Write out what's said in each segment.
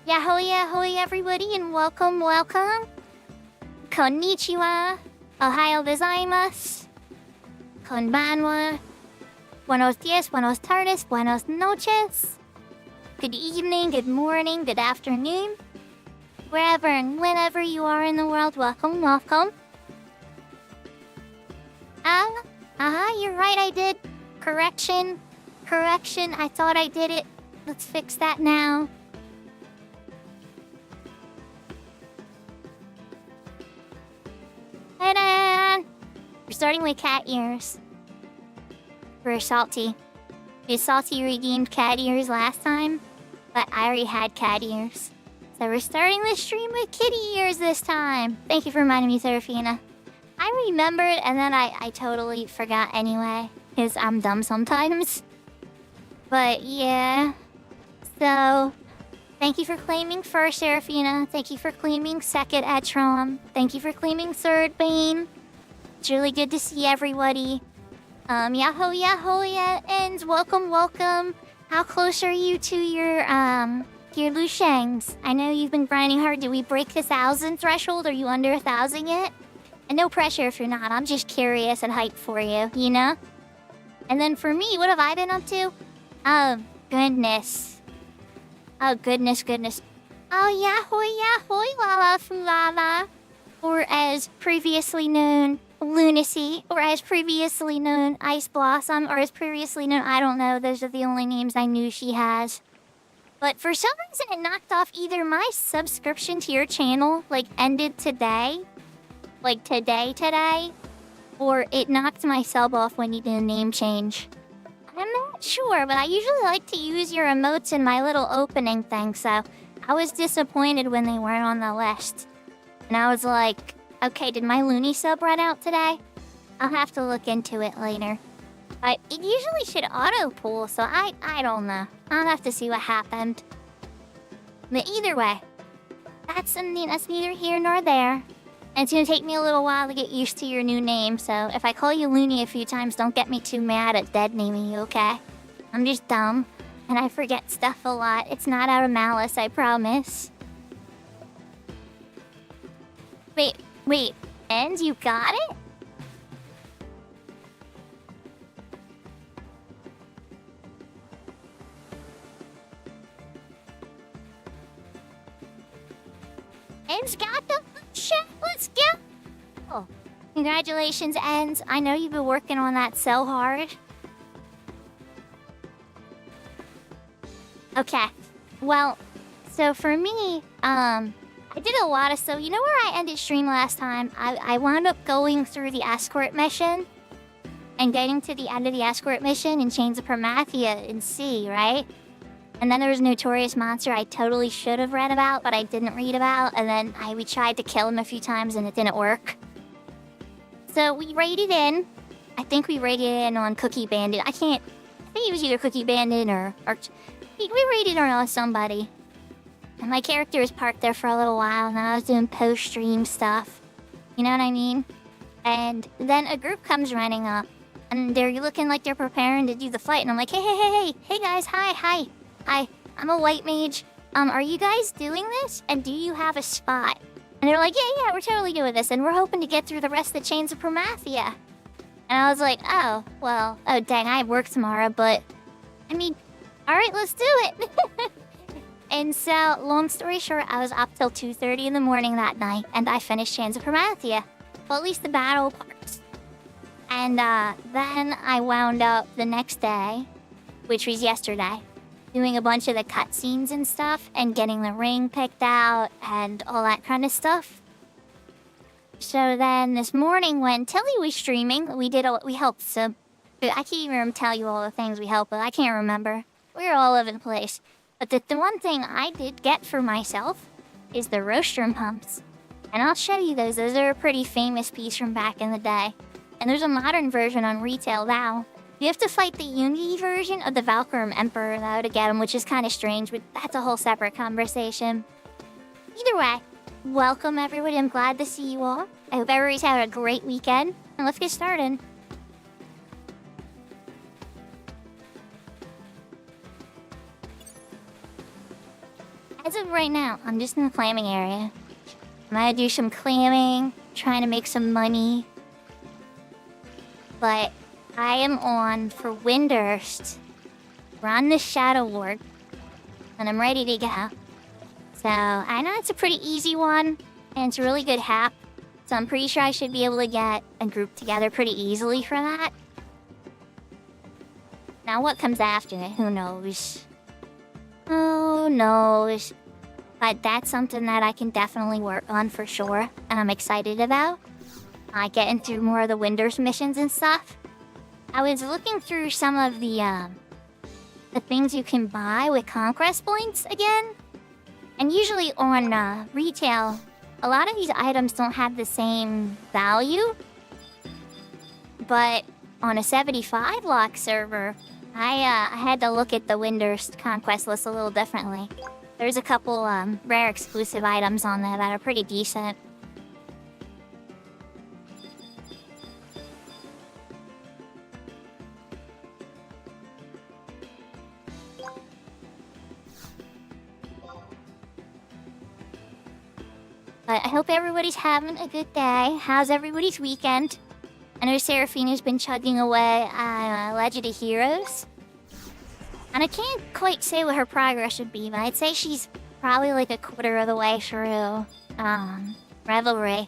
Yahoy everybody, and welcome. Konnichiwa. Ohayo gozaimasu. Konbanwa. Buenos dias, buenos tardes, buenos noches. Good evening, good morning, good afternoon. Wherever and whenever you are in the world, welcome. You're right, I did. Correction. I thought I did it. Let's fix that now. Ta-da! We're starting with cat ears. We're salty. Salty redeemed cat ears last time, but I already had cat ears. So we're starting the stream with kitty ears this time. Thank you for reminding me, Serafina. I remembered and then I totally forgot anyway, because I'm dumb sometimes. But yeah. So, thank you for claiming first, Serafina. Thank you for claiming second, Etrom. Thank you for claiming third, Bane. It's really good to see everybody. Yahoy, and welcome. How close are you to your Lushangs? I know you've been grinding hard. Did we break the 1,000 threshold? Are you under 1,000 yet? And no pressure if you're not. I'm just curious and hyped for you, you know? And then for me, what have I been up to? Oh, goodness. Oh, goodness. Oh, yahoy, lala fulala. Or as previously known, Lunacy. Or as previously known, Ice Blossom. Or as previously known, I don't know. Those are the only names I knew she has. But for some reason, it knocked off either my subscription to your channel, ended today. Today. Or it knocked my sub off when you did a name change. I'm not sure, but I usually like to use your emotes in my little opening thing, so I was disappointed when they weren't on the list. And I was like, okay, did my Looney sub run out today? I'll have to look into it later. But it usually should auto-pull, so I don't know. I'll have to see what happened. But either way, that's neither here nor there. And it's gonna take me a little while to get used to your new name, so if I call you Looney a few times, don't get me too mad at dead naming you, okay? I'm just dumb, and I forget stuff a lot. It's not out of malice, I promise. Wait, and you got it? En's got the shit. Let's go. Oh, congratulations, Ens. I know you've been working on that so hard. Okay. Well, so for me, I did a lot of stuff. You know where I ended stream last time? I wound up going through the escort mission and getting to the end of the escort mission in Chains of Promathia in C, right? And then there was a notorious monster I totally should have read about, but I didn't read about. And then we tried to kill him a few times and it didn't work. So we raided in. I think we raided in on Cookie Bandit. I think it was either Cookie Bandit or we raided on somebody. And my character was parked there for a little while, and I was doing post-stream stuff. You know what I mean? And then a group comes running up, and they're looking like they're preparing to do the fight. And I'm like, hey guys, hi. I'm a white mage. Are you guys doing this? And do you have a spot? And they're like, yeah, we're totally doing this, and we're hoping to get through the rest of the Chains of Promathia. And I was like, oh dang, I have work tomorrow, but I mean, alright, let's do it. And so, long story short, I was up till 2:30 in the morning that night, and I finished Chains of Promathia. Well, at least the battle parts. And then I wound up the next day, which was yesterday, doing a bunch of the cutscenes and stuff, and getting the ring picked out, and all that kind of stuff. So then this morning when Tilly was streaming, we helped some... I can't even tell you all the things we helped with. I can't remember. We were all over the place. But the one thing I did get for myself is the rostrum pumps. And I'll show you those. Those are a pretty famous piece from back in the day. And there's a modern version on retail now. You have to fight the Unity version of the Valkyrie Emperor, though, to get them, which is kind of strange, but that's a whole separate conversation. Either way, welcome everybody. I'm glad to see you all. I hope everybody's had a great weekend. And let's get started. as of right now, I'm just in the clamming area. I'm gonna do some clamming, trying to make some money. But I am on for Windurst. We're on the Shadow Ward. And I'm ready to go. So, I know it's a pretty easy one. And it's a really good hap. So I'm pretty sure I should be able to get a group together pretty easily for that. Now what comes after it? Who knows? Who knows? But that's something that I can definitely work on for sure. And I'm excited about. Getting through more of the Windurst missions and stuff. I was looking through some of the things you can buy with conquest points again. And usually on retail, a lot of these items don't have the same value. But on a 75 lock server, I had to look at the Windurst conquest list a little differently. There's a couple rare exclusive items on there that are pretty decent. But I hope everybody's having a good day. How's everybody's weekend? I know Seraphina's been chugging away on Legend of Heroes. And I can't quite say what her progress should be, but I'd say she's probably like a quarter of the way through Revelry.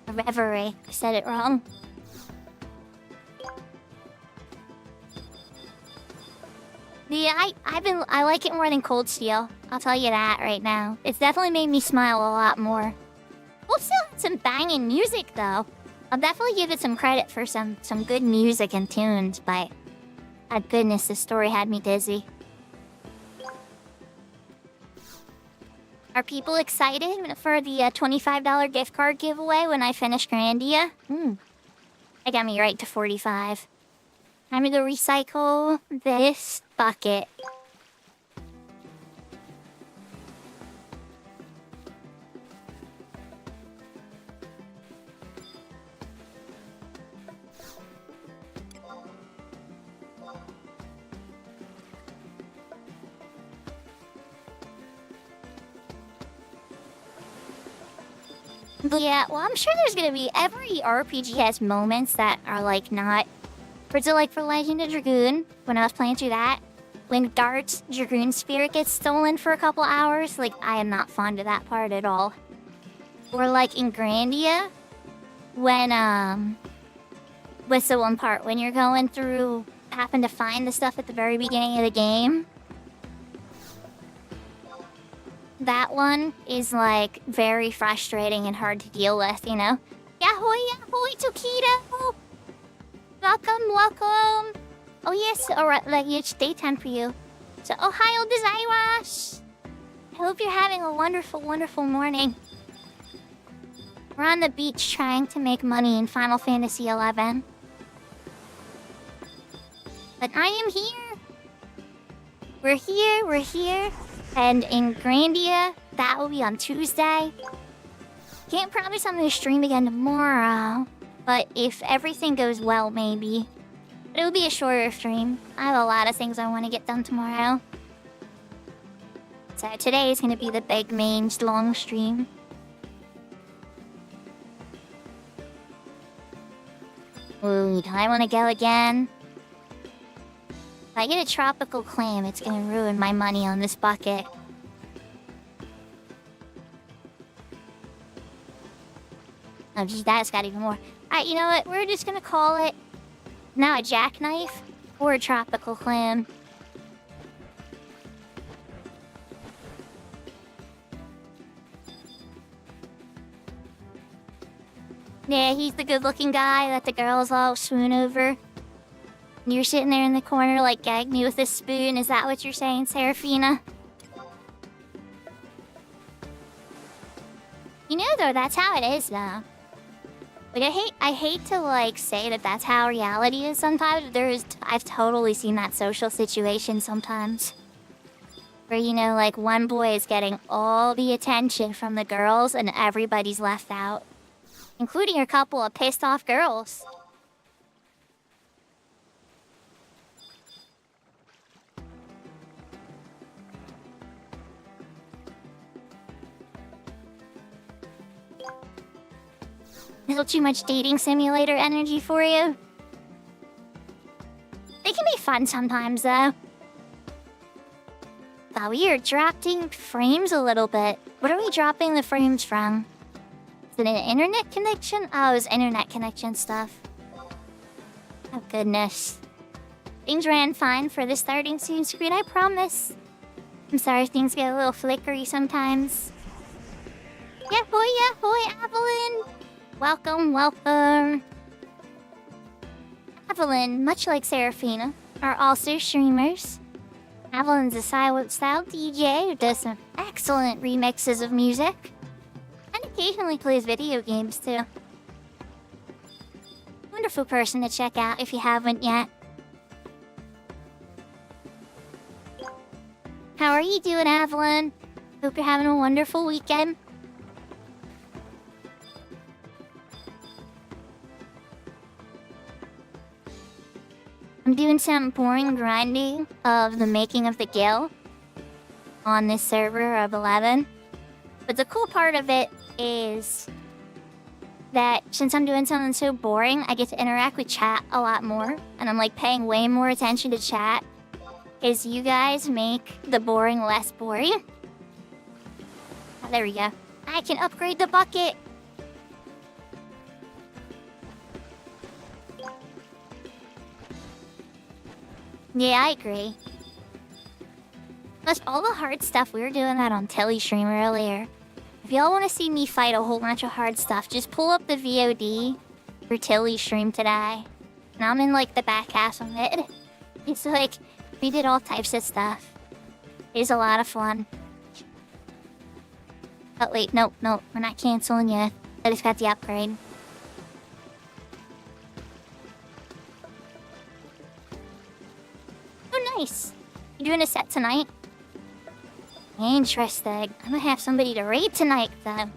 Reverie. I said it wrong. Yeah, I like it more than Cold Steel. I'll tell you that right now. It's definitely made me smile a lot more. We'll still have some banging music though. I'll definitely give it some credit for some good music and tunes, but goodness, this story had me dizzy. Are people excited for the $25 gift card giveaway when I finish Grandia? That got me right to 45. Time to go recycle this bucket. But yeah, well, I'm sure there's gonna be... Every RPG has moments that are, like, not... For example, like, for Legend of Dragoon, when I was playing through that, when Dart's Dragoon Spirit gets stolen for a couple hours, like, I am not fond of that part at all. Or, like, in Grandia, when, what's the one part? When you're going through... Happen to find the stuff at the very beginning of the game... That one is, like, very frustrating and hard to deal with, you know? Yahoy, yahoy, Tokita! Welcome, welcome! Oh yes, alright, like, it's daytime for you. So, ohayo gozaimasu! I hope you're having a wonderful, wonderful morning. We're on the beach trying to make money in Final Fantasy XI. But I am here! We're here. And in Grandia, that will be on Tuesday. Can't promise I'm gonna stream again tomorrow. But if everything goes well, maybe. But it will be a shorter stream. I have a lot of things I want to get done tomorrow. So today is gonna be the big main long stream. Ooh, do I want to go again? If I get a tropical clam, it's gonna ruin my money on this bucket. Oh geez, that's got even more. Alright, you know what? We're just gonna call it now a jackknife or a tropical clam. Yeah, he's the good-looking guy that the girls all swoon over. And you're sitting there in the corner like, gag me with a spoon. Is that what you're saying, Seraphina? You know, though, that's how it is, though. Like, I hate to, like, say that that's how reality is sometimes. I've totally seen that social situation sometimes. Where, you know, like, one boy is getting all the attention from the girls and everybody's left out. Including a couple of pissed-off girls. little too much dating simulator energy for you? They can be fun sometimes, though. Thought we are dropping frames a little bit. What are we dropping the frames from? Is it an internet connection? Oh, it's internet connection stuff. Oh, goodness. Things ran fine for the starting soon screen, I promise. I'm sorry things get a little flickery sometimes. Yahoy, Evelyn! Welcome, welcome. Evelyn, much like Seraphina, are also streamers. Evelyn's a silent style DJ who does some excellent remixes of music. And occasionally plays video games too. Wonderful person to check out if you haven't yet. How are you doing, Evelyn? Hope you're having a wonderful weekend. I'm doing some boring grinding of the making of the guild on this server of 11. But the cool part of it is that since I'm doing something so boring, I get to interact with chat a lot more. And I'm like paying way more attention to chat. Is you guys make the boring less boring. Oh, there we go. I can upgrade the bucket. Yeah, I agree. Plus, all the hard stuff, we were doing that on Telestream earlier. If y'all want to see me fight a whole bunch of hard stuff, just pull up the VOD for Telestream today. And I'm in, like, the back half of it. It's like, we did all types of stuff. It's a lot of fun. Oh, wait, no, we're not canceling yet. I just got the upgrade. Oh, nice. You doing a set tonight? Interesting. I'm gonna have somebody to raid tonight, though.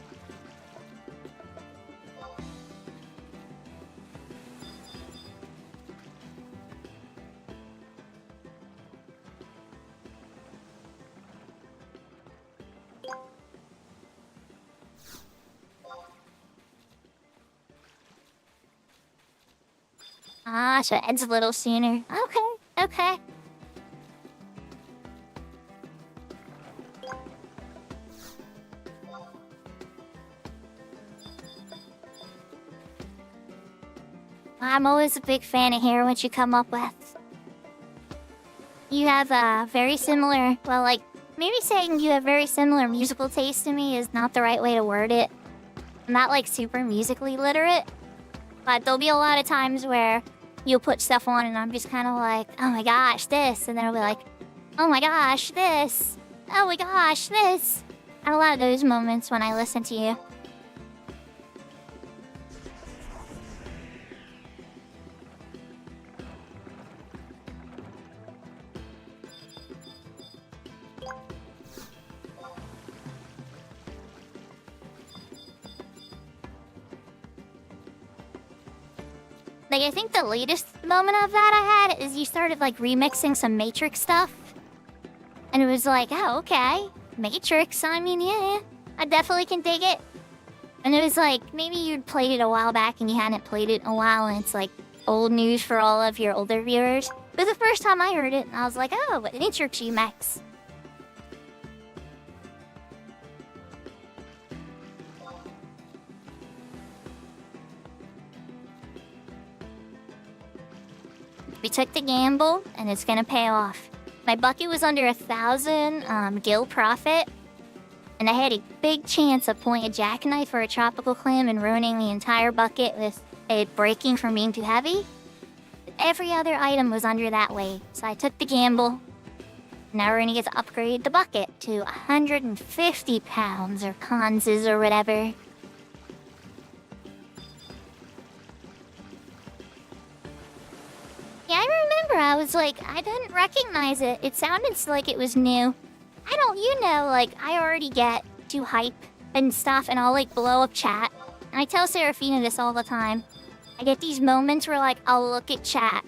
Ah, so it ends a little sooner. Okay. I'm always a big fan of hearing what you come up with. You have a very similar, well, like, maybe saying you have very similar musical taste to me is not the right way to word it. I'm not, like, super musically literate, but there'll be a lot of times where you'll put stuff on and I'm just kind of like, oh my gosh, this, and then I'll be like, oh my gosh, this, oh my gosh, this. I have a lot of those moments when I listen to you. Like, I think the latest moment of that I had is you started, like, remixing some Matrix stuff. And it was like, oh, okay. Matrix, I mean, yeah. I definitely can dig it. And it was like, maybe you'd played it a while back and you hadn't played it in a while, and it's, like, old news for all of your older viewers. But the first time I heard it, I was like, oh, Matrix remix. We took the gamble, and it's gonna pay off. My bucket was under 1,000 gil profit, and I had a big chance of pulling a jackknife or a tropical clam and ruining the entire bucket with it breaking from being too heavy. Every other item was under that weight, so I took the gamble. Now we're gonna get to upgrade the bucket to 150 pounds or conses or whatever. Yeah, I remember. I was like, I didn't recognize it. It sounded like it was new. I don't, like, I already get too hype and stuff, and I'll, like, blow up chat. And I tell Seraphina this all the time. I get these moments where, like, I'll look at chat,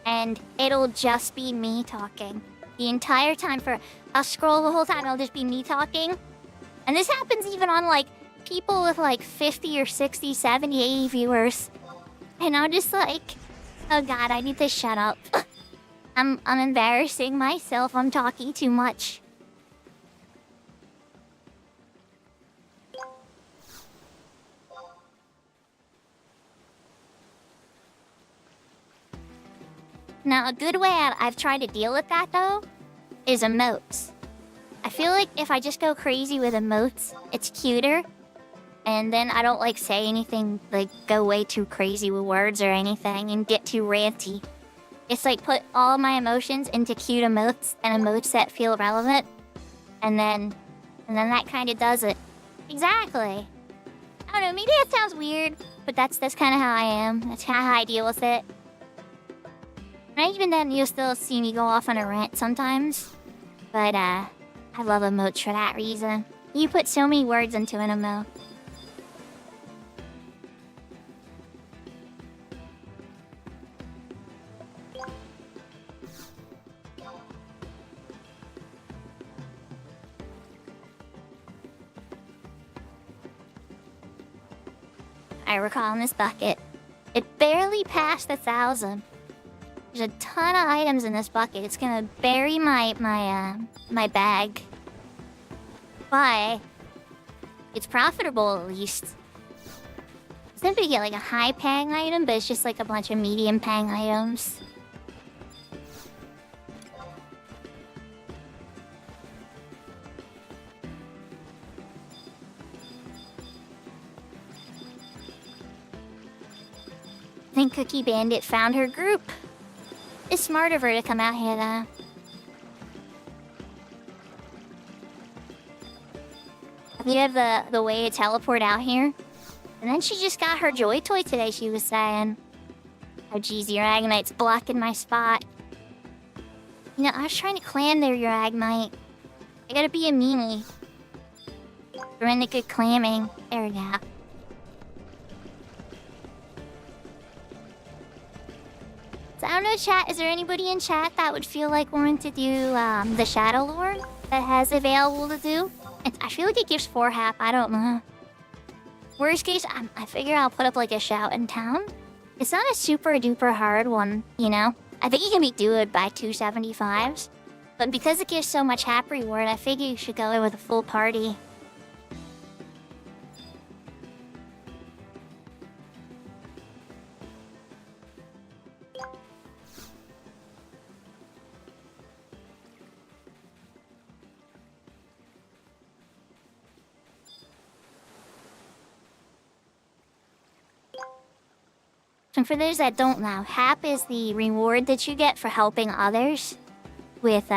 and it'll just be me talking. The entire time I'll scroll the whole time, it'll just be me talking. And this happens even on, like, people with like 50 or 60, 70, 80 viewers. And I'm just like, oh god, I need to shut up. I'm embarrassing myself. I'm talking too much. Now, a good way I've tried to deal with that, though, is emotes. I feel like if I just go crazy with emotes, it's cuter. And then I don't, like, say anything, like, go way too crazy with words or anything and get too ranty. It's like put all my emotions into cute emotes and emotes that feel relevant. And then that kind of does it. Exactly. I don't know, maybe that sounds weird, but that's kind of how I am. That's kind of how I deal with it. And even then, you'll still see me go off on a rant sometimes. But, I love emotes for that reason. You put so many words into an emote. I recall in this bucket. It barely passed 1,000. There's a ton of items in this bucket. It's gonna bury my bag. But it's profitable at least. It's not gonna get like a high paying item, but it's just like a bunch of medium paying items. I think Cookie Bandit found her group. It's smart of her to come out here, though. We have the way to teleport out here. And then she just got her joy toy today, she was saying. Oh, geez, your Agnite's blocking my spot. You know, I was trying to clam there, your Agnite. I gotta be a meanie. We're in the good clamming. There we go. So I don't know, chat. Is there anybody in chat that would feel like wanting to do the Shadow Lord that has available to do? I feel like it gives 4 half. I don't know. Worst case, I figure I'll put up like a shout in town. It's not a super duper hard one, you know? I think you can do it by 275s. But because it gives so much hap reward, I figure you should go in with a full party. And for those that don't know, hap is the reward that you get for helping others with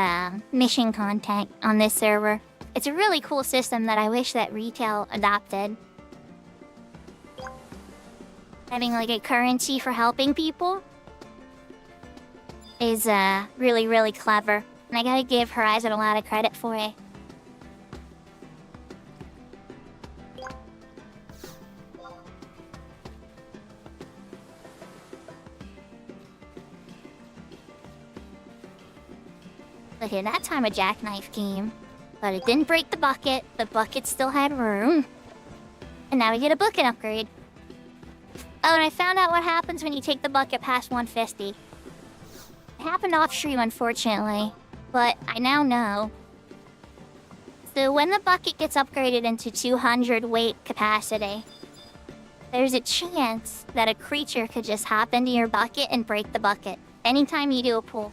mission content on this server. It's a really cool system that I wish that retail adopted. Having like a currency for helping people is really, really clever. And I gotta give Horizon a lot of credit for it. Okay, that time a jackknife came, but it didn't break the bucket. The bucket still had room. And now we get a bucket upgrade. Oh, and I found out what happens when you take the bucket past 150. It happened off stream, unfortunately, but I now know. So when the bucket gets upgraded into 200 weight capacity, there's a chance that a creature could just hop into your bucket and break the bucket anytime you do a pull.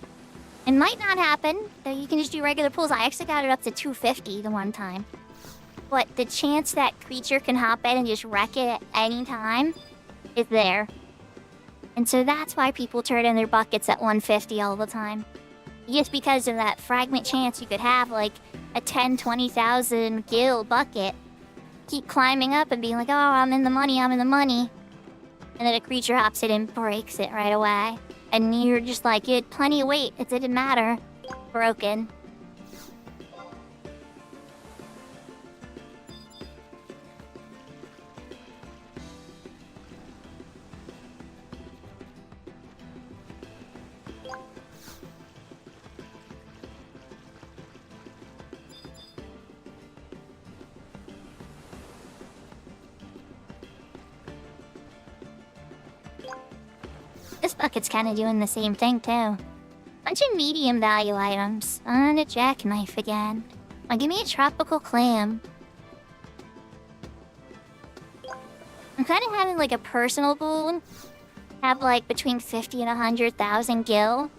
It might not happen, though you can just do regular pulls. I actually got it up to 250 the one time. But the chance that creature can hop in and just wreck it at any time is there. And so that's why people turn in their buckets at 150 all the time. Just because of that fragment chance you could have like a 10, 20,000 gil bucket. Keep climbing up and being like, oh, I'm in the money, I'm in the money. And then a creature hops in and breaks it right away. And you're just like, you had plenty of weight. It didn't matter. Broken. bucket's kind of doing the same thing too. Bunch of medium value items. And a jackknife again. Oh, give me a tropical clam. I'm kind of having like a personal boon. Have like between 50 and 100,000 gil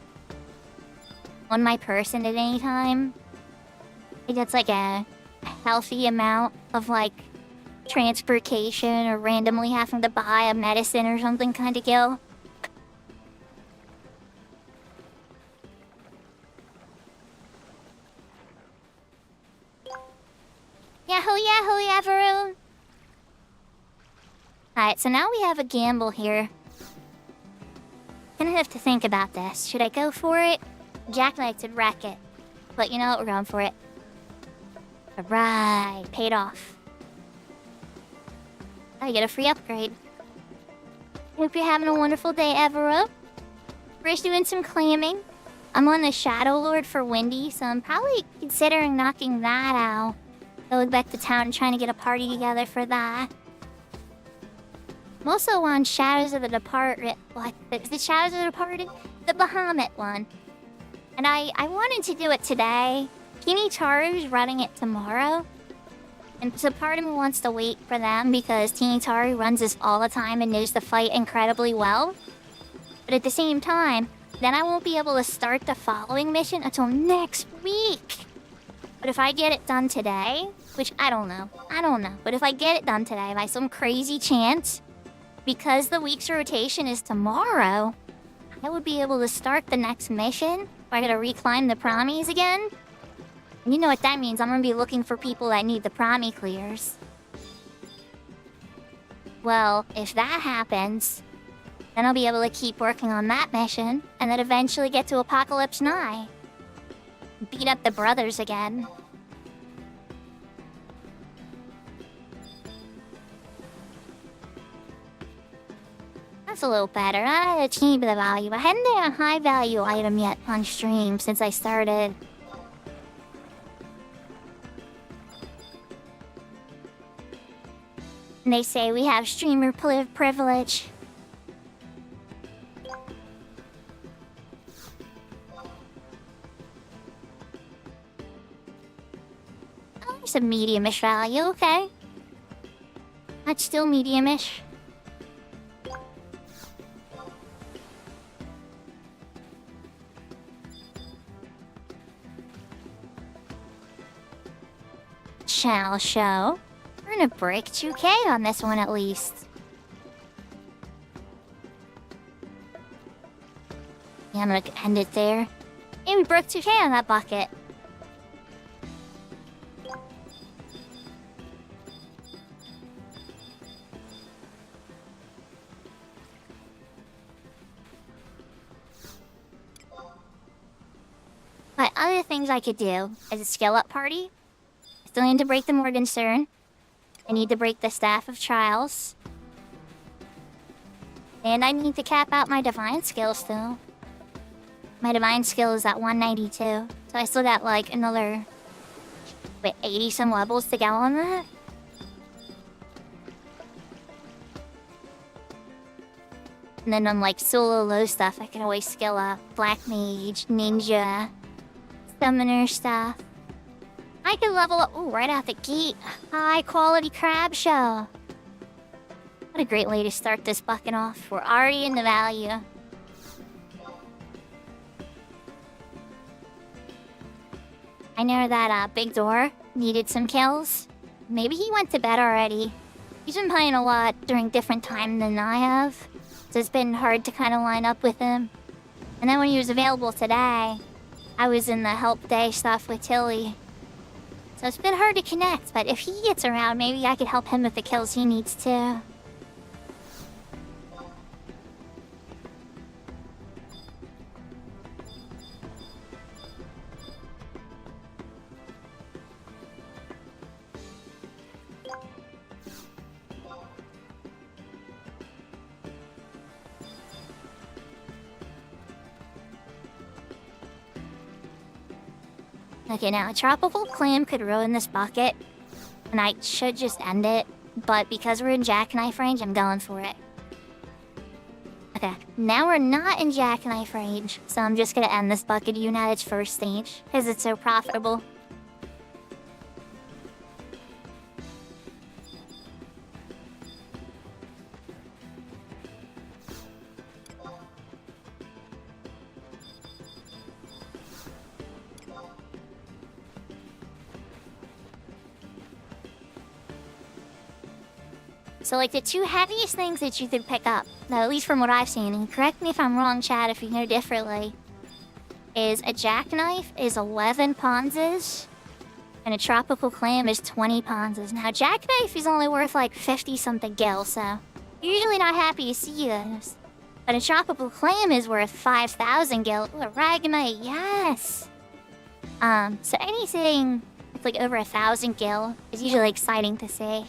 on my person at any time. I think that's like a healthy amount of like transportation or randomly having to buy a medicine or something kind of gil. Yahoo, yahoo, Yavaroon! Alright, so now we have a gamble here. Gonna have to think about this. Should I go for it? Jackknife would wreck it. But you know what, we're going for it. Alright, paid off. I get a free upgrade. Hope you're having a wonderful day, Evero. We're just doing some clamming. I'm on the Shadow Lord for Windy, so I'm probably considering knocking that out. Going back to town and trying to get a party together for that. I'm also on Shadows of the Departed. What? Is it Shadows of the Departed? The Bahamut one. And I wanted to do it today. Kinitaru's running it tomorrow. And so part of me wants to wait for them because Kinitaru runs this all the time and knows the fight incredibly well. But at the same time, then I won't be able to start the following mission until next week. But if I get it done today, which I don't know. But if I get it done today by some crazy chance, because the week's rotation is tomorrow, I would be able to start the next mission. I gotta reclimb the promies again. And you know what that means, I'm gonna be looking for people that need the promie clears. Well, if that happens, then I'll be able to keep working on that mission, and then eventually get to Apocalypse Nigh. Beat up the brothers again. That's a little better. I had to change the value. I hadn't done a high value item yet on stream since I started. And they say we have streamer privilege. Oh, it's a medium-ish value, okay. That's still medium-ish. Shall show. We're gonna break 2K on this one at least. Yeah, I'm gonna end it there. And we broke 2K on that bucket. But other things I could do as a skill up party. Still need to break the Morgenstern. I need to break the Staff of Trials. And I need to cap out my Divine skill still. My Divine skill is at 192. So I still got like another... Wait, 80 some levels to go on that? And then on like solo low stuff, I can always skill up Black Mage, Ninja, Summoner stuff. I can level up, ooh, right out the gate. High quality crab shell. What a great way to start this bucket off. We're already in the value. I know that big door needed some kills. Maybe he went to bed already. He's been playing a lot during different time than I have. So it's been hard to kind of line up with him. And then when he was available today, I was in the help day stuff with Tilly. So it's been hard to connect, but if he gets around, maybe I could help him with the kills he needs too. Okay, now a tropical clam could ruin this bucket, and I should just end it, but because we're in jackknife range, I'm going for it. Okay, now we're not in Jackknife range, so I'm just gonna end this bucket unit at its first stage, because it's so profitable. So, like, the two heaviest things that you could pick up, now, at least from what I've seen, and correct me if I'm wrong, Chad, if you know differently, is a jackknife is 11 ponzas, and a tropical clam is 20 ponzas. Now, jackknife is only worth, like, 50-something gil, so you're usually not happy to see this. But a tropical clam is worth 5,000 gil. Ooh, a ragnite, yes! So anything that's, like, over 1,000 gil is usually exciting to see.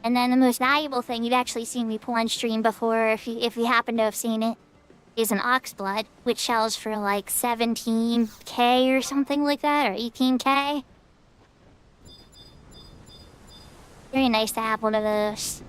And then the most valuable thing you've actually seen me pull on stream before, if you happen to have seen it, is an oxblood, which sells for like 17k or something like that, or 18k. Very nice to have one of those.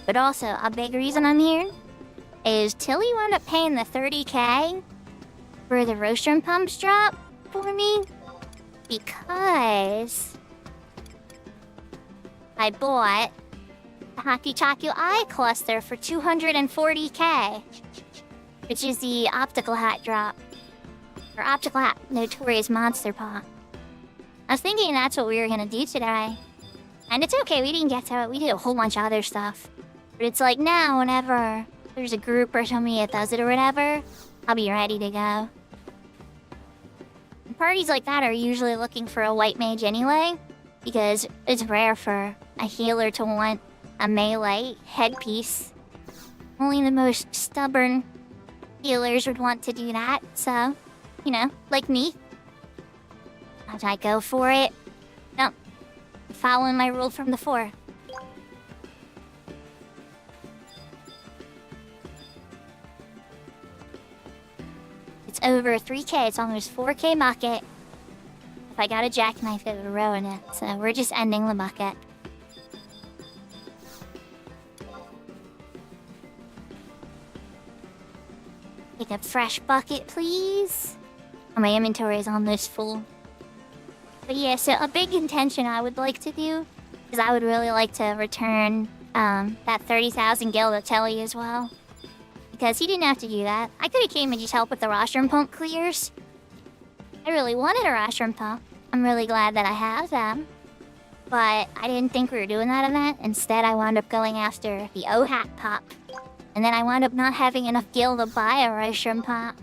But also, a big reason I'm here is Tilly wound up paying the 30k for the rostrum pumps drop for me because I bought the Haku Chaku Eye Cluster for 240k, which is the optical hat drop. Or optical hat notorious monster paw. I was thinking that's what we were gonna do today. And it's okay, we didn't get to it, we did a whole bunch of other stuff. But it's like now, whenever there's a group or somebody that does it or whatever, I'll be ready to go. And parties like that are usually looking for a white mage anyway, because it's rare for a healer to want a melee headpiece. Only the most stubborn healers would want to do that, so, you know, like me. How'd I go for it? No, following my rule from before. It's over 3k, it's almost 4k bucket. If I got a jackknife, it would ruin it, so we're just ending the bucket. Take a fresh bucket, please. Oh, my inventory is almost full. But yeah, so a big intention I would like to do is I would really like to return that 30,000 gil to Telly as well. Because he didn't have to do that. I could have came and just helped with the rostrum pump clears. I really wanted a rostrum pump. I'm really glad that I have them. But I didn't think we were doing that event. Instead, I wound up going after the O-Hat pop. And then I wound up not having enough gil to buy a rostrum pump.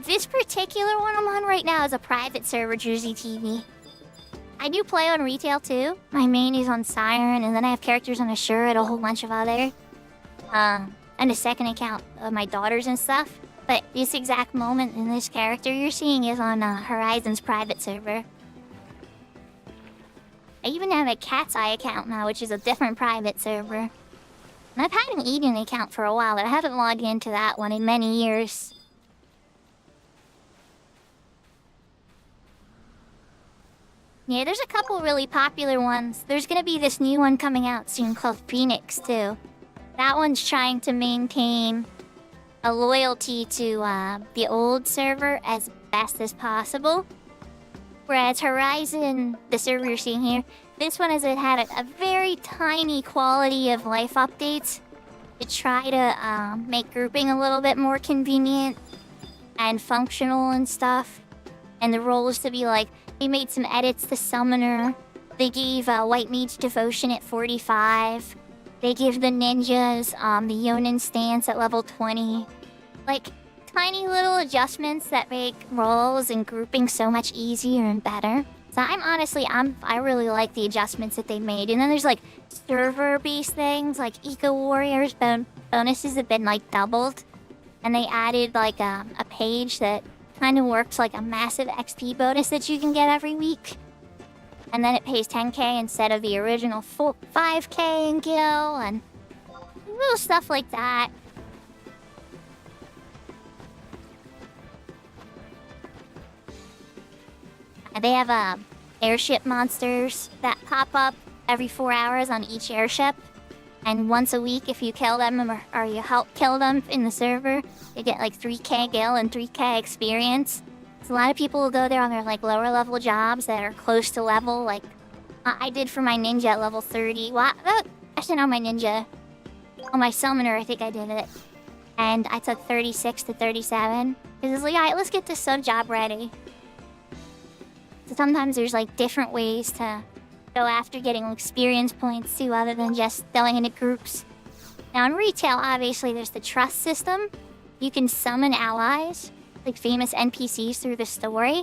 This particular one I'm on right now is a private server, Jersey TV. I do play on retail too. My main is on Siren, and then I have characters on Assure and a whole bunch of other. And a second account of my daughters and stuff. But this exact moment in this character you're seeing is on Horizon's private server. I even have a Cat's Eye account now, which is a different private server. And I've had an Eden account for a while, but I haven't logged into that one in many years. Yeah, there's a couple really popular ones. There's gonna be this new one coming out soon called Phoenix, too. That one's trying to maintain a loyalty to the old server as best as possible. Whereas Horizon, the server you're seeing here, this one has had a very tiny quality of life updates to try to make grouping a little bit more convenient and functional and stuff. And the roles to be like, they made some edits to Summoner. They gave White Mage Devotion at 45. They give the ninjas the Yonin stance at level 20. Like, tiny little adjustments that make roles and grouping so much easier and better. So I really like the adjustments that they made. And then there's like server-based things, like Eco Warriors bonuses have been like doubled. And they added like a page that kind of works like a massive XP bonus that you can get every week. And then it pays 10k instead of the original 5k in gil, and little stuff like that. They have airship monsters that pop up every 4 hours on each airship. And once a week, if you kill them or you help kill them in the server, you get like 3k gil and 3k experience. So a lot of people will go there on their like lower level jobs that are close to level. Like I did for my ninja at level 30. Well, actually not my ninja. On my summoner, I think I did it. And I took 36 to 37. Because it's like, alright, let's get this sub job ready. So sometimes there's like different ways to go after getting experience points too, other than just throwing into groups. Now in retail, obviously there's the trust system. You can summon allies, like famous NPCs through the story.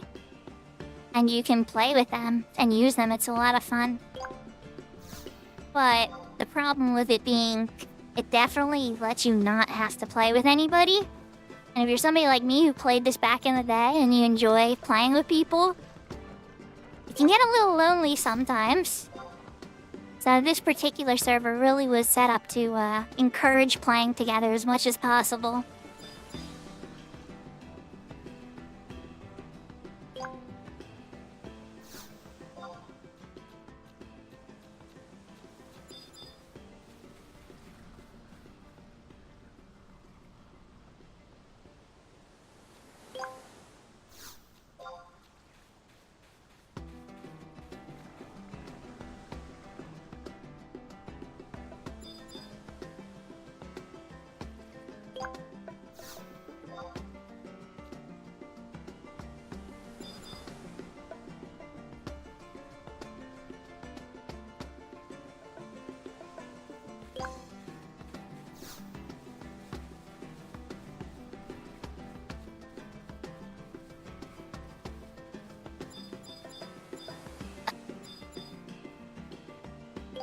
And you can play with them and use them. It's a lot of fun. But the problem with it being, it definitely lets you not have to play with anybody. And if you're somebody like me who played this back in the day and you enjoy playing with people, it can get a little lonely sometimes. So this particular server really was set up to encourage playing together as much as possible.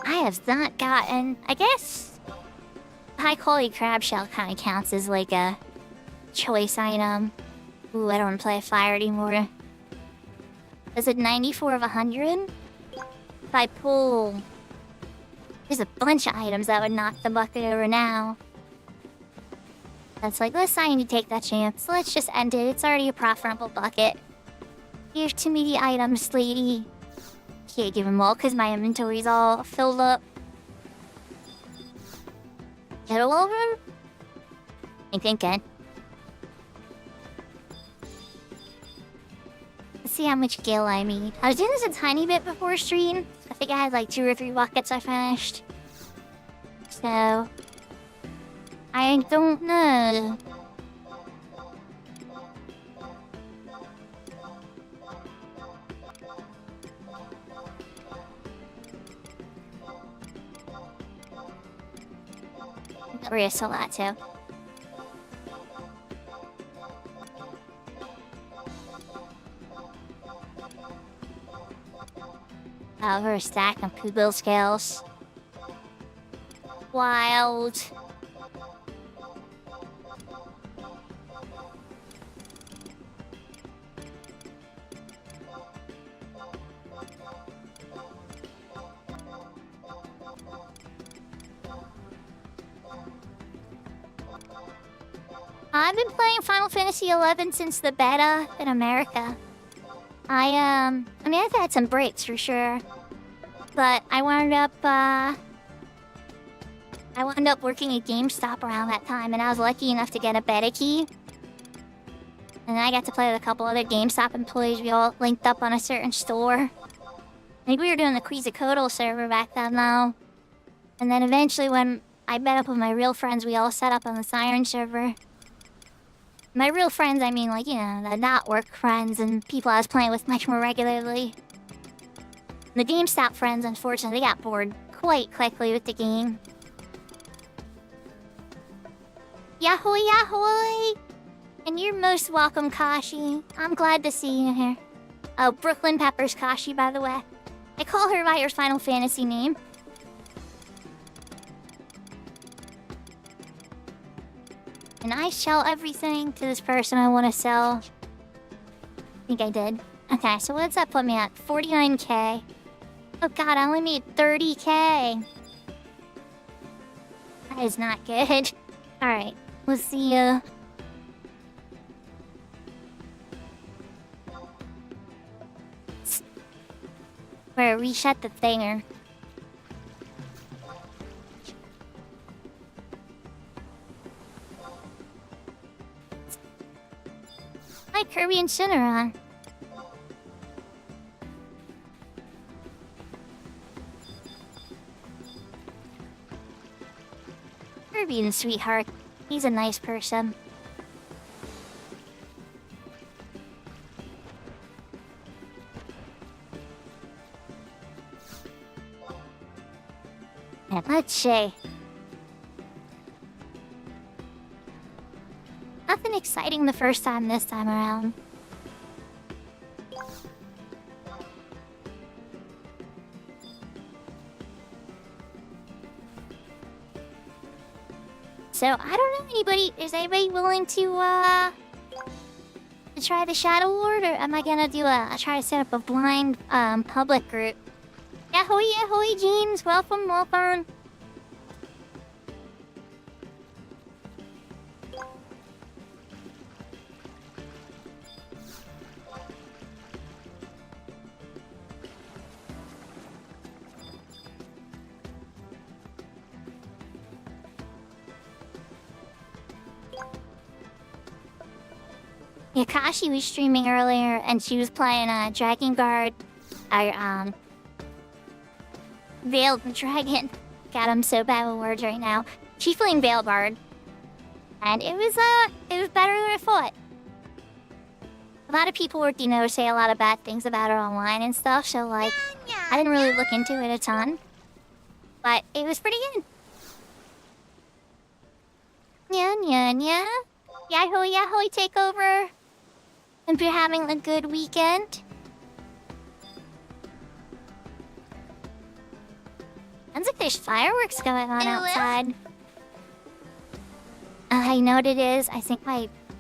I have not gotten... I guess... high quality crab shell kind of counts as like a choice item. Ooh, I don't want to play fire anymore. Is it 94 of 100? If I pull... There's a bunch of items that would knock the bucket over now. That's like, let's not even take that chance. Let's just end it. It's already a profitable bucket. Here's too many items, lady. Can't give them all because my inventory's all filled up. Get all over? I'm thinking. Let's see how much gil I need. I was doing this a tiny bit before stream. I think I had like 2 or 3 buckets I finished. So... I don't know. Risk a lot too. Over a stack of Poobill scales. Wild. I've been playing Final Fantasy XI since the beta in America. I mean, I've had some breaks for sure. But I wound up working at GameStop around that time, and I was lucky enough to get a beta key. And I got to play with a couple other GameStop employees. We all linked up on a certain store. I think we were doing the Quetzalcoatl server back then, though. And then eventually, when I met up with my real friends, we all set up on the Siren server. My real friends, I mean, like, you know, the not work friends and people I was playing with much more regularly. The GameStop friends, unfortunately, got bored quite quickly with the game. Yahoy, yahoy! And you're most welcome, Kashi. I'm glad to see you here. Oh, Brooklyn Peppers Kashi, by the way. I call her by her Final Fantasy name. And I sell everything to this person I want to sell. I think I did. Okay, so what's that put me at? 49k. Oh god, I only made 30k. That is not good. Alright, we'll see you. Where reset the thinger. Hi, Kirby and Shinneron. Kirby and sweetheart. He's a nice person. And let's see. Nothing exciting the first time this time around. So, I don't know anybody. Is anybody willing to try the Shadow Lord? Or am I gonna do try to set up a blind, public group? Ahoy, Jeans. Welcome. Yeah, Kashi was streaming earlier, and she was playing Dragon Guard. Veiled Dragon. God, I'm so bad with words right now. Tiefling Veil Bard. And it was better than I thought. A lot of people were, say a lot of bad things about her online and stuff, so like, I didn't really look into it a ton. But it was pretty good. Yeah. Yahoy takeover. Hope you're having a good weekend. Sounds like there's fireworks going on outside. I know what it is. I think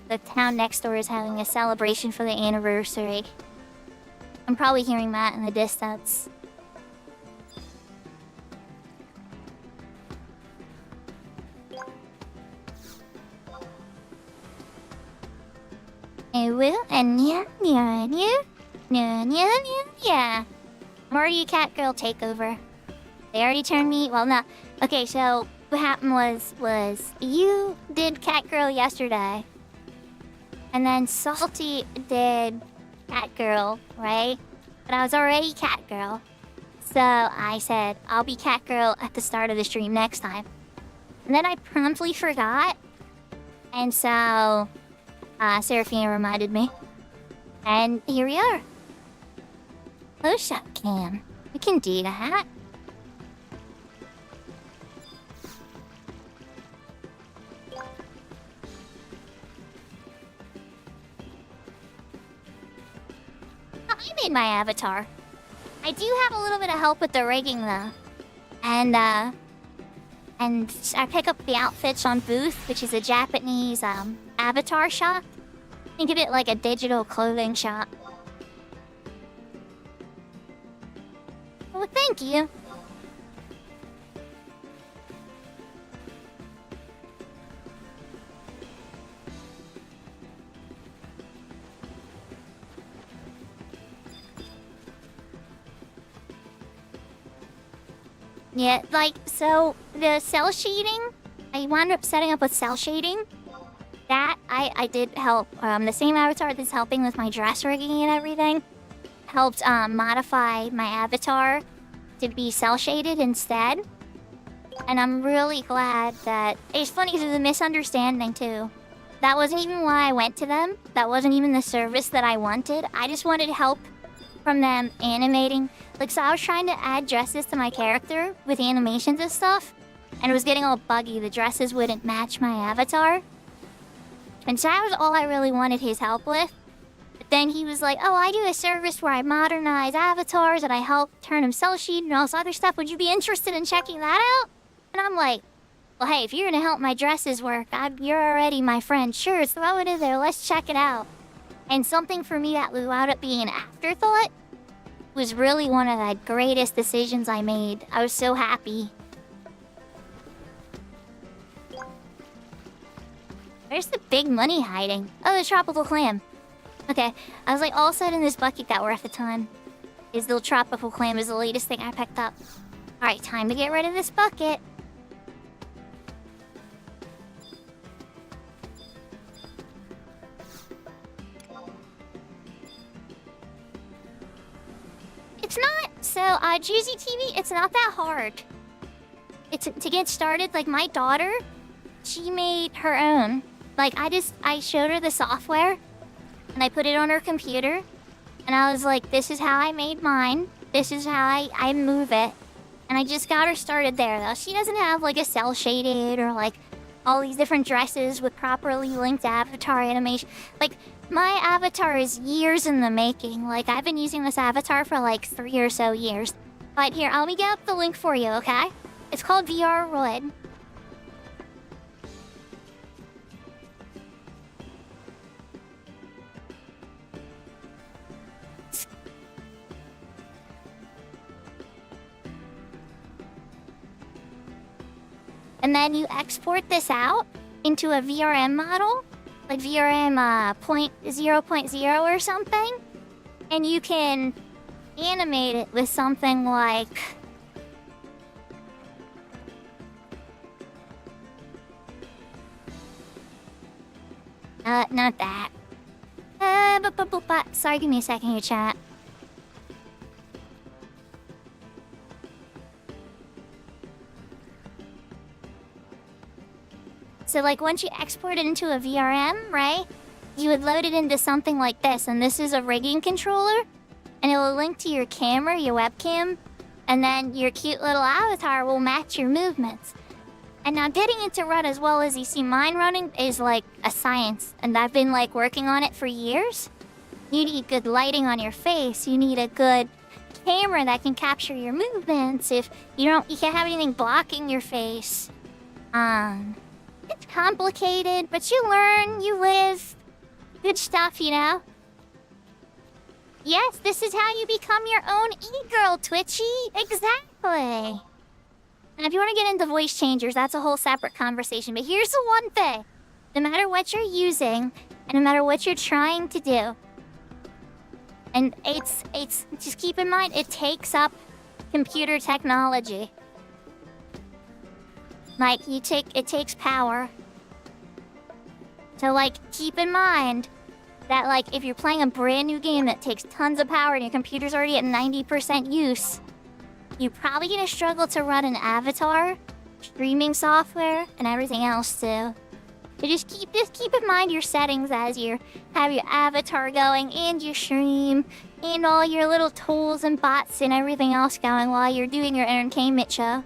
the town next door is having a celebration for the anniversary. I'm probably hearing that in the distance. And yeah. Mario Cat Girl takeover. They already turned me. Well, no. Okay, so what happened was you did Cat Girl yesterday, and then Salty did Cat Girl, right? But I was already Cat Girl, so I said I'll be Cat Girl at the start of the stream next time, and then I promptly forgot, and so Seraphina reminded me, and here we are. Close up cam. We can do that. I made my avatar. I do have a little bit of help with the rigging though. And I pick up the outfits on Booth, which is a Japanese avatar shop. Think of it like a digital clothing shop. Well, thank you. Yeah, like, so the cell shading, I wound up setting up with cell shading. That, I did help, the same avatar that's helping with my dress rigging and everything, helped modify my avatar to be cell shaded instead. And I'm really glad that, it's funny because there's a misunderstanding too. That wasn't even why I went to them. That wasn't even the service that I wanted. I just wanted help from them animating. Like, so I was trying to add dresses to my character with animations and stuff, and it was getting all buggy. The dresses wouldn't match my avatar. And so that was all I really wanted his help with. But then he was like, oh, I do a service where I modernize avatars and I help turn them cell shaded and all this other stuff. Would you be interested in checking that out? And I'm like, well, hey, if you're gonna help my dresses work, you're already my friend. Sure, throw it in there. Let's check it out. And something for me that wound up being an afterthought was really one of the greatest decisions I made. I was so happy. big money hiding. Oh, the tropical clam. Okay, I was like, all set in this bucket that we're at the time. Is the tropical clam is the latest thing I picked up. Alright, time to get rid of this bucket. It's not, so, Juicy TV, it's not that hard. It's to get started, like, my daughter, she made her own. Like, I showed her the software, and I put it on her computer, and I was like, this is how I made mine. This is how I move it. And I just got her started there, though. She doesn't have, like, a cel-shaded or, like, all these different dresses with properly linked avatar animation. Like, my avatar is years in the making. Like, I've been using this avatar for, like, 3 or so years. But here, I'll get up the link for you, okay? It's called VR Roid. And then you export this out into a VRM model, like VRM 0.0 or something, and you can animate it with something like not that. Sorry, give me a second here, chat. So, like, once you export it into a VRM, right, you would load it into something like this, and this is a rigging controller, and it will link to your camera, your webcam, and then your cute little avatar will match your movements. And now getting it to run as well as you see mine running is, like, a science, and I've been, like, working on it for years. You need good lighting on your face, you need a good camera that can capture your movements. If you can't have anything blocking your face. It's complicated, but you learn, you live. Good stuff, you know? Yes, this is how you become your own e-girl, Twitchy. Exactly. Now, if you want to get into voice changers, that's a whole separate conversation. But here's the one thing. No matter what you're using, and no matter what you're trying to do, and it's just keep in mind, it takes up computer technology. Like, it takes power. So, like, keep in mind that, like, if you're playing a brand new game that takes tons of power and your computer's already at 90% use, you're probably gonna struggle to run an avatar, streaming software, and everything else too. So just keep in mind your settings as you have your avatar going and your stream and all your little tools and bots and everything else going while you're doing your entertainment show.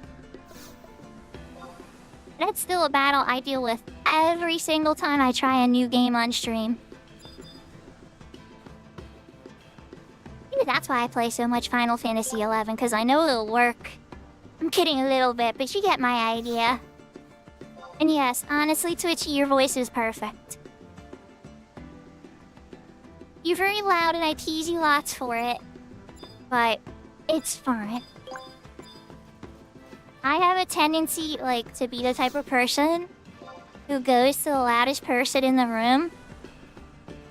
That's still a battle I deal with every single time I try a new game on stream. Maybe that's why I play so much Final Fantasy XI, because I know it'll work. I'm kidding a little bit, but you get my idea. And yes, honestly, Twitchy, your voice is perfect. You're very loud and I tease you lots for it. But it's fine. I have a tendency, like, to be the type of person who goes to the loudest person in the room.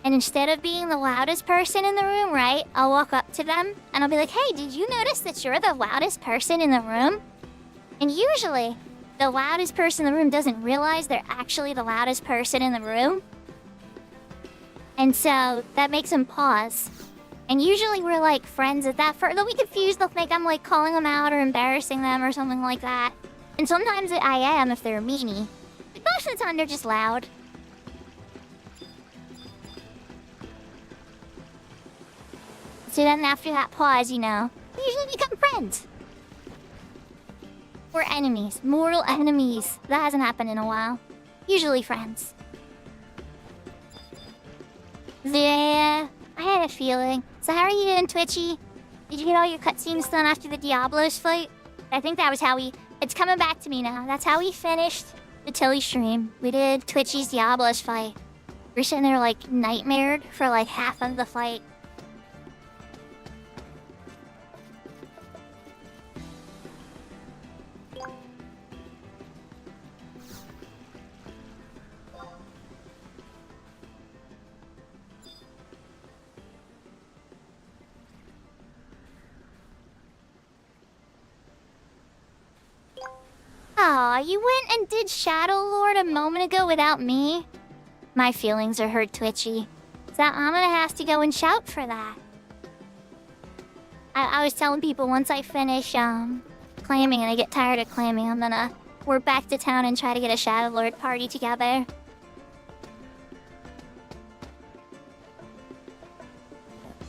And instead of being the loudest person in the room, right, I'll walk up to them and I'll be like, hey, did you notice that you're the loudest person in the room? And usually, the loudest person in the room doesn't realize they're actually the loudest person in the room. And so, that makes them pause. And usually we're, like, friends at that first. They'll be confused, they'll think I'm, like, calling them out or embarrassing them or something like that. And sometimes I am if they're a meanie. But most of the time, they're just loud. So then after that pause, you know, we usually become friends. We're enemies. Mortal enemies. That hasn't happened in a while. Usually friends. Yeah, I had a feeling. So how are you doing, Twitchy? Did you get all your cutscenes done after the Diablos fight? I think that was how we... It's coming back to me now. That's how we finished the Tilly stream. We did Twitchy's Diablos fight. We were sitting there, like, nightmared for, like, half of the fight. Aw, you went and did Shadow Lord a moment ago without me? My feelings are hurt, Twitchy. So I'm gonna have to go and shout for that. I was telling people once I finish claiming and I get tired of claiming, I'm gonna work back to town and try to get a Shadow Lord party together.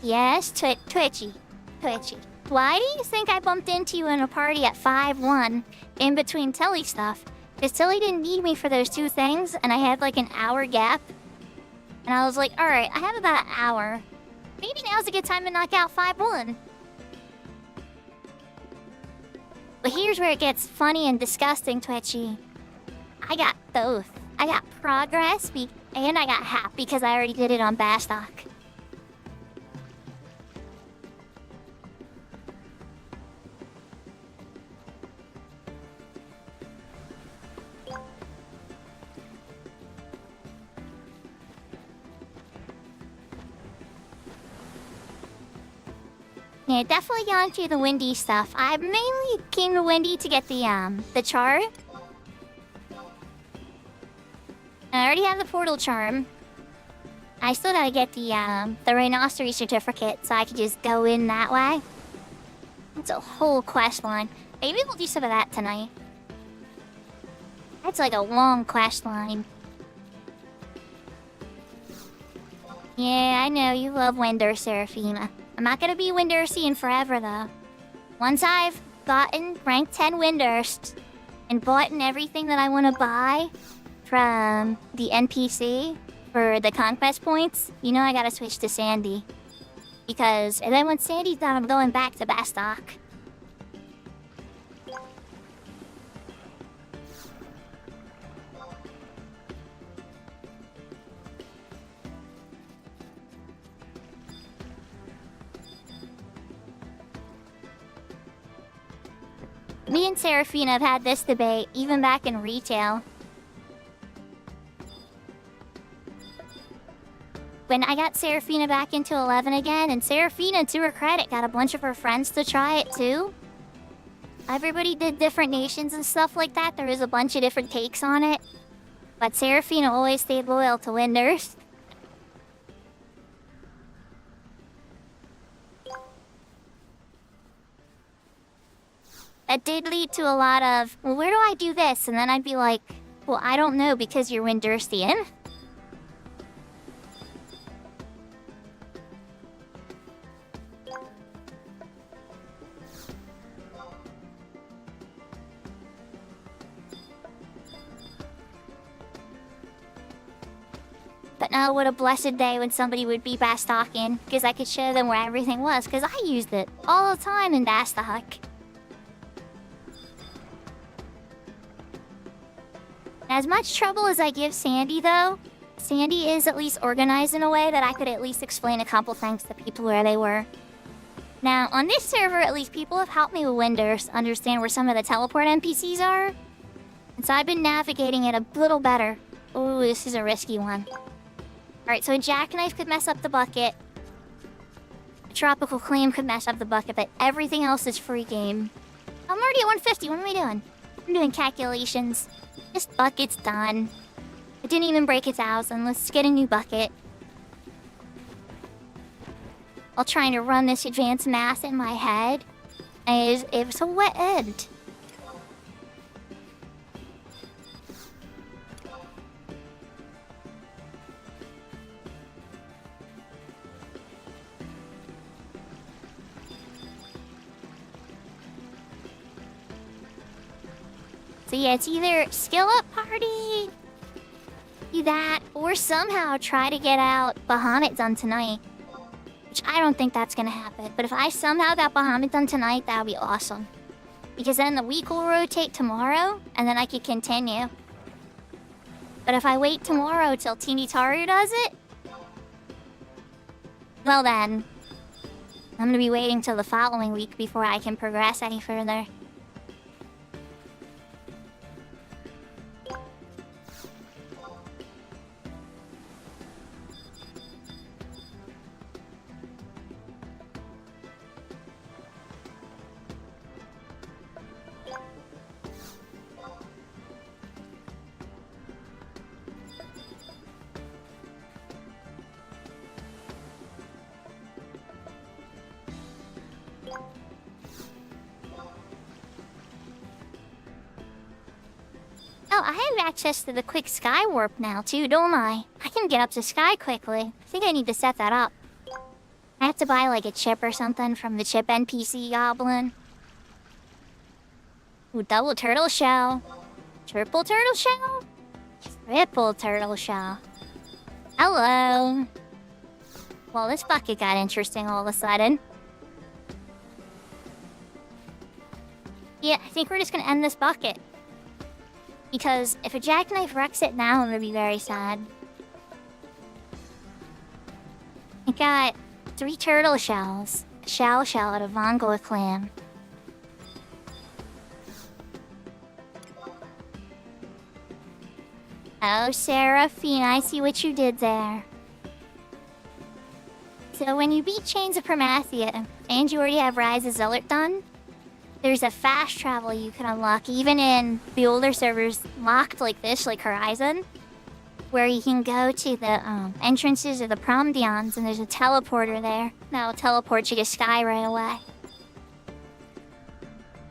Yes, Twitchy. Why do you think I bumped into you in a party at 5-1 in between Tilly stuff? Because Tilly didn't need me for those two things, and I had like an hour gap. And I was like, alright, I have about an hour. Maybe now's a good time to knock out 5-1. But here's where it gets funny and disgusting, Twitchy. I got both. I got progress, and I got hap because I already did it on Bastock. Yeah, definitely gone through the Windy stuff. I mainly came to Windy to get the charm. I already have the portal charm. I still gotta get the rhinoceros certificate so I can just go in that way. It's a whole quest line. Maybe we'll do some of that tonight. That's like a long quest line. Yeah, I know you love Winder, Seraphina. I'm not gonna be Windersian forever, though. Once I've gotten rank 10 Windurst and bought everything that I want to buy from the NPC for the conquest points, you know I gotta switch to Sandy. Because, and then when Sandy's done, I'm going back to Bastock. Me and Seraphina have had this debate, even back in retail. When I got Seraphina back into 11 again, and Seraphina, to her credit, got a bunch of her friends to try it too. Everybody did different nations and stuff like that. There was a bunch of different takes on it. But Seraphina always stayed loyal to Winders. That did lead to a lot of, well, where do I do this? And then I'd be like, well, I don't know because you're Windurstian. But no, what a blessed day when somebody would be Bastocking, because I could show them where everything was, because I used it all the time in Bastock. As much trouble as I give Sandy, though, Sandy is at least organized in a way that I could at least explain a couple things to people where they were. Now, on this server, at least people have helped me with Winders understand where some of the teleport NPCs are. And so I've been navigating it a little better. Ooh, this is a risky one. Alright, so a jackknife could mess up the bucket. A tropical claim could mess up the bucket, but everything else is free game. I'm already at 150, what am I doing? I'm doing calculations. This bucket's done. It didn't even break 1,000. Let's get a new bucket. While trying to run this advanced math in my head. It was a wet end. So yeah, it's either skill up party, do that, or somehow try to get out Bahamut done tonight. Which I don't think that's gonna happen. But if I somehow got Bahamut done tonight, that would be awesome. Because then the week will rotate tomorrow, and then I could continue. But if I wait tomorrow till Teeny Taru does it, well then, I'm gonna be waiting till the following week before I can progress any further. Oh, I have access to the quick sky warp now too, don't I? I can get up to sky quickly. I think I need to set that up. I have to buy like a chip or something from the chip NPC goblin. Ooh, double turtle shell. Triple turtle shell? Triple turtle shell. Hello. Well, this bucket got interesting all of a sudden. Yeah, I think we're just gonna end this bucket. Because if a jackknife wrecks it now, it would be very sad. I got 3 turtle shells. A shell and a Vongor clam. Oh, Seraphine, I see what you did there. So when you beat Chains of Promathia, and you already have Rise of Zealot done, there's a fast travel you can unlock, even in the older servers locked like this, like Horizon, where you can go to the entrances of the Promdions, and there's a teleporter there that'll teleport you to Sky right away.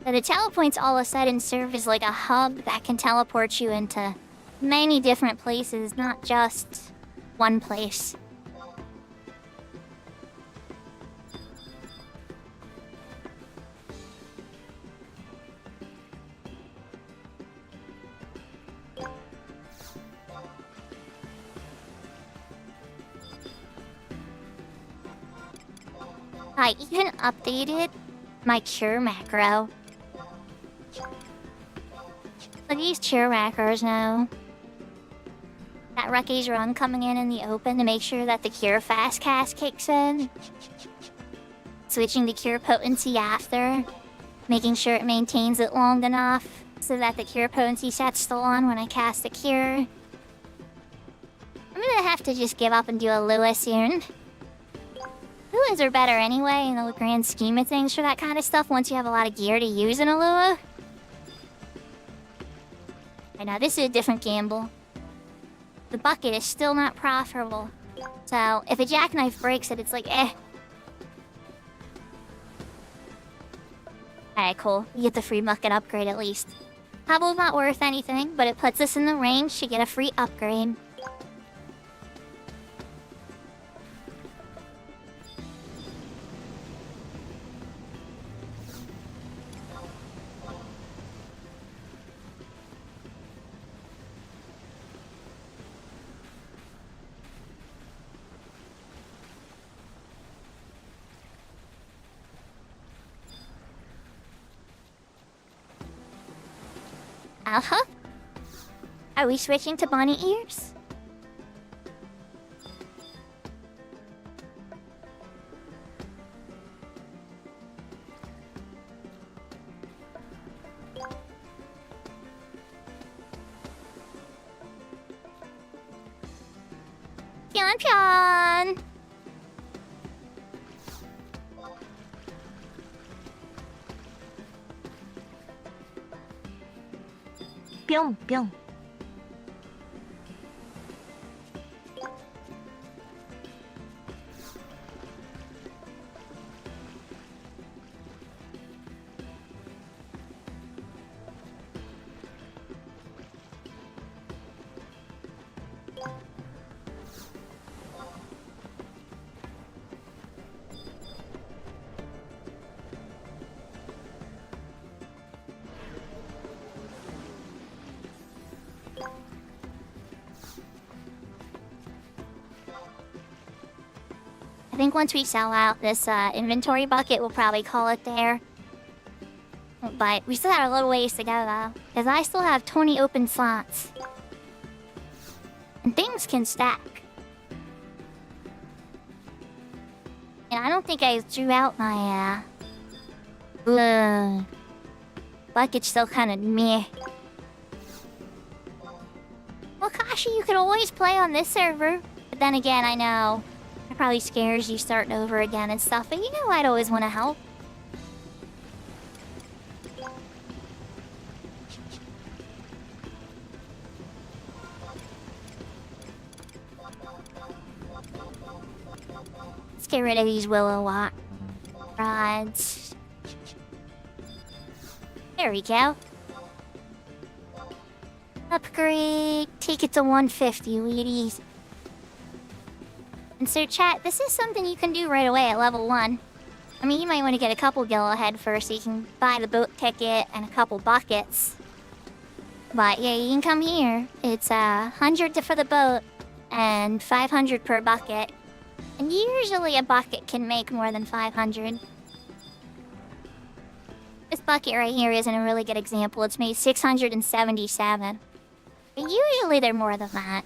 So the telepoints all of a sudden serve as like a hub that can teleport you into many different places, not just one place. I even updated my cure macro. So these cure macros now. That Rucky's run coming in the open to make sure that the cure fast cast kicks in. Switching to cure potency after. Making sure it maintains it long enough so that the cure potency set's still on when I cast the cure. I'm gonna have to just give up and do a Lua soon. Luas are better anyway in the grand scheme of things for that kind of stuff once you have a lot of gear to use in a Lua. I know, this is a different gamble. The bucket is still not profitable. So, if a jackknife breaks it, it's like, eh. Alright, cool. You get the free bucket upgrade at least. Probably not worth anything, but it puts us in the range to get a free upgrade. Uh-huh. Are we switching to bunny ears? Pion pion! 뿅 뿅. I think once we sell out this inventory bucket, we'll probably call it there. But we still have a little ways to go, though. Because I still have 20 open slots. And things can stack. And I don't think I threw out my, bucket's still kind of meh. Well, Kashi, you could always play on this server. But then again, I know it probably scares you starting over again and stuff, but you know I'd always want to help. Let's get rid of these willow rods. There we go. Upgrade. Take it to 150, ladies. And so chat, this is something you can do right away at level 1. I mean, you might want to get a couple gil ahead first so you can buy the boat ticket and a couple buckets. But yeah, you can come here. It's 100 for the boat and 500 per bucket. And usually a bucket can make more than 500. This bucket right here isn't a really good example. It's made 677. But usually they're more than that.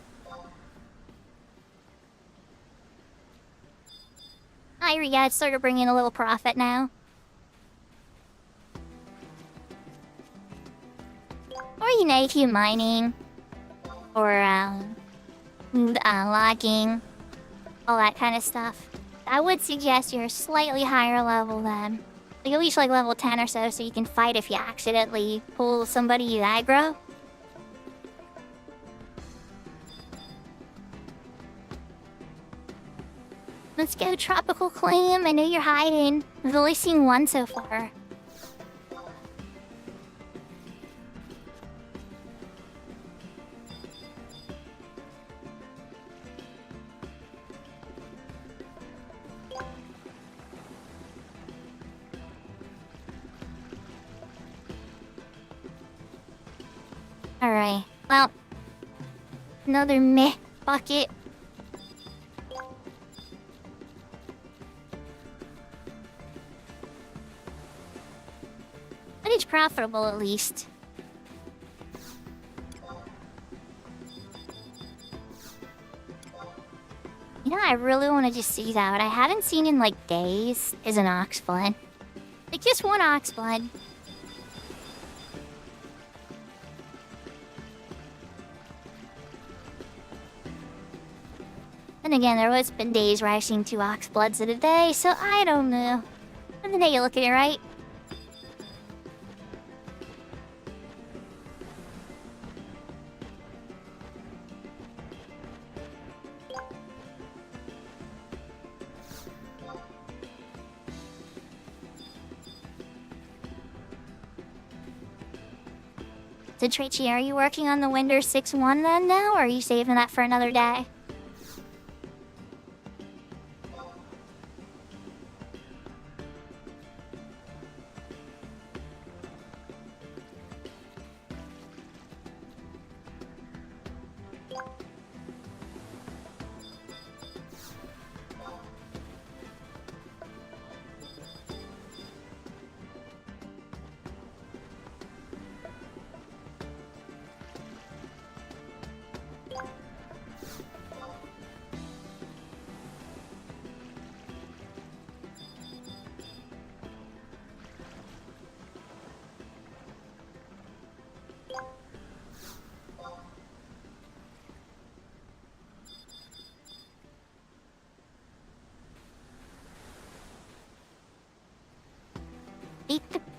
Yeah, it's sort of bringing a little profit now. Or, you know, if you're mining. Or, logging. All that kind of stuff. I would suggest you're a slightly higher level then. Like at least like level 10 or so you can fight if you accidentally pull somebody you aggro. Let's go, Tropical Clam. I know you're hiding. We've only seen one so far. Alright, well, another meh bucket. But it's profitable at least. You know, I really want to just see that. What I haven't seen in like days is an oxblood. Like just one oxblood. And again, there was been days where I've seen 2 oxbloods in a day, so I don't know. And then you look at it, right? So Trichy, are you working on the Windows 6.1 then now, or are you saving that for another day?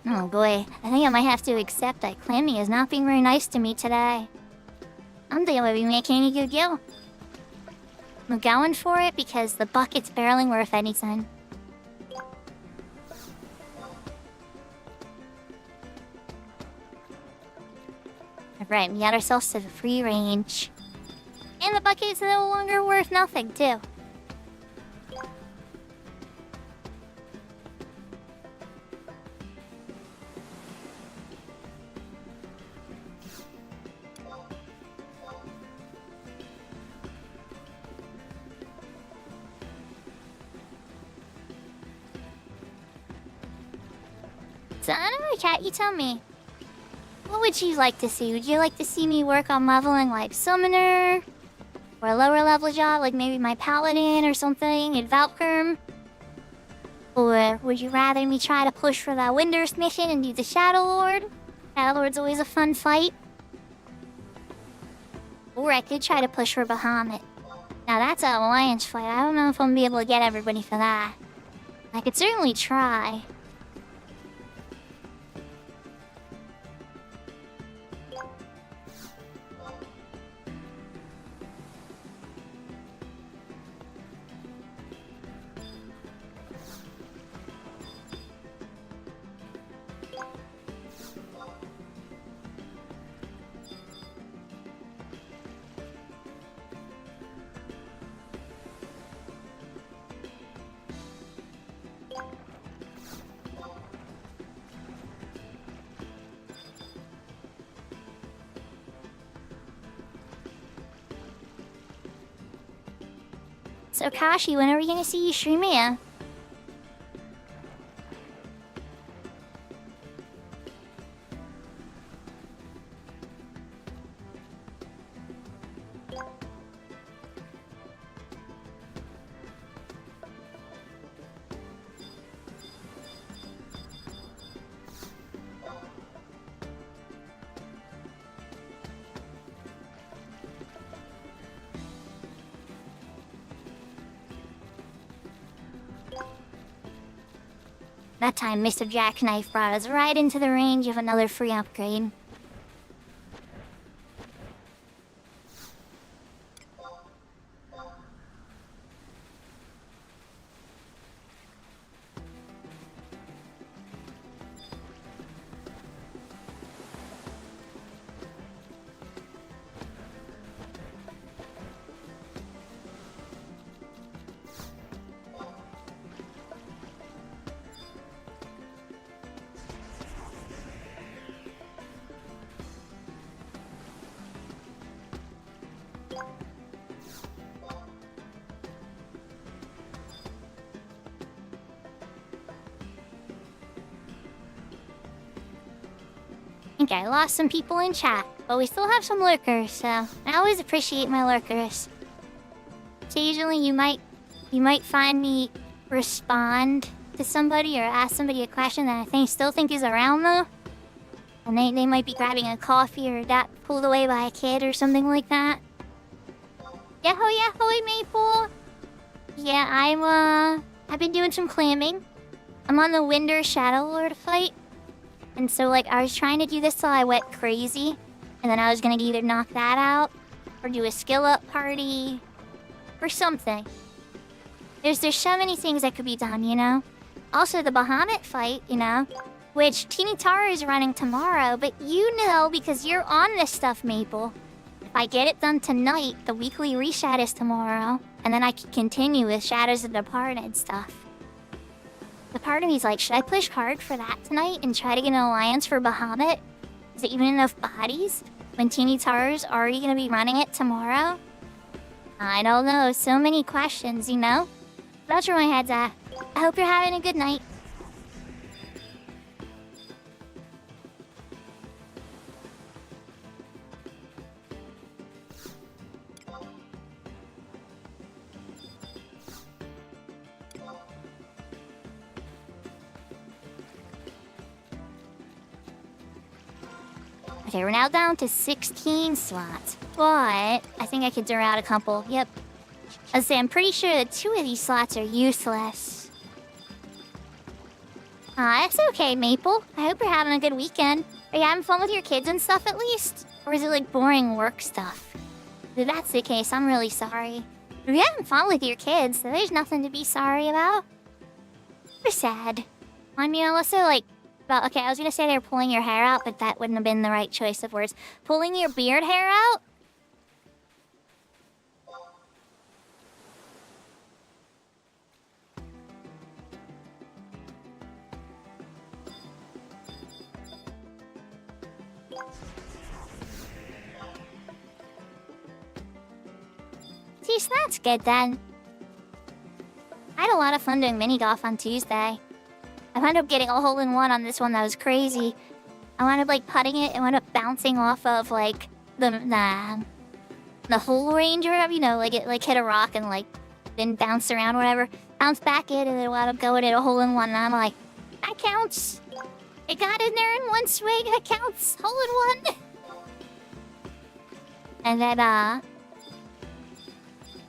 Oh boy, I think I might have to accept that Clammy is not being very nice to me today. I don't think I'm gonna be making any good gil. I'm going for it because the bucket's barely worth anything. Alright, we got ourselves to the free range. And the bucket's no longer worth nothing, too. So I don't know, chat, you tell me. What would you like to see? Would you like to see me work on leveling like Summoner? Or a lower level job like maybe my Paladin or something in Valkyrie? Or would you rather me try to push for that Windurst mission and do the Shadow Lord? Shadow Lord's always a fun fight. Or I could try to push for Bahamut. Now that's an alliance fight. I don't know if I'm gonna be able to get everybody for that. I could certainly try. So Kashi, when are we gonna see you stream it? That time, Mr. Jackknife brought us right into the range of another free upgrade. I think I lost some people in chat, but we still have some lurkers, so I always appreciate my lurkers. Occasionally you might find me respond to somebody or ask somebody a question that I still think is around though. And they might be grabbing a coffee or got pulled away by a kid or something like that. Yahoy Maple! Yeah, I've been doing some clamming. I'm on the Winder Shadow Lord fight. And so, like, I was trying to do this till I went crazy. And then I was gonna either knock that out, or do a skill-up party, or something. There's so many things that could be done, you know? Also, the Bahamut fight, you know? Which Teeny Tara is running tomorrow, but you know because you're on this stuff, Maple. If I get it done tonight, the weekly reset is tomorrow. And then I can continue with Shadows of the Departed stuff. The part of me's like, should I push hard for that tonight and try to get an alliance for Bahamut? Is it even enough bodies? When Teeny Tara's already gonna be running it tomorrow? I don't know, so many questions, you know? That's where my head's at. I hope you're having a good night. Okay, we're now down to 16 slots. But I think I could zero out a couple. Yep. I say I'm pretty sure that 2 of these slots are useless. That's okay, Maple. I hope you're having a good weekend. Are you having fun with your kids and stuff at least? Or is it like boring work stuff? If that's the case, I'm really sorry. If you're having fun with your kids, then there's nothing to be sorry about. We're sad. I mean, unless they're like... Well, okay, I was gonna say they're pulling your hair out, but that wouldn't have been the right choice of words. Pulling your beard hair out? See, so that's good then. I had a lot of fun doing mini golf on Tuesday. I wound up getting a hole-in-one on this one that was crazy. I wound up, like, putting it and wound up bouncing off of, like, the hole range or whatever, you know, like, it, like, hit a rock and, like, then bounced around or whatever. Bounced back in and then wound up going in a hole-in-one, and I'm like, that counts! It got in there in one swing, that counts! Hole-in-one! And then,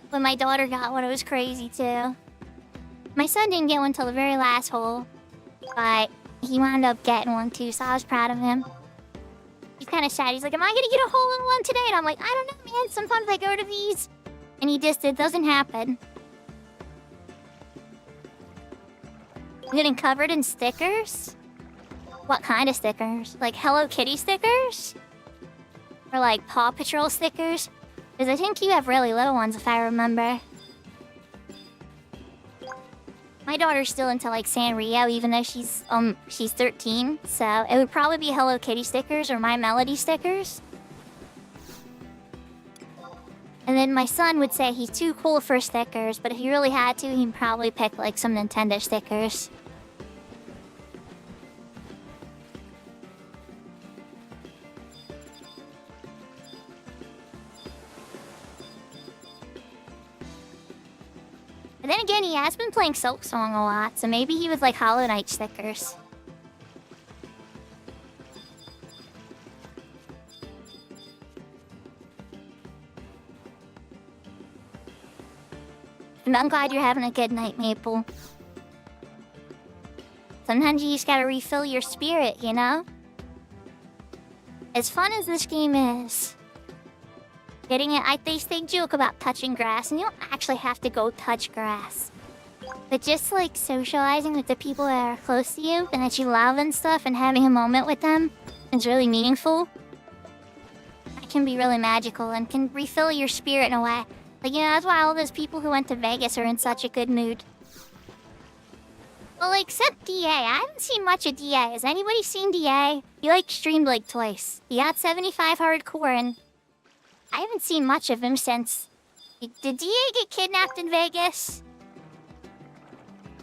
when my daughter got one, it was crazy, too. My son didn't get one till the very last hole. But he wound up getting one too, so I was proud of him. He's kind of sad. He's like, am I gonna get a hole-in-one today? And I'm like, I don't know, man. Sometimes I go to these. And it doesn't happen. Getting covered in stickers? What kind of stickers? Like Hello Kitty stickers? Or like Paw Patrol stickers? Because I think you have really little ones if I remember. My daughter's still into like Sanrio, even though she's 13, so it would probably be Hello Kitty stickers or My Melody stickers. And then my son would say he's too cool for stickers, but if he really had to, he'd probably pick like some Nintendo stickers. But then again, he has been playing Silk Song a lot, so maybe he would like Hollow Knight stickers. And I'm glad you're having a good night, Maple. Sometimes you just gotta refill your spirit, you know? As fun as this game is, getting it, they joke about touching grass, and you don't actually have to go touch grass. But just like socializing with the people that are close to you and that you love and stuff, and having a moment with them is really meaningful. That can be really magical and can refill your spirit in a way. Like, you know, that's why all those people who went to Vegas are in such a good mood. Well, except DA. I haven't seen much of DA. Has anybody seen DA? He, like, streamed, like, twice. He got 75 hardcore, and I haven't seen much of him since. Did DA get kidnapped in Vegas?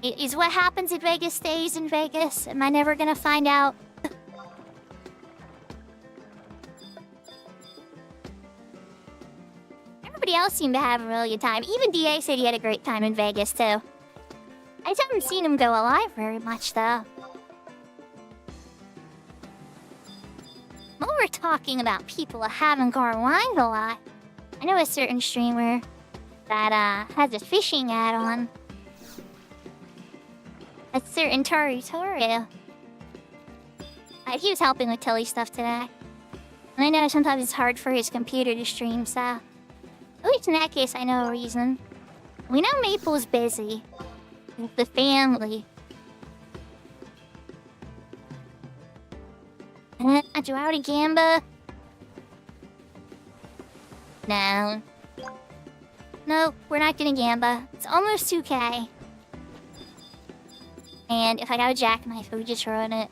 Is what happens in Vegas stays in Vegas? Am I never gonna find out? Everybody else seemed to have a really good time. Even DA said he had a great time in Vegas, too. I just haven't seen him go alive very much, though. While we're talking about people that haven't gone alive a lot, I know a certain streamer that has a fishing ad on. A certain Toru. He was helping with Tilly stuff today. And I know sometimes it's hard for his computer to stream, so... At least in that case, I know a reason. We know Maple's busy. With the family. Do I already Gamba? No. No, we're not gonna Gamba. It's almost 2K. And if I got a jackknife, I would just run it.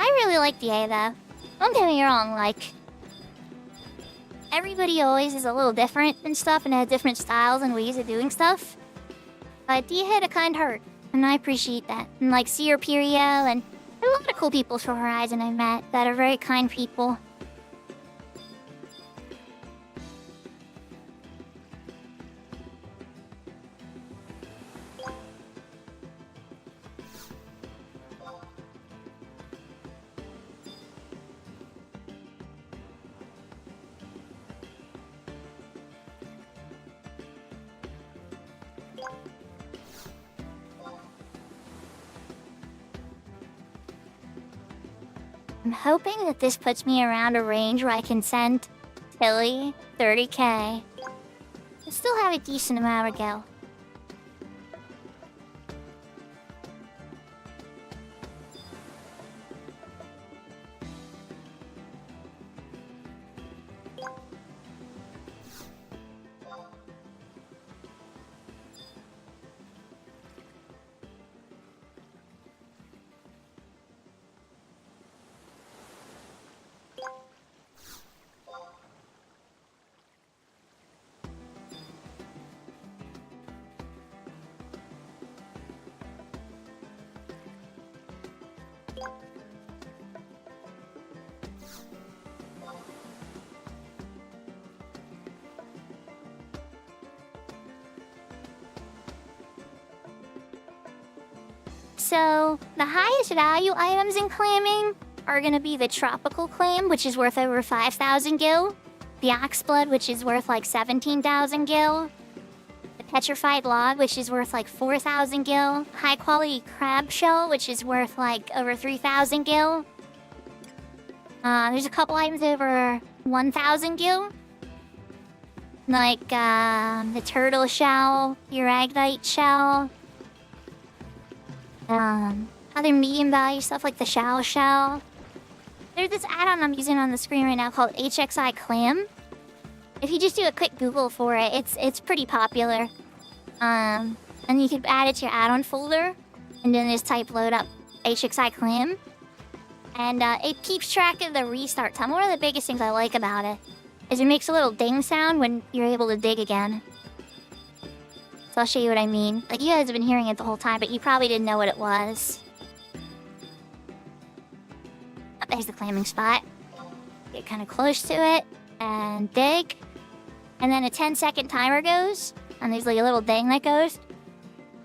I really like DA though. Don't get me wrong, like... Everybody always is a little different and stuff and has different styles and ways of doing stuff. But DA had a kind heart, and I appreciate that. And like Seer Perio and a lot of cool people from Horizon I've met that are very kind people. I'm hoping that this puts me around a range where I can send Tilly 30k. I still have a decent amount to go. So, the highest value items in clamming are gonna be the Tropical Clam, which is worth over 5,000 gil. The Oxblood, which is worth like 17,000 gil. The Petrified Log, which is worth like 4,000 gil. High Quality Crab Shell, which is worth like over 3,000 gil. There's a couple items over 1,000 gil. Like, the Turtle Shell, Uragnite Shell. Other medium value stuff like the Shell Shell. There's this add-on I'm using on the screen right now called HXI Clam. If you just do a quick Google for it, it's pretty popular. And you can add it to your add-on folder, and then just type load up FFXI clam. And it keeps track of the restart time. One of the biggest things I like about it is it makes a little ding sound when you're able to dig again. So I'll show you what I mean. Like, you guys have been hearing it the whole time, but you probably didn't know what it was. Oh, there's the clamming spot. Get kind of close to it, and dig. And then a 10-second timer goes, and there's like a little ding that goes.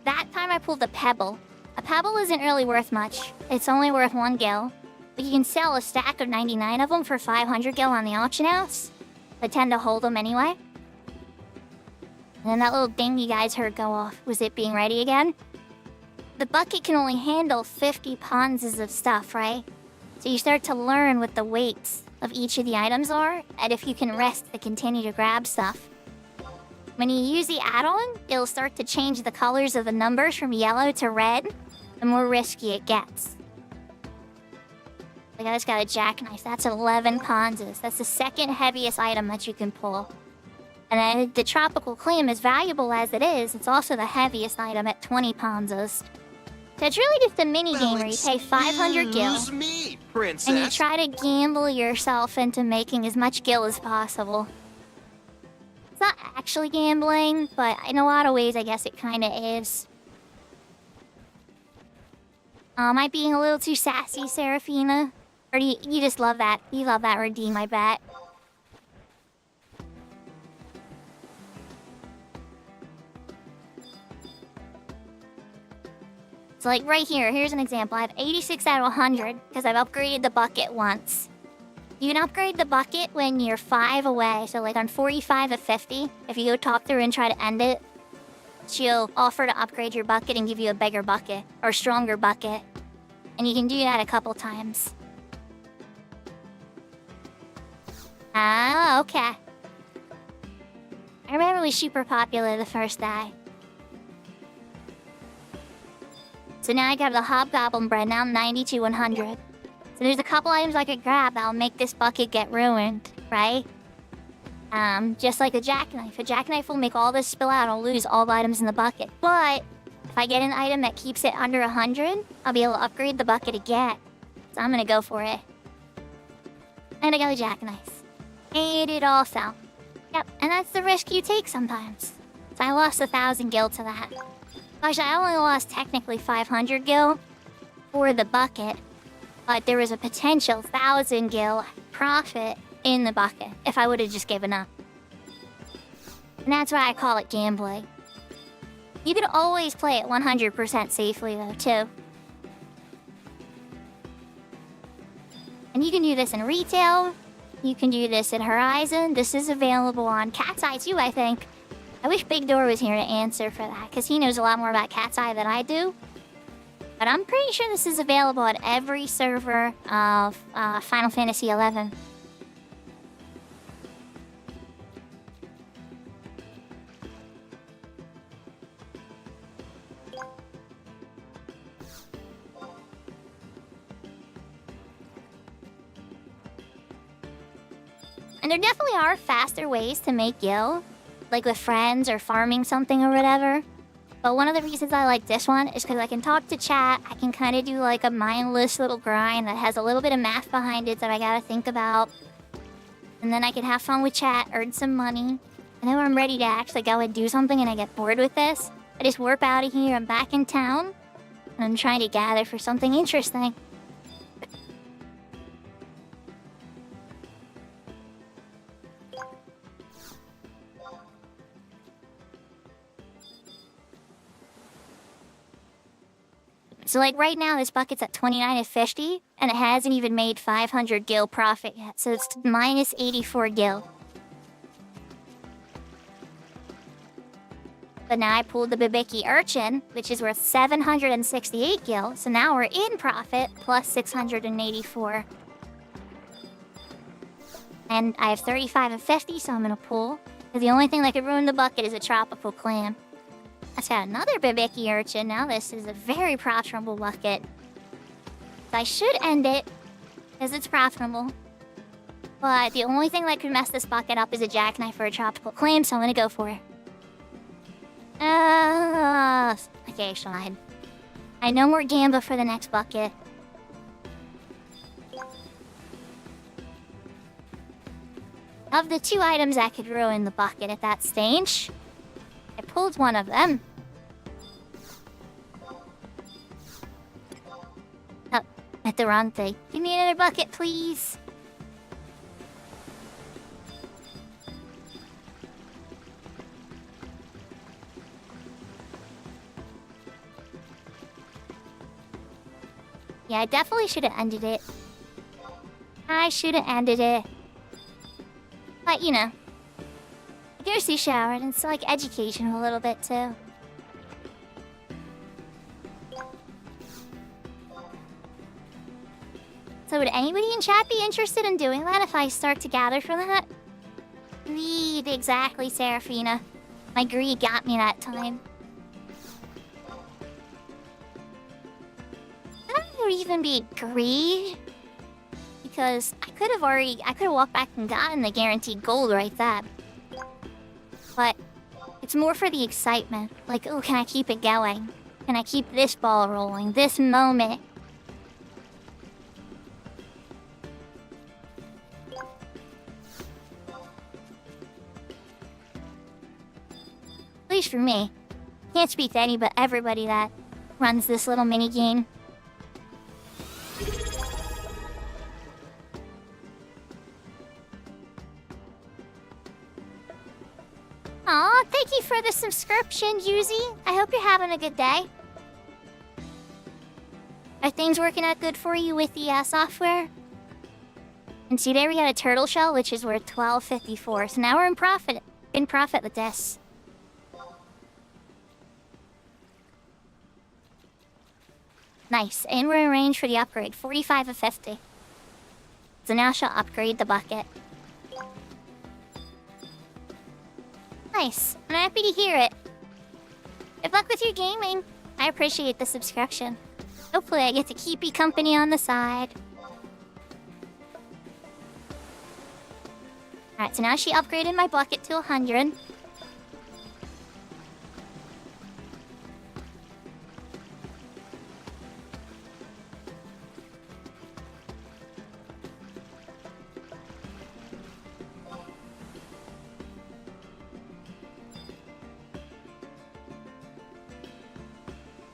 That time I pulled a pebble. A pebble isn't really worth much. It's only worth 1 gil. But you can sell a stack of 99 of them for 500 gil on the auction house. I tend to hold them anyway. And then that little ding you guys heard go off was it being ready again. The bucket can only handle 50 ponzes of stuff, right? So you start to learn what the weights of each of the items are, and if you can rest to continue to grab stuff. When you use the add-on, it'll start to change the colors of the numbers from yellow to red, the more risky it gets. Like, I just got a jackknife. That's 11 ponzes. That's the second heaviest item that you can pull. And then the tropical clam, as valuable as it is, it's also the heaviest item at 20 ponzes. So it's really just a mini game where you pay 500 gil, me, princess. and you try to gamble yourself into making as much gil as possible. It's not actually gambling, but in a lot of ways, I guess it kind of is. Am I being a little too sassy, Seraphina? Or do you just love that? You love that redeem, I bet. So like right here, here's an example. I have 86 out of 100 because I've upgraded the bucket once. You can upgrade the bucket when you're 5 away. So like on 45 of 50, if you go talk to her and try to end it, she'll offer to upgrade your bucket and give you a bigger bucket or stronger bucket. And you can do that a couple times. Ah, okay. I remember it was super popular the first day. So now I got the hobgoblin bread, now I'm 90 to 100. So there's a couple items I could grab that'll make this bucket get ruined, right? Just like a jackknife. A jackknife will make all this spill out and I'll lose all the items in the bucket. But if I get an item that keeps it under 100, I'll be able to upgrade the bucket again. So I'm gonna go for it. And I got a jackknife. And it also. Yep, and that's the risk you take sometimes. So I lost 1,000 gil to that. Actually, I only lost technically 500 gil for the bucket, but there was a potential 1,000 gil profit in the bucket if I would have just given up. And that's why I call it gambling. You can always play it 100% safely though, too. And you can do this in retail. You can do this in Horizon. This is available on Cat's Eye too, I think. I wish Big Door was here to answer for that, because he knows a lot more about Cat's Eye than I do. But I'm pretty sure this is available at every server of Final Fantasy XI. And there definitely are faster ways to make gil, like with friends or farming something or whatever. But one of the reasons I like this one is because I can talk to chat, I can kind of do like a mindless little grind that has a little bit of math behind it that I gotta think about. And then I can have fun with chat, earn some money. And then when I'm ready to actually go and do something and I get bored with this, I just warp out of here, I'm back in town, and I'm trying to gather for something interesting. So like right now, this bucket's at 29 of 50, and it hasn't even made 500 gil profit yet, so it's minus 84 gil. But now I pulled the Bibiki Urchin, which is worth 768 gil, so now we're in profit, plus 684. And I have 35 of 50, so I'm gonna pull, because the only thing that could ruin the bucket is a tropical clam. That's got another Bibiki Urchin. Now this is a very profitable bucket. So I should end it, because it's profitable. But the only thing that could mess this bucket up is a jackknife or a tropical clam, so I'm gonna go for it. Okay, fine. I no more gamba for the next bucket. Of the 2 items that could ruin the bucket at that stage, I pulled one of them. Oh, at the wrong thing. Give me another bucket, please. Yeah, I definitely should have ended it. I should have ended it. But, you know. I guess you showered, and it's like educational a little bit, too. So would anybody in chat be interested in doing that if I start to gather from that? Greed, exactly, Serafina. My greed got me that time. That would even be greed. Because I could have walked back and gotten the guaranteed gold right then. But it's more for the excitement. Like, oh, can I keep it going? Can I keep this ball rolling? This moment? At least for me. Can't speak to any but everybody that runs this little mini game. Aw, thank you for the subscription, Yuzi. I hope you're having a good day. Are things working out good for you with the software? And see, there we got a turtle shell, which is worth $12.54. So now we're in profit. In profit with this. Nice, and we're in range for the upgrade, 45 of 50. So now she'll upgrade the bucket. Nice, I'm happy to hear it. Good luck with your gaming. I appreciate the subscription. Hopefully I get to keep you company on the side. Alright, so now she upgraded my bucket to 100.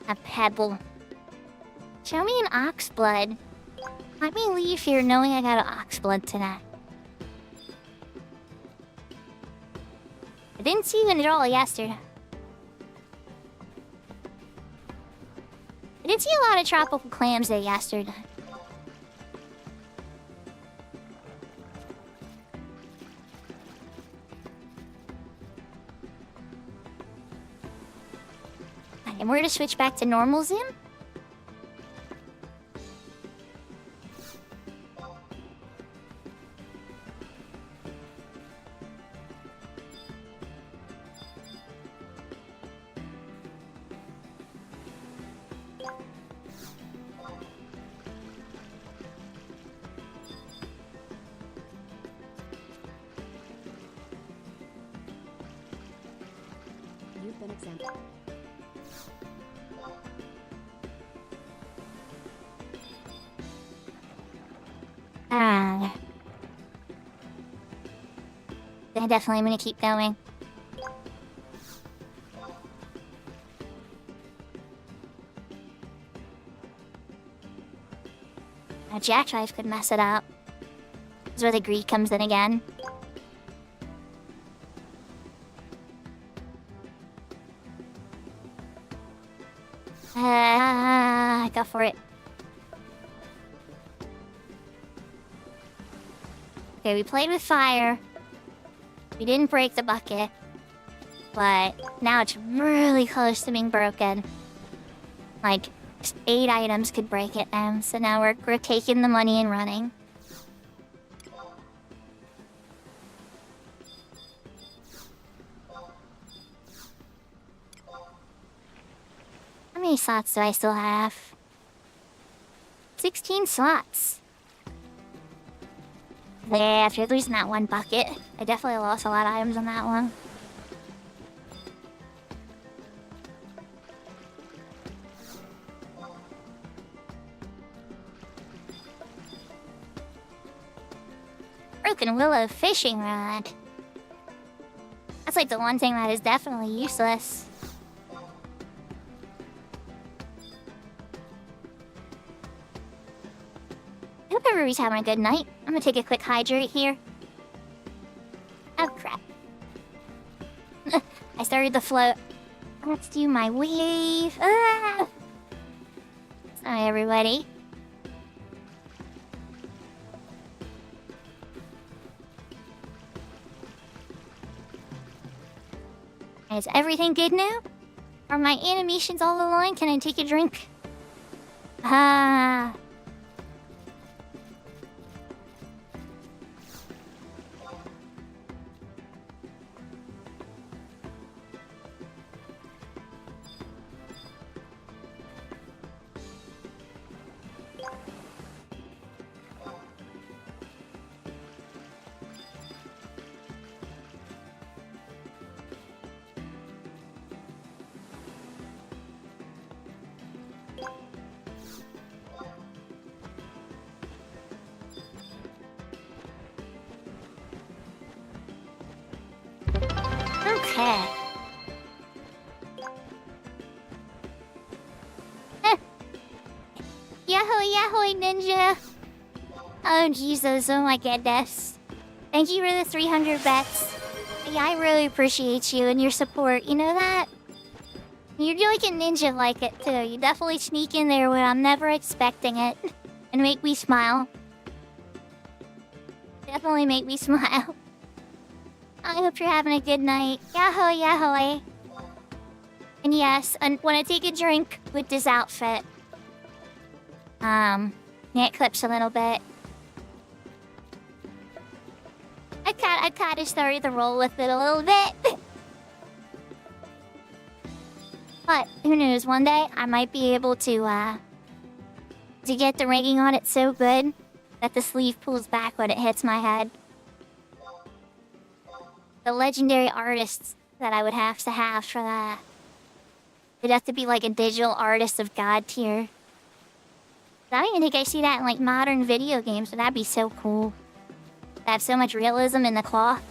A pebble. Show me an ox blood. Let me leave here knowing I got an ox blood tonight. I didn't see you at all yesterday. I didn't see a lot of tropical clams there yesterday. And we're gonna switch back to normal zoom. You've been exempt. I definitely am gonna keep going. Now Jack Drive could mess it up. This is where the greed comes in again. Go for it. Okay, we played with fire. We didn't break the bucket. But now it's really close to being broken. Like, just 8 items could break it now. So now we're taking the money and running. How many slots do I still have? 16 slots. Yeah, after losing that one bucket, I definitely lost a lot of items on that one. Broken willow fishing rod. That's like the one thing that is definitely useless. I hope everybody's having a good night. I'm gonna take a quick hydrate here. Oh crap. I started to float. Let's do my wave. Ah! Sorry everybody. Is everything good now? Are my animations all aligned? Can I take a drink? Ah. Okay. Yahoo, yahoo, ninja! Oh, Jesus, oh my goodness. Thank you for the 300 bets. Yeah, I really appreciate you and your support, you know that? You're like a ninja like it, too. You definitely sneak in there when I'm never expecting it. And make me smile. Definitely make me smile. I hope you're having a good night. Yahoo, yahoo. And yes, I want to take a drink with this outfit. It clips a little bit. I kind of started to roll with it a little bit. But who knows? One day I might be able to get the rigging on it so good that the sleeve pulls back when it hits my head. The legendary artists that I would have for that. It'd have to be like a digital artist of God tier. I don't even think I see that in like modern video games, but that'd be so cool. To have so much realism in the cloth.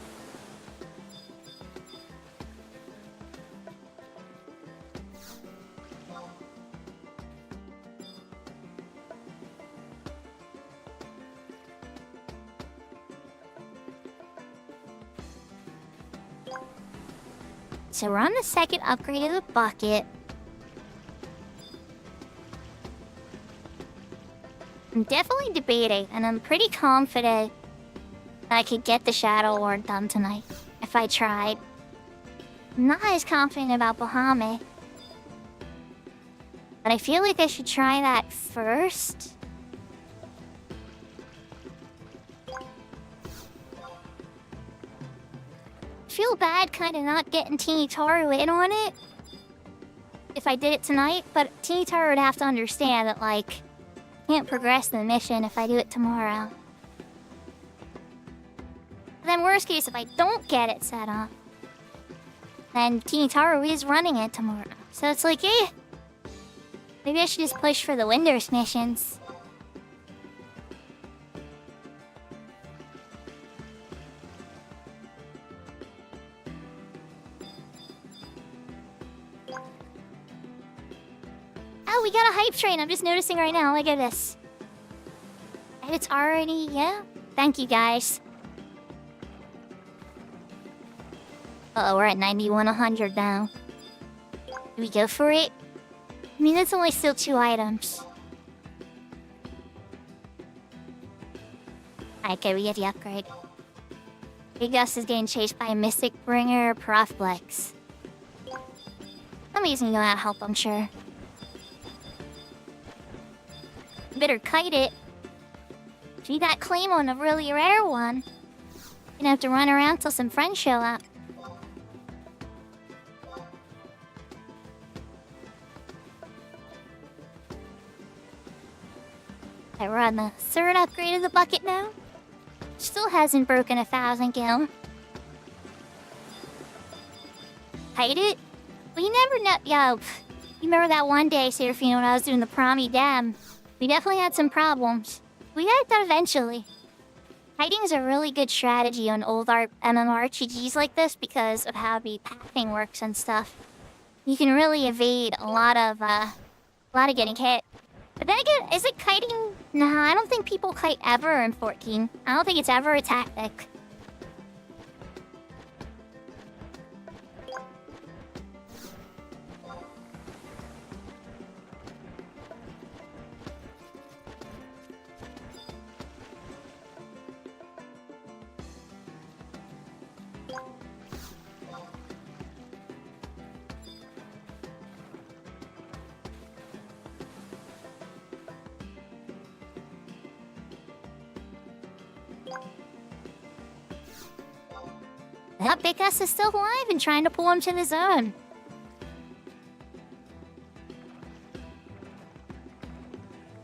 So we're on the second upgrade of the bucket. I'm definitely debating, and I'm pretty confident that I could get the Shadow Ward done tonight, if I tried. I'm not as confident about Bahamut. But I feel like I should try that first. I feel bad kind of not getting Teeny Taru in on it if I did it tonight, but Teeny Taru would have to understand that, like, I can't progress the mission if I do it tomorrow. And then worst case, if I don't get it set up, then Teeny Taru is running it tomorrow. So it's like, maybe I should just push for the Winders missions. Oh, we got a hype train. I'm just noticing right now. Look at this. And it's already, yeah. Thank you, guys. Uh-oh, we're at 91-100 now. Do we go for it? I mean, that's only still 2 items. Okay, we get the upgrade. Big Gus is getting chased by a Mystic Bringer Proflex. Somebody's gonna go out and help, I'm sure. Better kite it. If you got claim on a really rare one, you're gonna have to run around till some friends show up. Okay, we're on the third upgrade of the bucket now. Still hasn't broken 1,000 gil. Hate it? Well, you never know. Yo, you remember that one day, Serafino, when I was doing the Promi Dam? We definitely had some problems. We got it done eventually. Hiding is a really good strategy on old MMORPGs like this because of how the pathing works and stuff. You can really evade a lot of getting hit. But then again, is it kiting? Nah, I don't think people kite ever in 14. I don't think it's ever a tactic. That big ass is still alive and trying to pull him to the zone.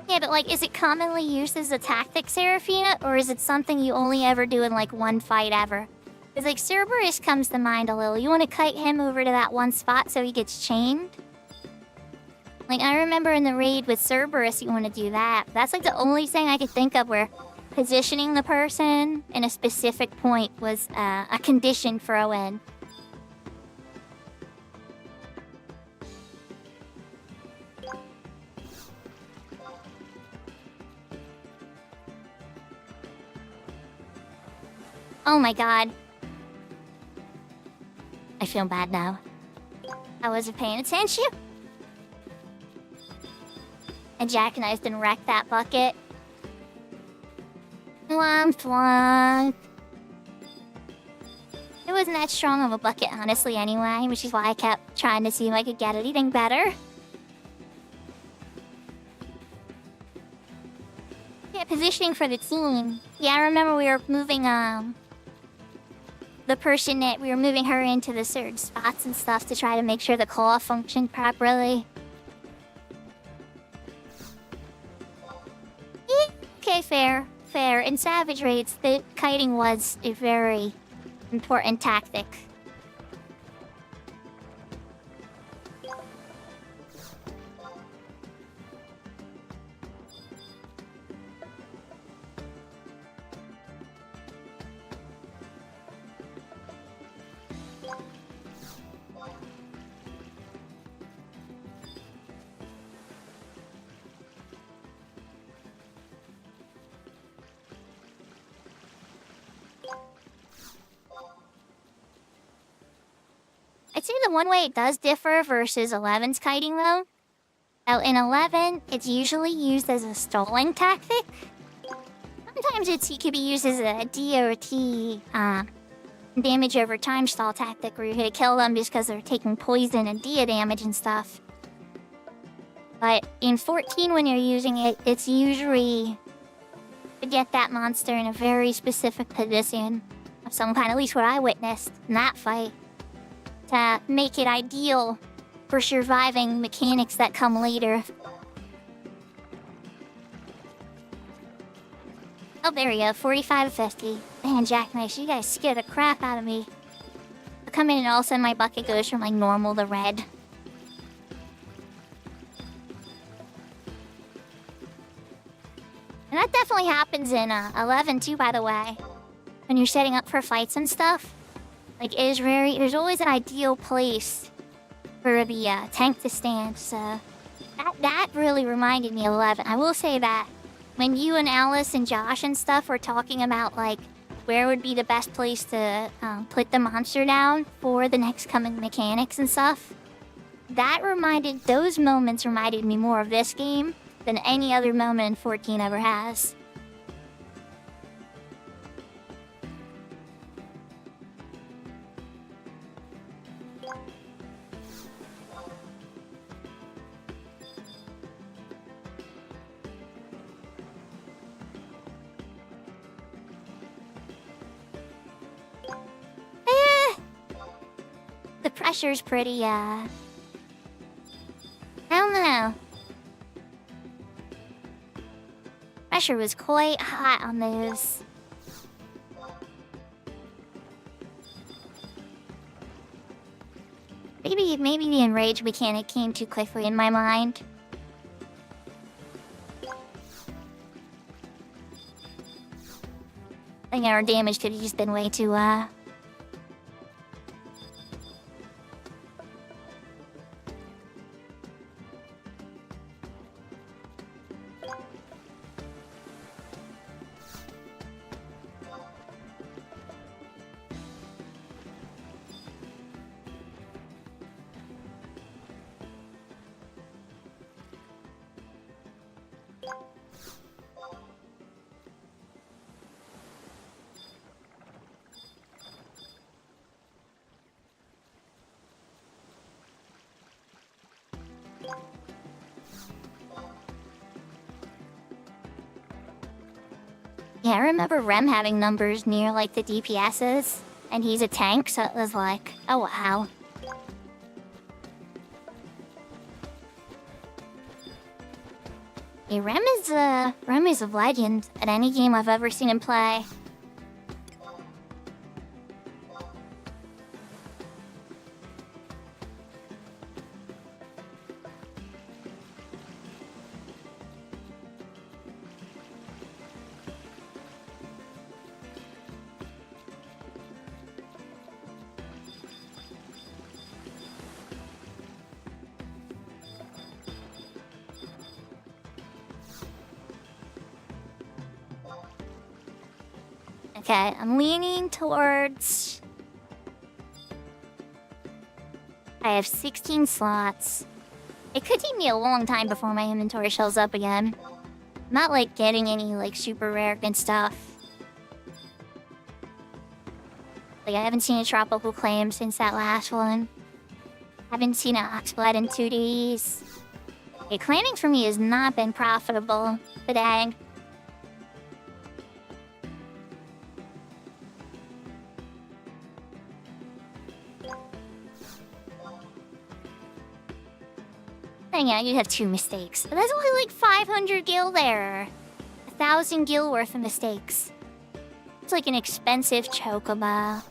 Yeah, but like, is it commonly used as a tactic, Serafina? Or is it something you only ever do in like one fight ever? Because like, Cerberus comes to mind a little. You want to kite him over to that one spot so he gets chained? Like, I remember in the raid with Cerberus, you want to do that. That's like the only thing I could think of where positioning the person in a specific point was a condition for a win. Oh my god. I feel bad now. I wasn't paying attention. I jackknifed and wrecked that bucket. Flunk, flunk. It wasn't that strong of a bucket, honestly, anyway, which is why I kept trying to see if I could get anything better. Yeah, positioning for the team. Yeah, I remember we were moving, the person that we were moving her into the certain spots and stuff to try to make sure the claw functioned properly. Yeah, okay, fair. Fair. In Savage raids, the kiting was a very important tactic. I'd say the one way it does differ versus 11's kiting, though. In 11, it's usually used as a stalling tactic. Sometimes it could be used as a D or T damage over time stall tactic where you're gonna kill them just because they're taking poison and Dia damage and stuff. But in 14, when you're using it, it's usually to get that monster in a very specific position of some kind, at least what I witnessed in that fight, to make it ideal for surviving mechanics that come later. Oh, there we go, 45-50. Man, Jackknife, you guys scare the crap out of me. I come in and all of a sudden my bucket goes from like normal to red. And that definitely happens in 11 too, by the way. When you're setting up for fights and stuff. Like, there's always an ideal place for the tank to stand, so... That really reminded me of 11. I will say that when you and Alice and Josh and stuff were talking about, like, where would be the best place to put the monster down for the next coming mechanics and stuff, those moments reminded me more of this game than any other moment in 14 ever has. The pressure's pretty, I don't know. Pressure was quite hot on those. Maybe the enrage mechanic came too quickly in my mind. I think our damage could have just been way too Yeah, I remember Rem having numbers near like the DPS's, and he's a tank, so it was like, oh wow. Yeah, Rem is a legend at any game I've ever seen him play. Okay, I'm leaning towards... I have 16 slots. It could take me a long time before my inventory shows up again. I'm not, like, getting any, like, super rare good stuff. Like, I haven't seen a tropical claim since that last one. Haven't seen an oxblood in 2 days. Okay, claiming for me has not been profitable today. Yeah, you have 2 mistakes. But that's only like 500 gil there. 1,000 gil worth of mistakes. It's like an expensive chocobo.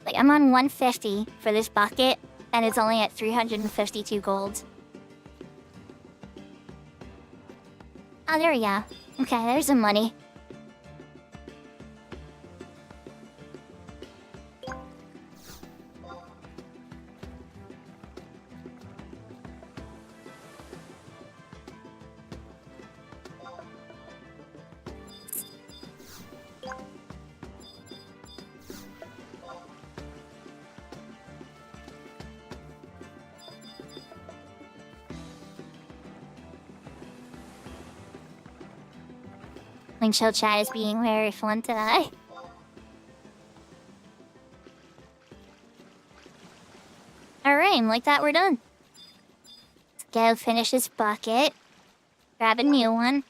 Like, I'm on 150 for this bucket, and it's only at 352 gold. Oh, there we go. Okay, there's some money. Show chat is being very fun today. Alright, like that, we're done. Let's go finish this bucket. Grab a new one.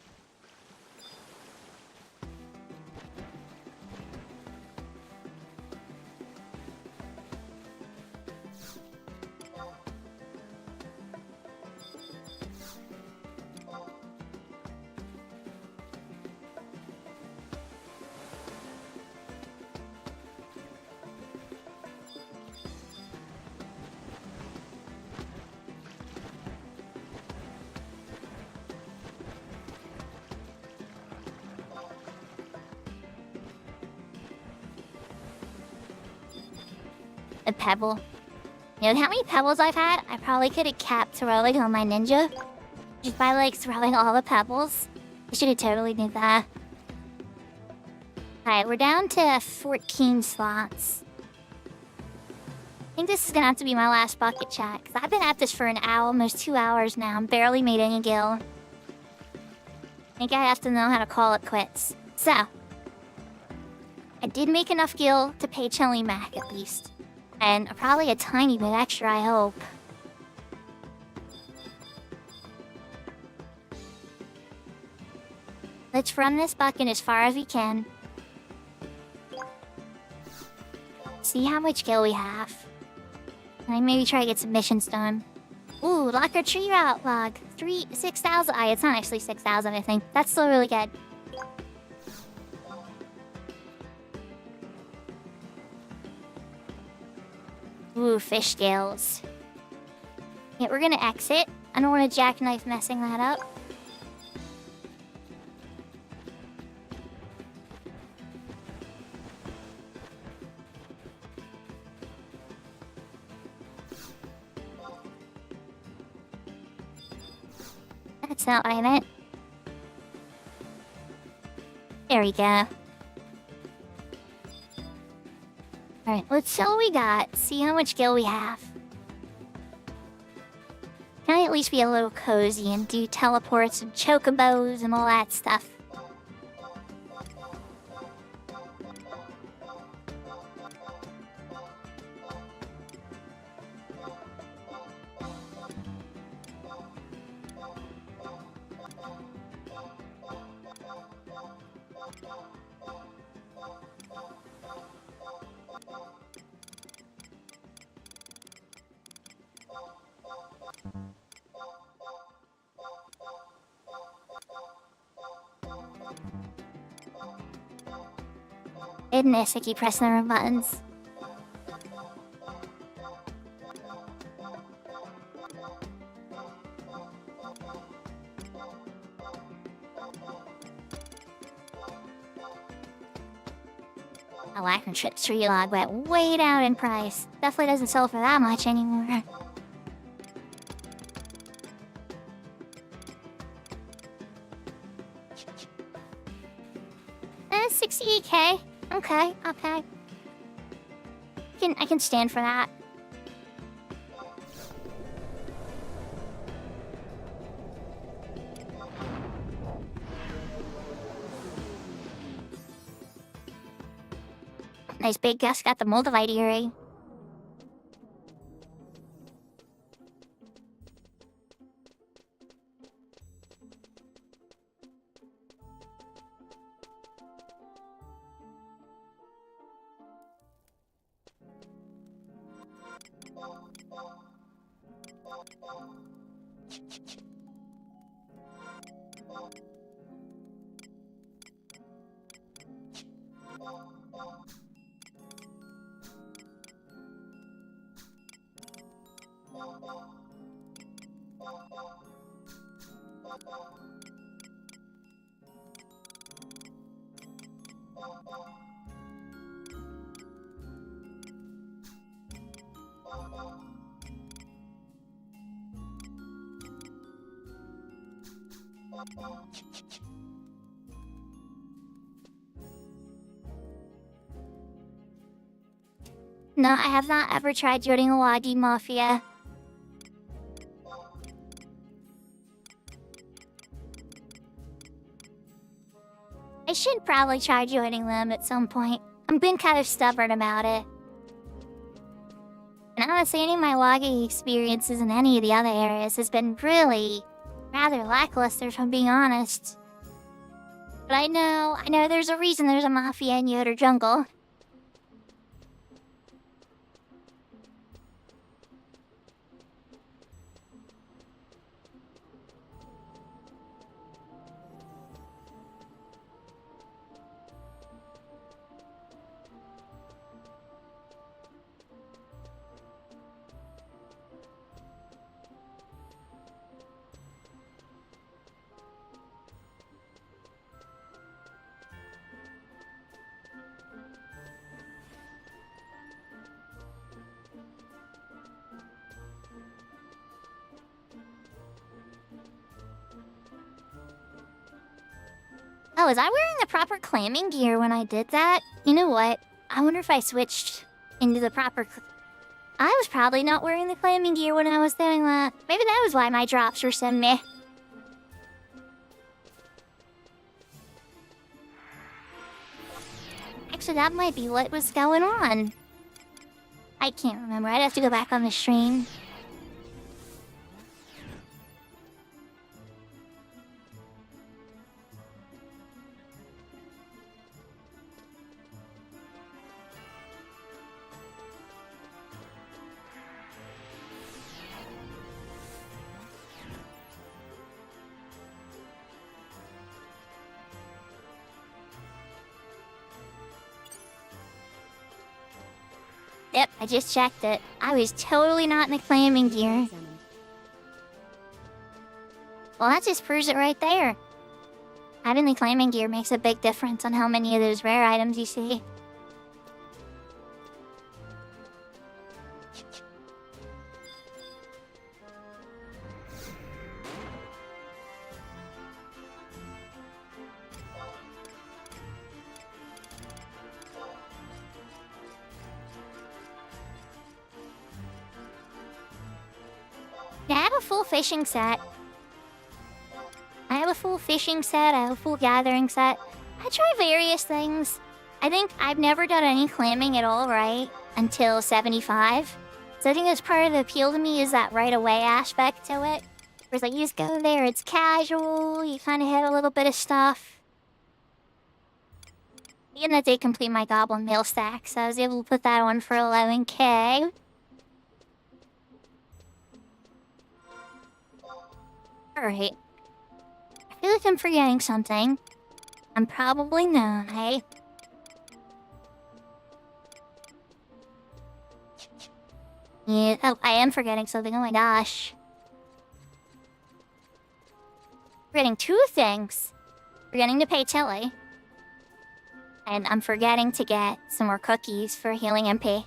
A pebble. You know how many pebbles I've had? I probably could have capped throwing on my ninja. Just by like throwing all the pebbles. I should have totally did that. Alright, we're down to 14 slots. I think this is gonna have to be my last bucket chat. Cause I've been at this for an hour, almost 2 hours now. I'm barely made any gil. I think I have to know how to call it quits. So. I did make enough gil to pay Chili Mac at least. And probably a tiny bit extra, I hope. Let's run this bucket as far as we can. See how much gil we have. And maybe try to get some missions done. Ooh, locker tree route log. 6,000. It's not actually 6,000, I think. That's still really good. Ooh, fish scales. Yeah, we're gonna exit. I don't want a jackknife messing that up. That's not what I meant. There we go. Alright, let's see what we got. See how much gil we have. Can I at least be a little cozy and do teleports and chocobos and all that stuff? Goodness, I keep pressing the wrong buttons. Alacrine Trip's tree log went way down in price. Definitely doesn't sell for that much anymore. 68k. Okay. I can stand for that. Nice big Gus got the Moldavite earring. No, I have not ever tried joining a Wagi Mafia. I should probably try joining them at some point. I'm being kind of stubborn about it. And honestly, any of my logging experiences in any of the other areas has been really rather lackluster, if I'm being honest. But I know there's a reason there's a mafia in Yoder Jungle. Oh, was I wearing the proper clamming gear when I did that? You know what? I wonder if I switched into the proper... I was probably not wearing the clamming gear when I was doing that. Maybe that was why my drops were so meh. Actually, that might be what was going on. I can't remember. I'd have to go back on the stream. Yep, I just checked it. I was totally not in the claiming gear. Well, that just proves it right there. Having the claiming gear makes a big difference on how many of those rare items you see. Yeah, I have a full fishing set. I have a full fishing set, I have a full gathering set. I try various things. I think I've never done any clamming at all right until 75. So I think that's part of the appeal to me is that right away aspect to it. Whereas like you just go there, it's casual, you kind of hit a little bit of stuff. And that did complete my goblin mail stack, so I was able to put that on for 11k. Alright. I feel like I'm forgetting something. I'm probably not, hey? Yeah, oh, I am forgetting something, oh my gosh. Forgetting two things. Forgetting to pay Tilly. And I'm forgetting to get some more cookies for healing MP.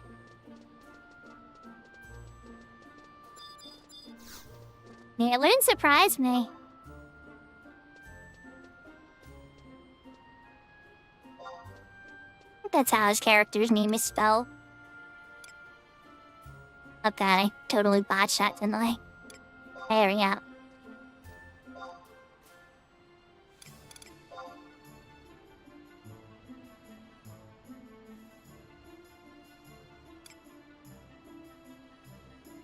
Yeah, it wouldn't surprise me. I think that's how his character's name is spelled. Oh god, I totally botched that, didn't I? There we go.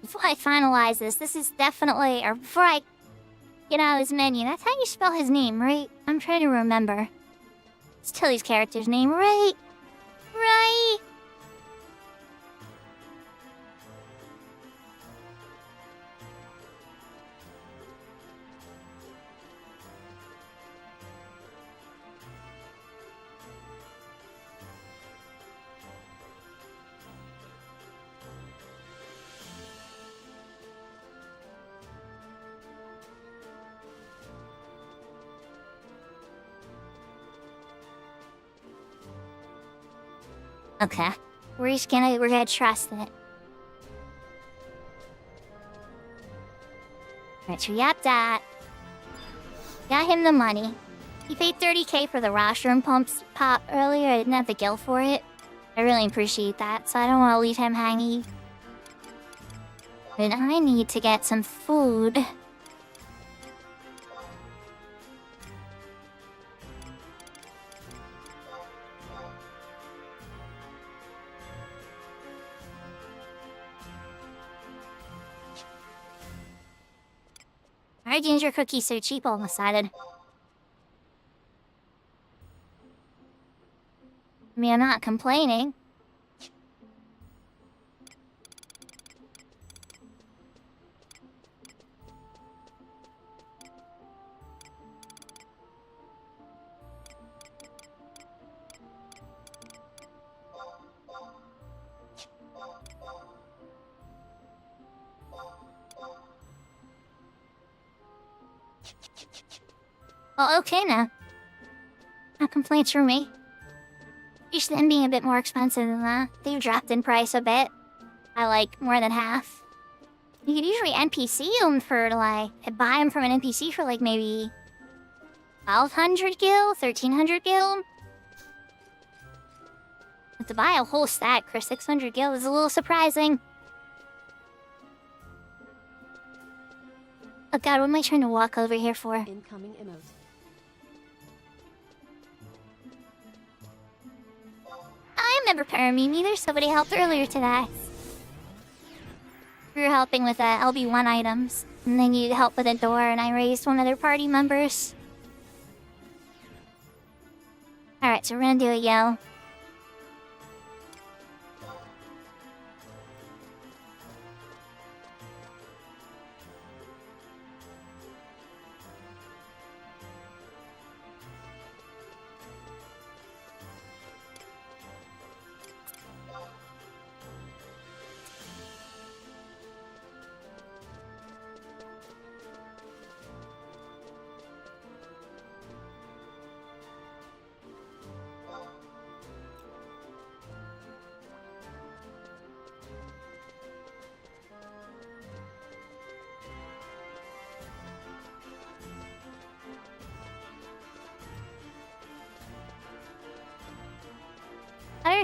Before I finalize this is definitely... Or before I get out of his menu, that's how you spell his name, right? I'm trying to remember. It's Tilly's character's name, right? Right? Okay. We're gonna trust it. Alright, so we got that. Got him the money. He paid 30k for the rostrum pop earlier. I didn't have the gil for it. I really appreciate that, so I don't want to leave him hanging. And I need to get some food. Why are ginger cookies so cheap all of a sudden? I mean, I'm not complaining. Well, okay now. No complaints from me. Used to them being a bit more expensive than that. They've dropped in price a bit. By like more than half. You could usually NPC them for like... buy them from an NPC for like maybe... 1200 gil? 1300 gil? But to buy a whole stack for 600 gil is a little surprising. Oh god, what am I trying to walk over here for? Incoming emote. I remember Paramimi, there's somebody helped earlier today. We were helping with LB1 items, and then you helped with a door, and I raised one of their party members. Alright, so we're gonna do a yell.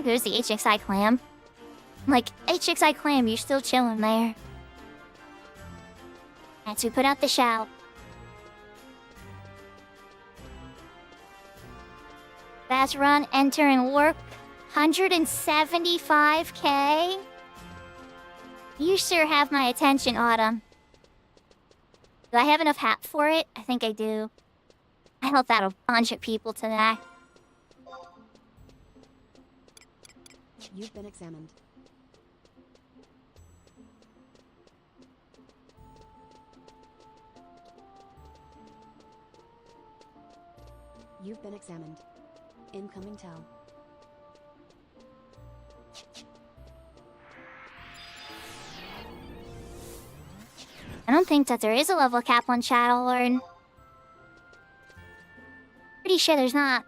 there goes the HXI clam. Like, HXI clam, you're still chilling there. As we put out the shout. Fast run, enter, and warp. 175k? You sure have my attention, Autumn. Do I have enough hat for it? I think I do. I helped out a bunch of people today. You've been examined. You've been examined. Incoming tell. I don't think that there is a level cap on Shadow Lord. Pretty sure there's not.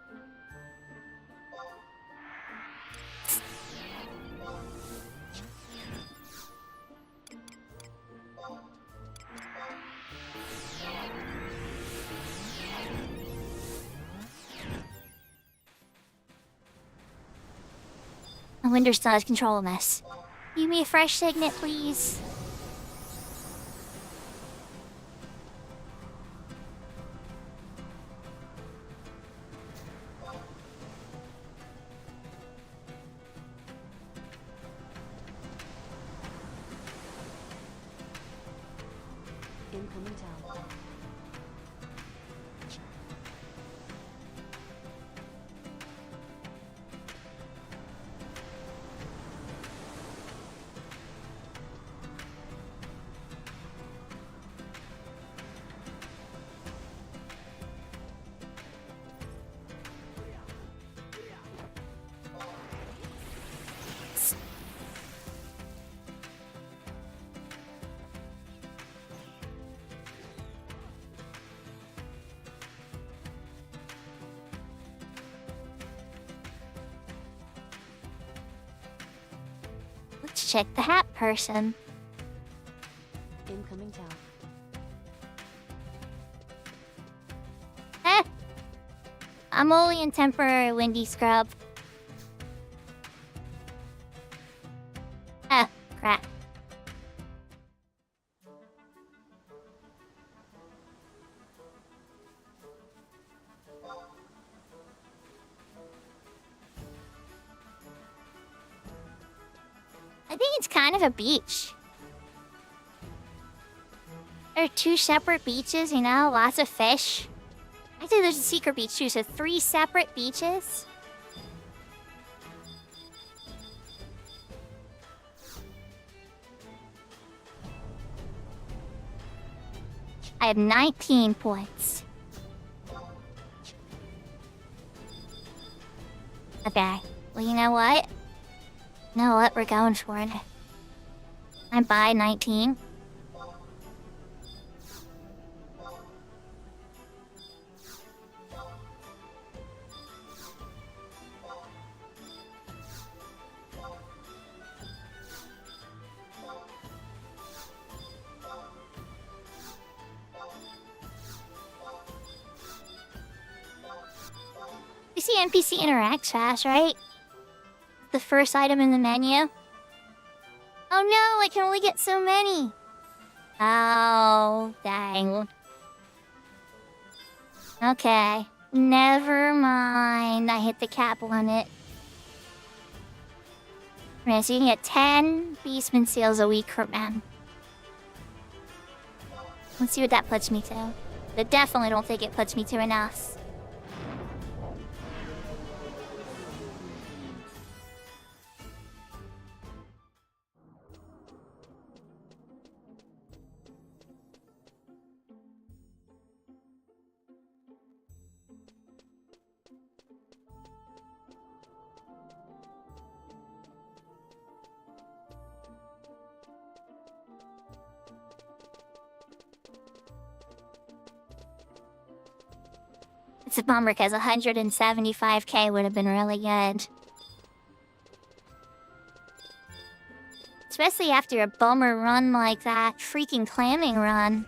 The Winder still has control of this. Give me a fresh signet, please. Incoming tell. Let's check the hat person. Incoming tell. I'm only in temporary windy scrub. Crap. I think it's kind of a beach. There are two separate beaches, you know, lots of fish. Actually, there's a secret beach too, so 3 separate beaches. I have 19 points. Okay, well, you know what? You know what? We're going for it. I buy 19. You see NPC interacts fast, right? The first item in the menu. Oh no, I can only get so many. Oh, dang. Okay, never mind. I hit the cap limit. Right, so you can get 10 Beastman seals a week per man. Let's see what that puts me to. But definitely don't think it puts me to enough. It's a bummer because 175k would have been really good. Especially after a bummer run like that freaking clamming run.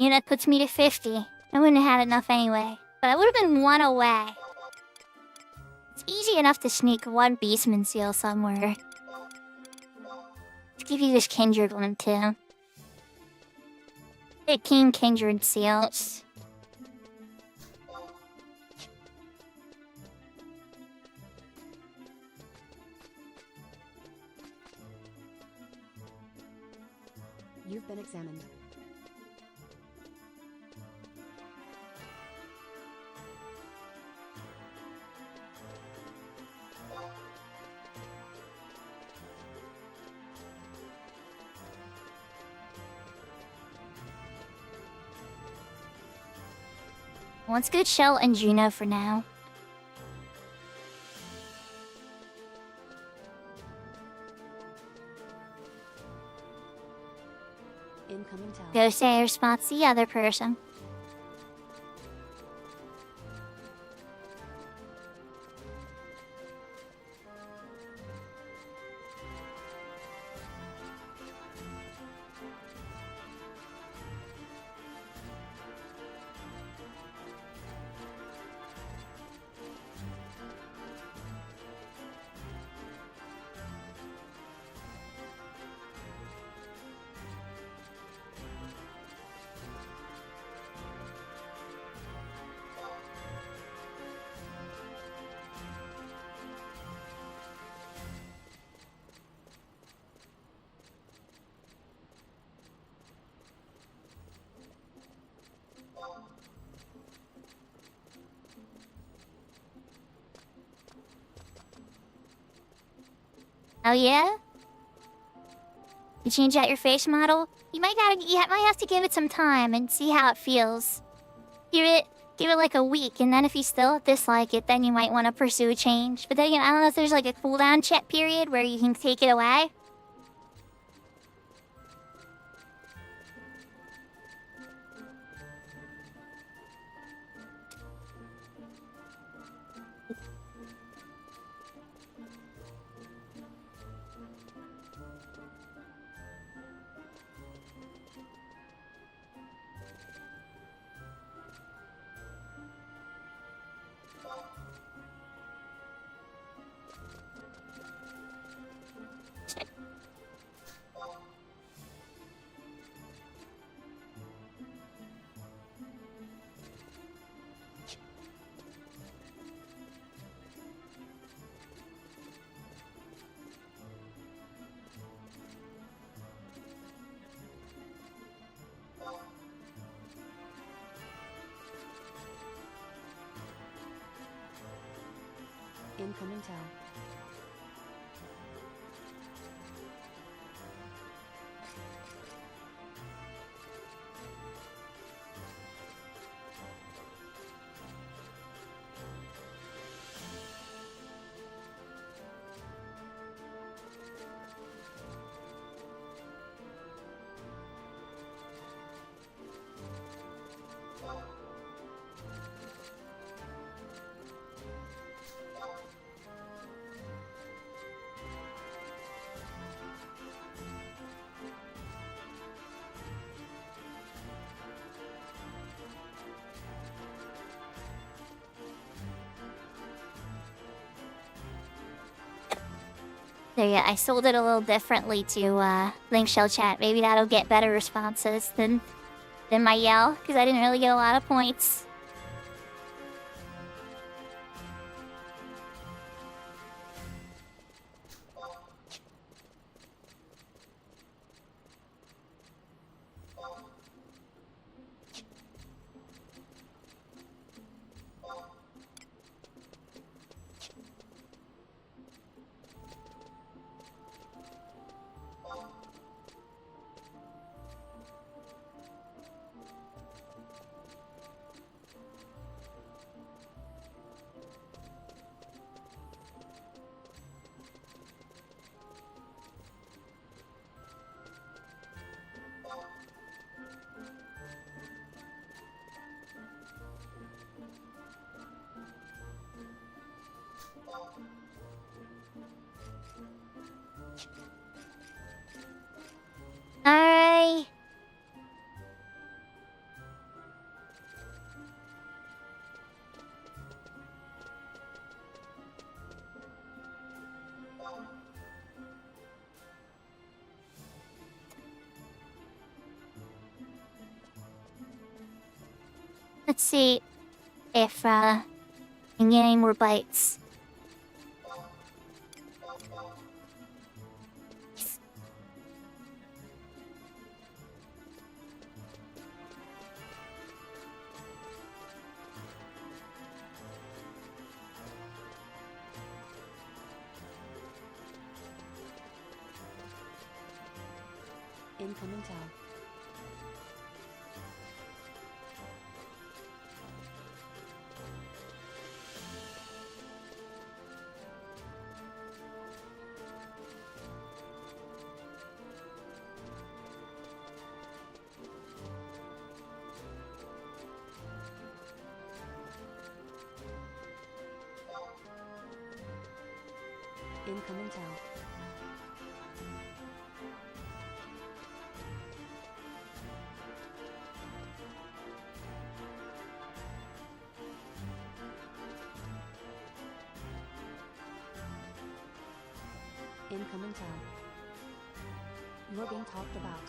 You know, that puts me to 50. I wouldn't have had enough anyway. But I would have been one away. It's easy enough to sneak one Beastman seal somewhere. Let's give you this Kindred one too. 15 Kindred seals. You've been examined. Let's go Shell and Juno for now. Incoming tower. Go say your spot's the other person. Oh yeah? You change out your face model? You might have to give it some time and see how it feels. Give it like a week, and then if you still dislike it, then you might want to pursue a change. But then again, I don't know if there's like a cooldown check period where you can take it away. Incoming tower. There, yeah, I sold it a little differently to Link Shell Chat. Maybe that'll get better responses than my yell, because I didn't really get a lot of points. Let's see if I can get any more bites. Incoming tab. Incoming tab. Incoming tab. You're being talked about.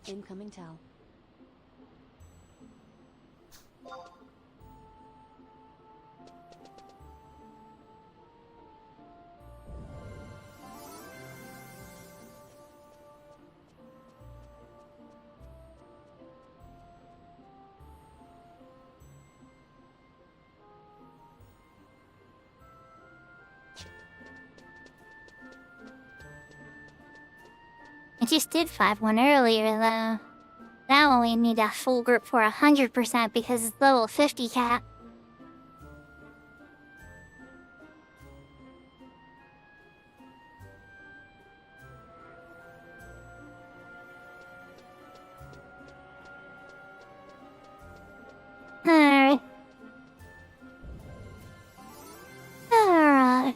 Incoming tab. I just did 5-1 earlier, though. Now we need a full group for 100% because it's level 50 cap. Alright. Alright.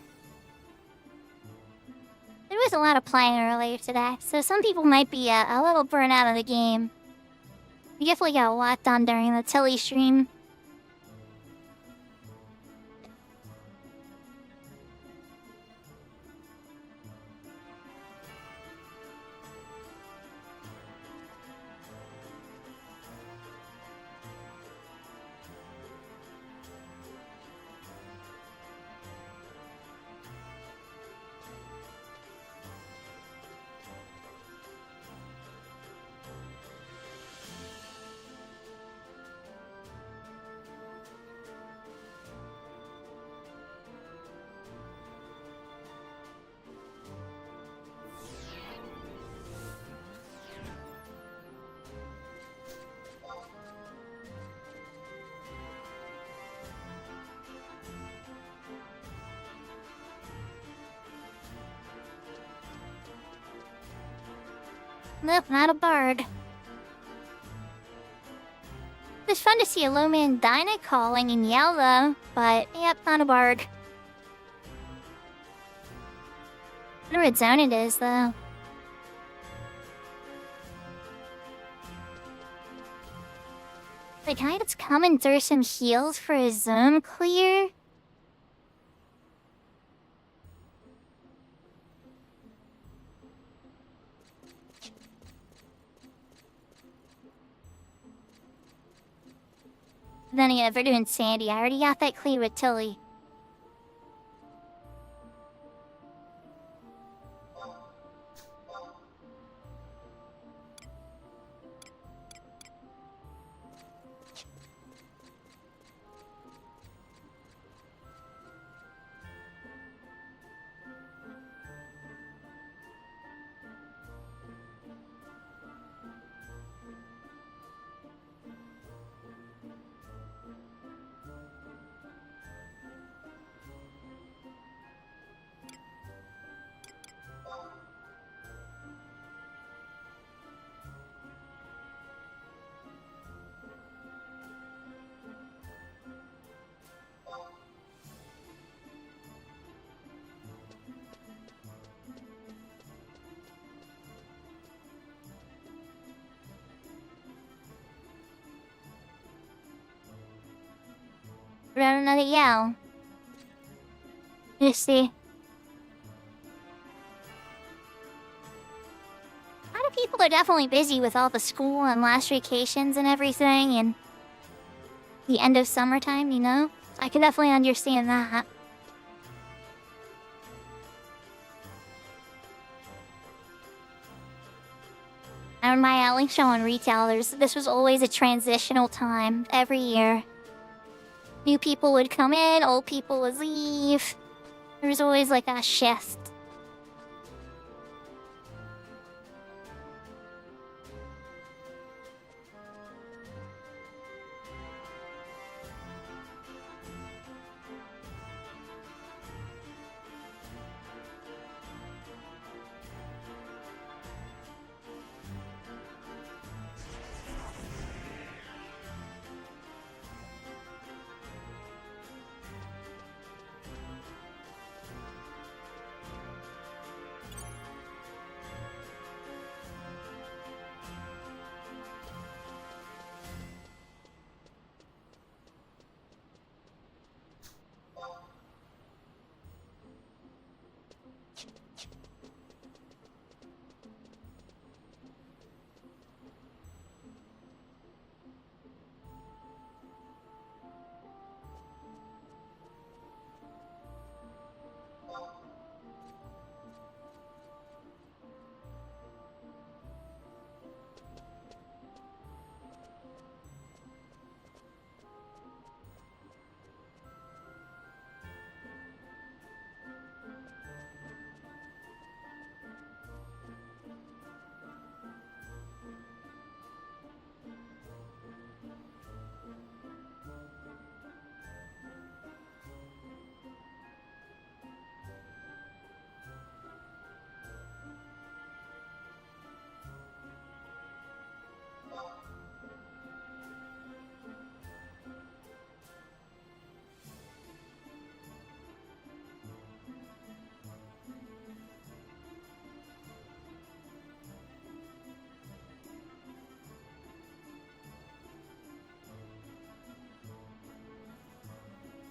There was a lot of playing earlier today, so some people might be a little burnt out of the game. We definitely got a lot done during the Tilly stream. Nope, not a bird. It's fun to see a low man Dinah calling and yell though, but yep, not a bird. I wonder what zone it is though. The guy that's coming through some heals for his zone clear? Then again, if we're doing Sandy, I already got that clear with Tilly. without another yell. You see. A lot of people are definitely busy with all the school and last vacations and everything, and the end of summertime, you know? I can definitely understand that. And my alley show on retailers, this was always a transitional time every year. New people would come in, old people would leave. There was always like a shift.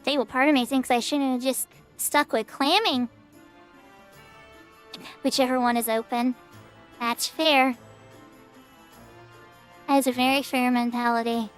Tell you what, part of me thinks I shouldn't have just stuck with clamming. Whichever one is open. That's fair. That is a very fair mentality.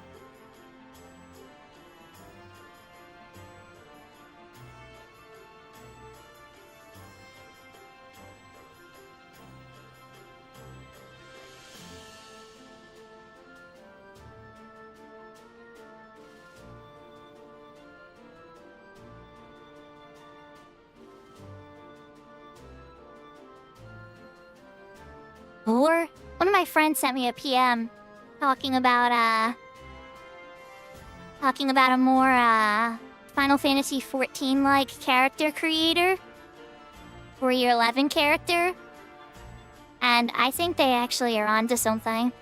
Or one of my friends sent me a PM talking about a more Final Fantasy XIV like character creator for your 11 character, and I think they actually are onto something.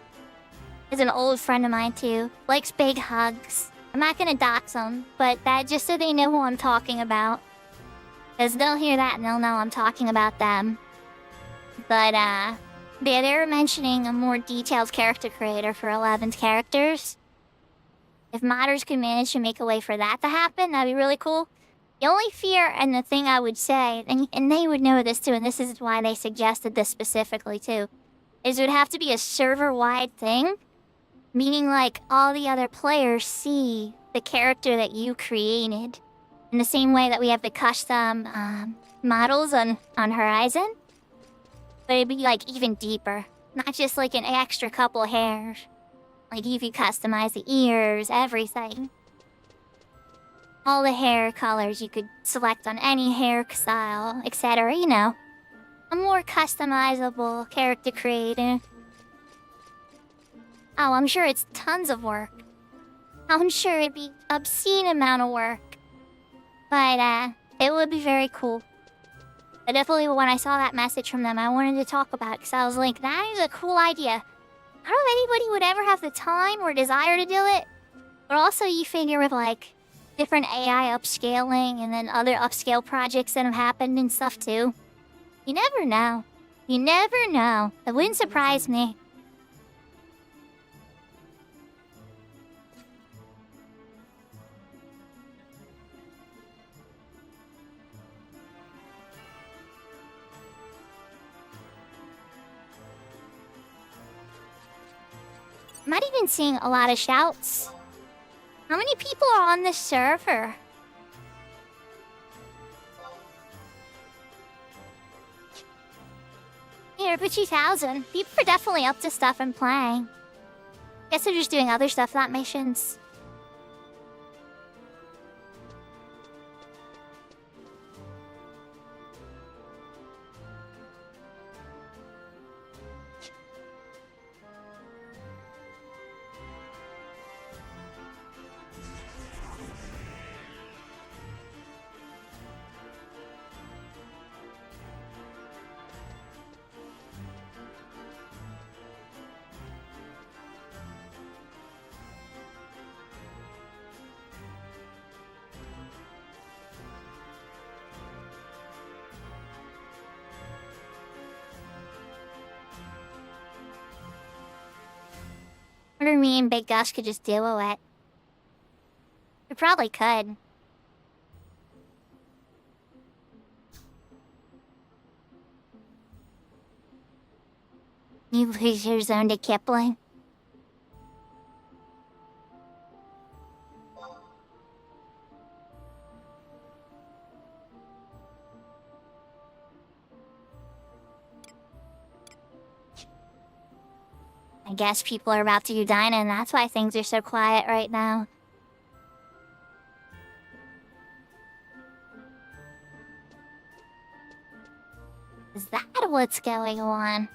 There's an old friend of mine too, likes big hugs. I'm not gonna dox them, but that just so they know who I'm talking about, because they'll hear that and they'll know I'm talking about them. But they're mentioning a more detailed character creator for 11 characters. If modders could manage to make a way for that to happen, that'd be really cool. The only fear and the thing I would say, and they would know this too, and this is why they suggested this specifically too, is it would have to be a server-wide thing. Meaning like all the other players see the character that you created. In the same way that we have the custom models on Horizon. But it'd be like even deeper. Not just like an extra couple hairs. Like if you customize the ears, everything. All the hair colors you could select on any hairstyle, etc. You know. A more customizable character creator. Oh, I'm sure it's tons of work. I'm sure it'd be obscene amount of work. But it would be very cool. But definitely when I saw that message from them, I wanted to talk about it because I was like, that is a cool idea. I don't know if anybody would ever have the time or desire to do it. But also you figure with like different AI upscaling and then other upscale projects that have happened and stuff too. You never know. You never know. That wouldn't surprise me. I'm not even seeing a lot of shouts. How many people are on this server? Yeah, over 2,000. People are definitely up to stuff and playing. Guess they're just doing other stuff, not missions. Wonder me and Big Gus could just duo it. We probably could. You lose your zone to Kipling. I guess people are about to do dining, that's why things are so quiet right now. Is that what's going on?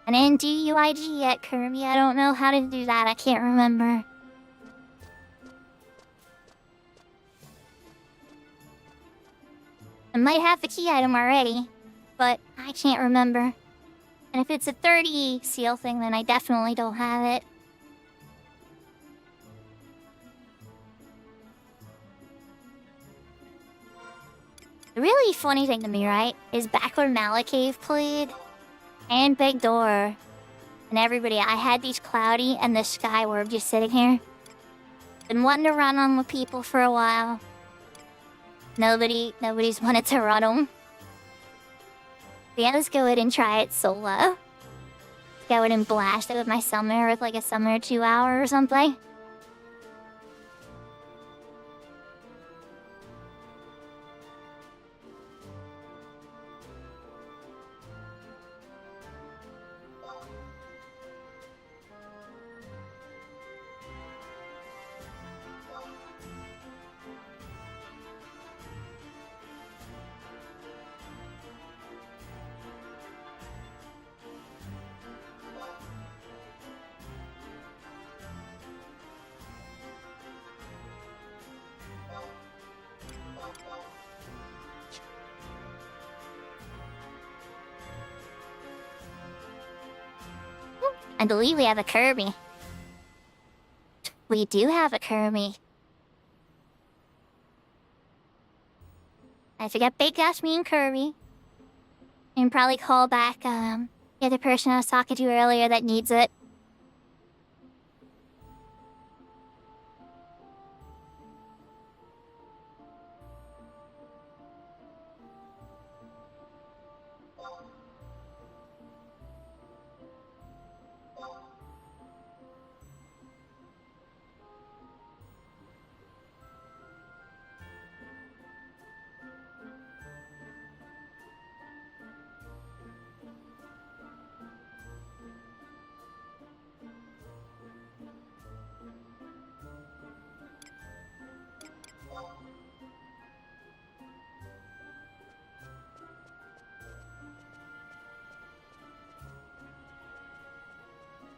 I didn't do UIG yet, Kirby. I don't know how to do that. I can't remember. I might have the key item already, but I can't remember. And if it's a 30 seal thing, then I definitely don't have it. The really funny thing to me, right, is back when Malacave played, and Big Door, and everybody, I had these Cloudy and the Skyward just sitting here. Been wanting to run them with people for a while. Nobody's wanted to run them. Yeah, let's go ahead and try it solo. Let's go ahead and blast it with my summoner with like a summoner 2 hour or something. I believe we have a Kirby. We do have a Kirby. I forgot Big Gus, me and Kirby. And probably call back the other person I was talking to earlier that needs it.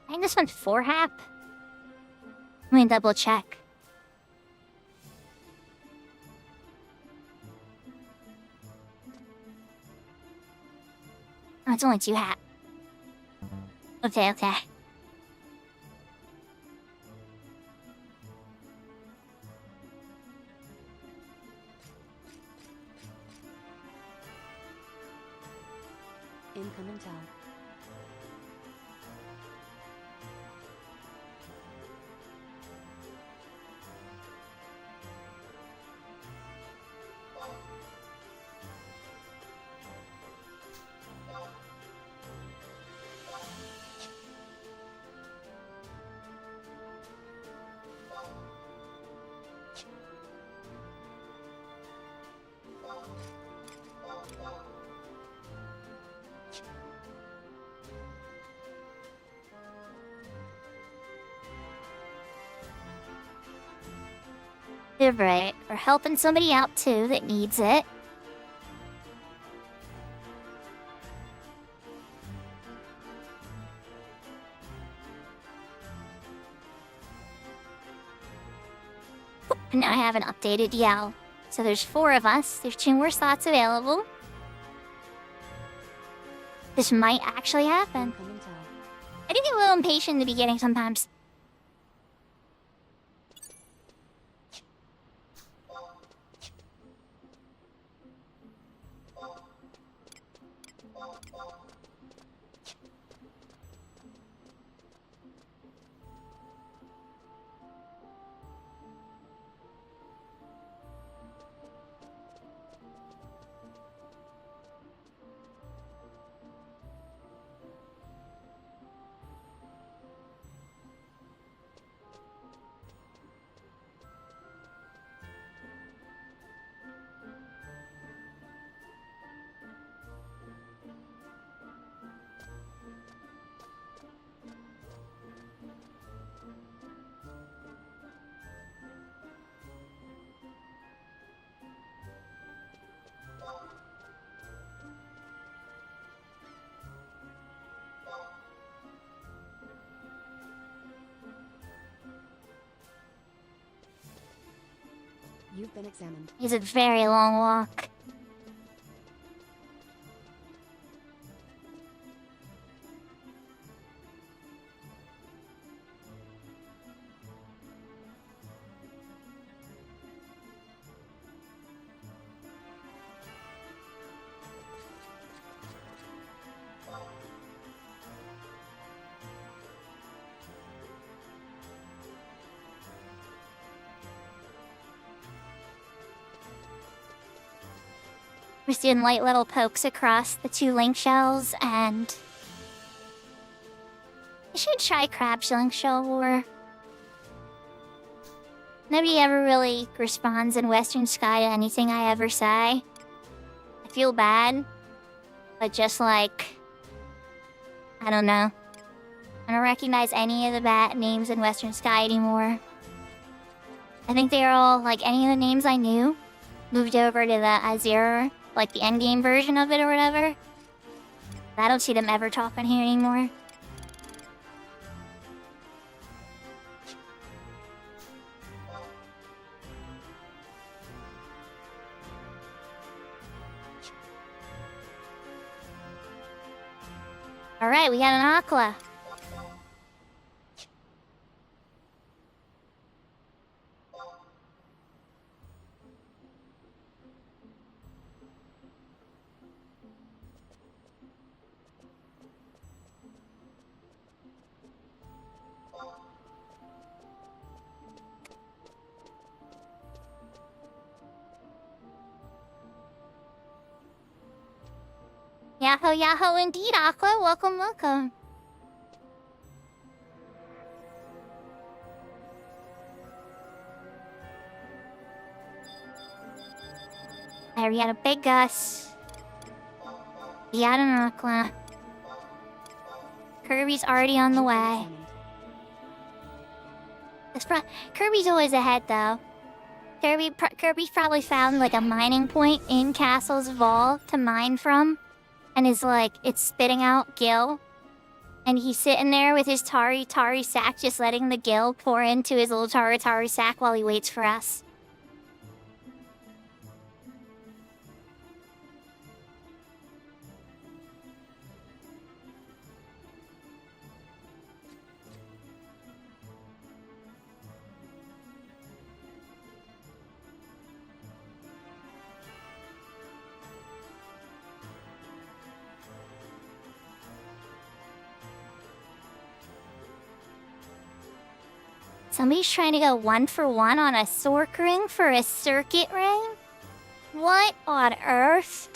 I think this one's 4 hap. Let me double check. Oh, it's only 2 hap. Okay. Incoming tower. You're right. Or helping somebody out too that needs it. And now I have an updated Yell. So there's 4 of us. There's 2 more slots available. This might actually happen. Incoming tell. I do get a little impatient in the beginning sometimes. You've been examined. It's a very long walk. We're doing light little pokes across the 2 link shells, and I should try crab shilling shell war. Nobody ever really responds in Western Sky to anything I ever say. I feel bad, but just like, I don't know. I don't recognize any of the bat names in Western Sky anymore. I think they are all, like, any of the names I knew moved over to the Azure, like the endgame version of it or whatever. I don't see them ever talking here anymore. Alright, we got an Aqua. Yahoo, yahoo indeed, Aqua. Welcome, welcome. There, we got a big Gus. We got an Aqua. Kirby's already on the way. Kirby's always ahead, though. Kirby's probably found, like, a mining point in Castle's vault to mine from. And is like, it's spitting out Gil. And he's sitting there with his Tari sack, just letting the Gil pour into his little Tari sack while he waits for us. Somebody's trying to go 1-for-1 on a Sork ring for a circuit ring? What on earth?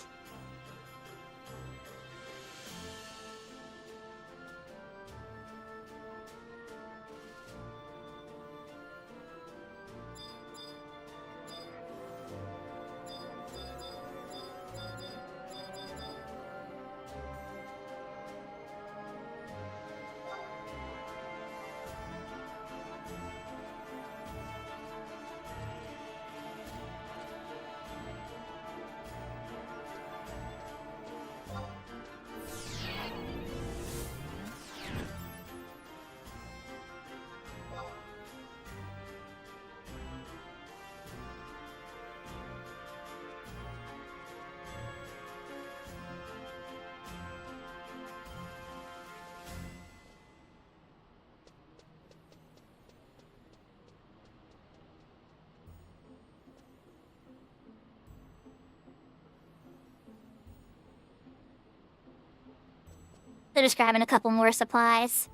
So just grabbing a couple more supplies.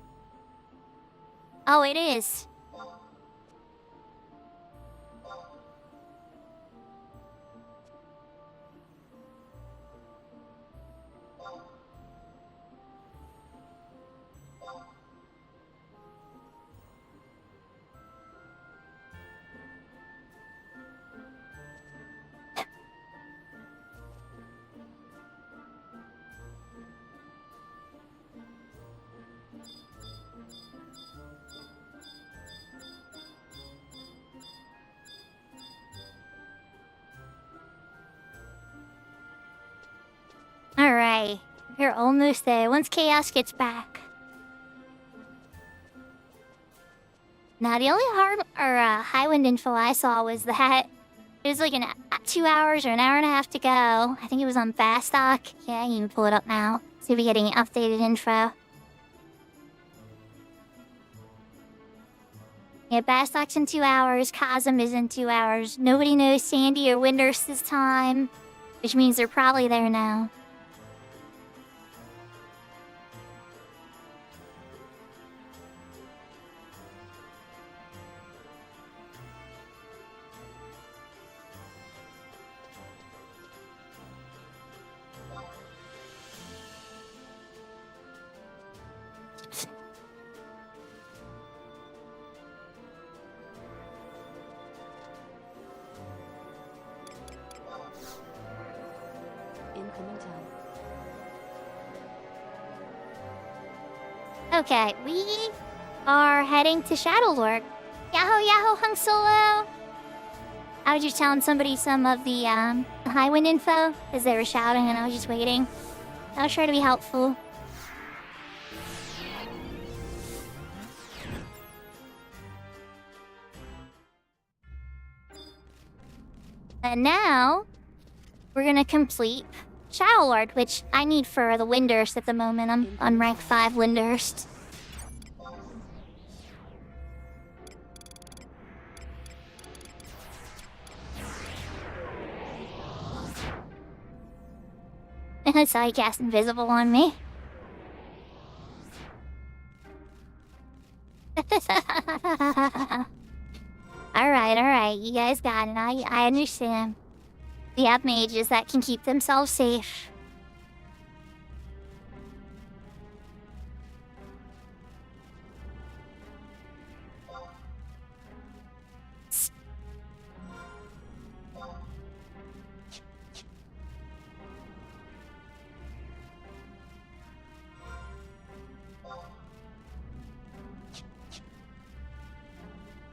Oh, it is. Alright, we're almost there. Once Chaos gets back. Now, the only high wind info I saw was that it was like 2 hours or an hour and a half to go. I think it was on Bastock. Yeah, you can pull it up now. See if we get any updated info. Yeah, Bastock's in 2 hours. Cosm is in 2 hours. Nobody knows Sandy or Windurst this time, which means they're probably there now. Incoming town. Okay, we are heading to Shadowlord. Yahoo, yahoo, Hung Solo! I was just telling somebody some of the high wind info as they were shouting, and I was just waiting. I'll try to be helpful. And now we're gonna complete Shadowlord, which I need for the Windurst at the moment. I'm on rank 5 Windurst. I saw you cast Invisible on me. Alright, you guys got it. I understand. We have mages that can keep themselves safe.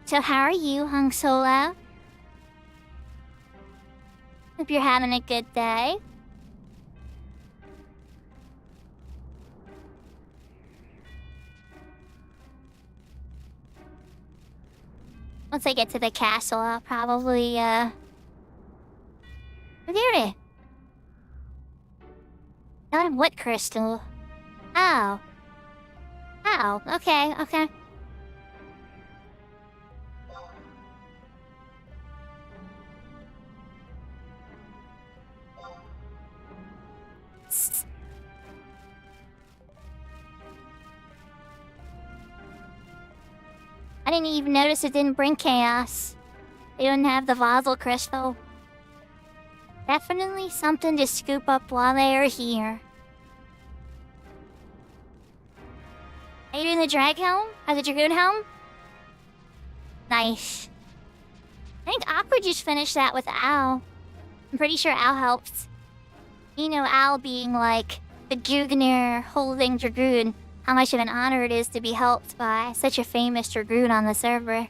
So how are you, Hung Solo? Hope you're having a good day. Once I get to the castle, I'll probably, Look at it. Not what crystal? Oh. Oh, okay. I didn't even notice it didn't bring chaos. They didn't have the Vazel crystal. Definitely something to scoop up while they are here. Are you doing the drag helm? Or the dragoon helm? Nice. I think Aqua just finished that with Al. I'm pretty sure Al helped. You know, Al being like the Jugner holding dragoon. How much of an honor it is to be helped by such a famous dragoon on the server.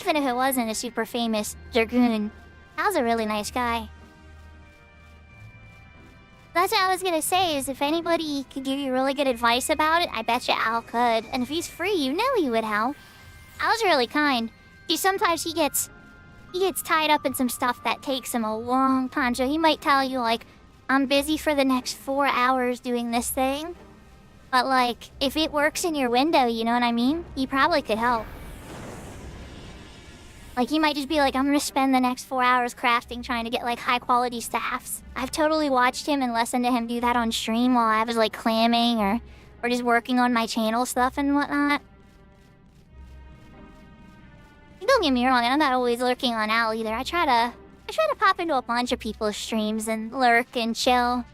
Even if it wasn't a super famous dragoon, Al's a really nice guy. That's what I was gonna say, is if anybody could give you really good advice about it, I bet you Al could. And if he's free, you know he would help. Al's really kind. Sometimes he gets he gets tied up in some stuff that takes him a long time. So he might tell you, like, I'm busy for the next 4 hours doing this thing. But, like, if it works in your window, you know what I mean? He probably could help. Like, he might just be like, I'm gonna spend the next 4 hours crafting, trying to get, like, high-quality staffs. I've totally watched him and listened to him do that on stream while I was, like, clamming or just working on my channel stuff and whatnot. Don't get me wrong, I'm not always lurking on Al either. I try to pop into a bunch of people's streams and lurk and chill.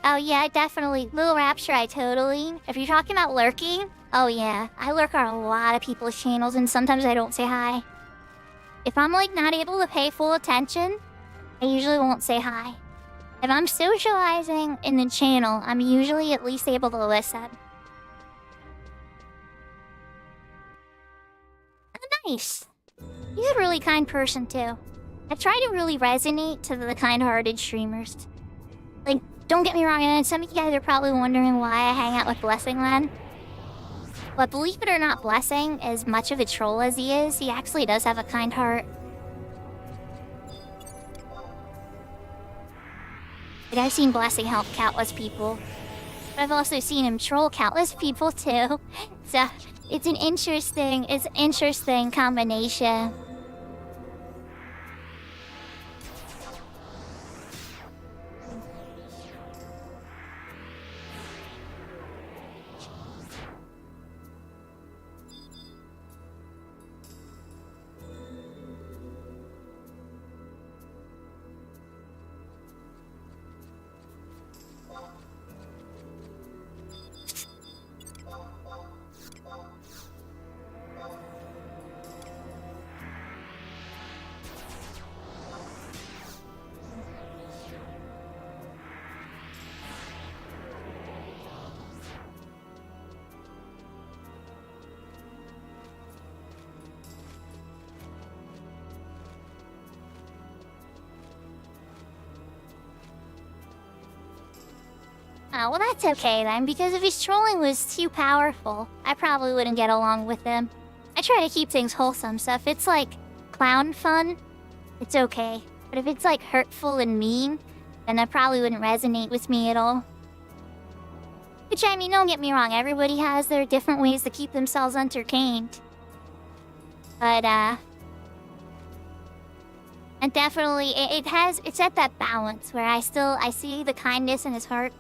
Oh yeah, definitely. Little Rapture, I totally. If you're talking about lurking, oh yeah. I lurk on a lot of people's channels and sometimes I don't say hi. If I'm like not able to pay full attention, I usually won't say hi. If I'm socializing in the channel, I'm usually at least able to listen. Oh, nice. He's a really kind person too. I try to really resonate to the kind-hearted streamers. Like, don't get me wrong, and some of you guys are probably wondering why I hang out with Blessing Lad. But believe it or not, Blessing, as much of a troll as he is, he actually does have a kind heart. Like, I've seen Blessing help countless people. But I've also seen him troll countless people too. So, it's an interesting combination. Oh, well that's okay then, because if his trolling was too powerful, I probably wouldn't get along with him. I try to keep things wholesome, so if it's like clown fun, it's okay. But if it's like hurtful and mean, then that probably wouldn't resonate with me at all. Which, I mean, don't get me wrong, everybody has their different ways to keep themselves entertained. But, and definitely, it's at that balance where I see the kindness in his heart.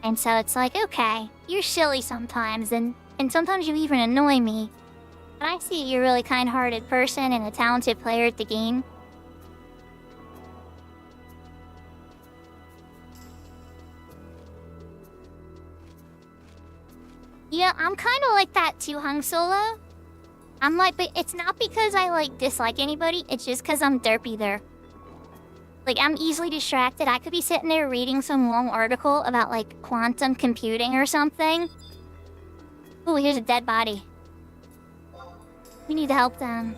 And so it's like, okay, you're silly sometimes, and sometimes you even annoy me. But I see you're a really kind-hearted person and a talented player at the game. Yeah, I'm kind of like that too, Hung Solo. I'm like, but it's not because I, like, dislike anybody, it's just because I'm derpy there. Like, I'm easily distracted. I could be sitting there reading some long article about, like, quantum computing or something. Ooh, here's a dead body. We need to help them.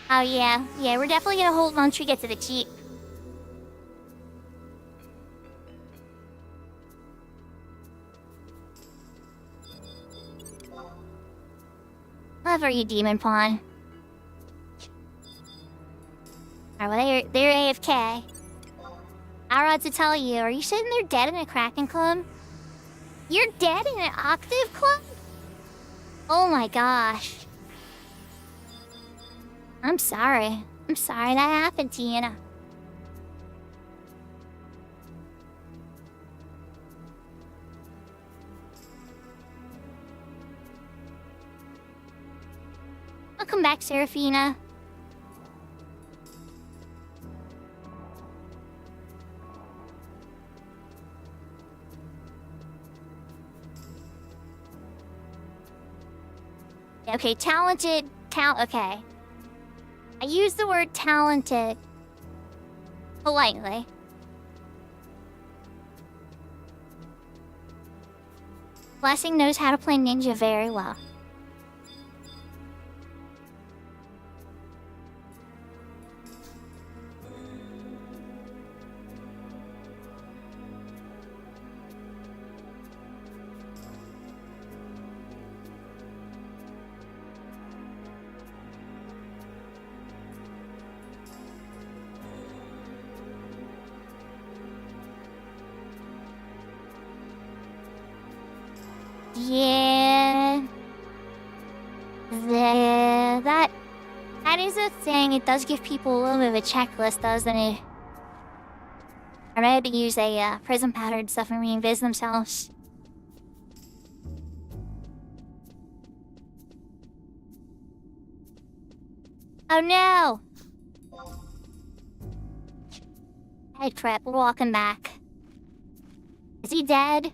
Oh, yeah. Yeah, we're definitely gonna hold once we get to the Jeep. Clever, you demon pawn. Alright, well, they're AFK. Arad to tell you, are you sitting there dead in a Kraken club? You're dead in an Octave club? Oh my gosh. I'm sorry. I'm sorry that happened to you. Welcome back, Serafina. Okay, talented. Okay. I use the word talented politely. Blessing knows how to play ninja very well. Yeah. That is a thing. It does give people a little bit of a checklist, doesn't it? Or maybe use a prism powder and stuff and reinvis themselves. Oh no! Head prep, we're walking back. Is he dead?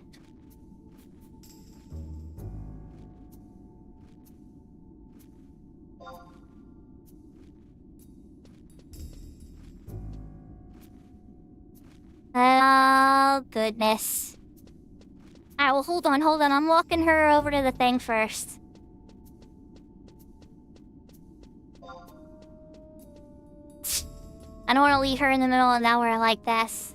Oh, goodness. Alright, well, hold on. I'm walking her over to the thing first. I don't want to leave her in the middle of nowhere like this.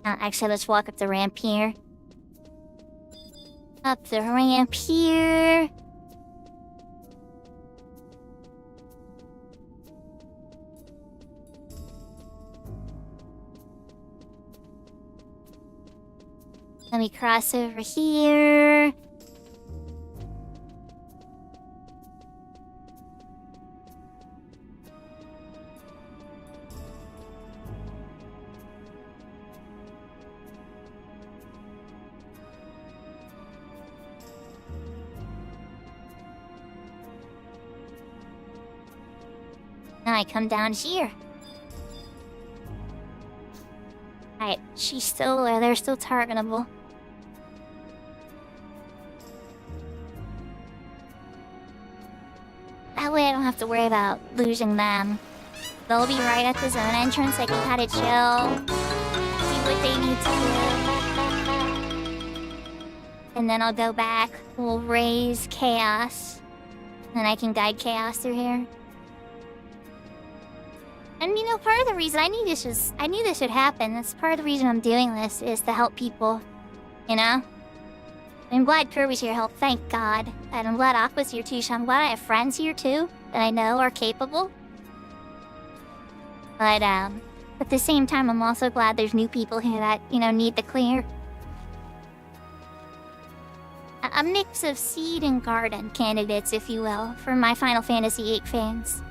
Actually, let's walk up the ramp here. Up the ramp here. Let me cross over here. Now I come down here. Alright, she's still there. They're still targetable. That way I don't have to worry about losing them. They'll be right at the zone entrance. I can kind of chill. See what they need to do. And then I'll go back. We'll raise chaos. And I can guide chaos through here. And you know, part of the reason I knew this would happen. That's part of the reason I'm doing this is to help people. You know? I'm glad Kirby's here to help, thank God. And I'm glad Aqua's here too, so I'm glad I have friends here too that I know are capable. But at the same time, I'm also glad there's new people here that, you know, need the clear. A mix of seed and garden candidates, if you will, for my Final Fantasy VIII fans.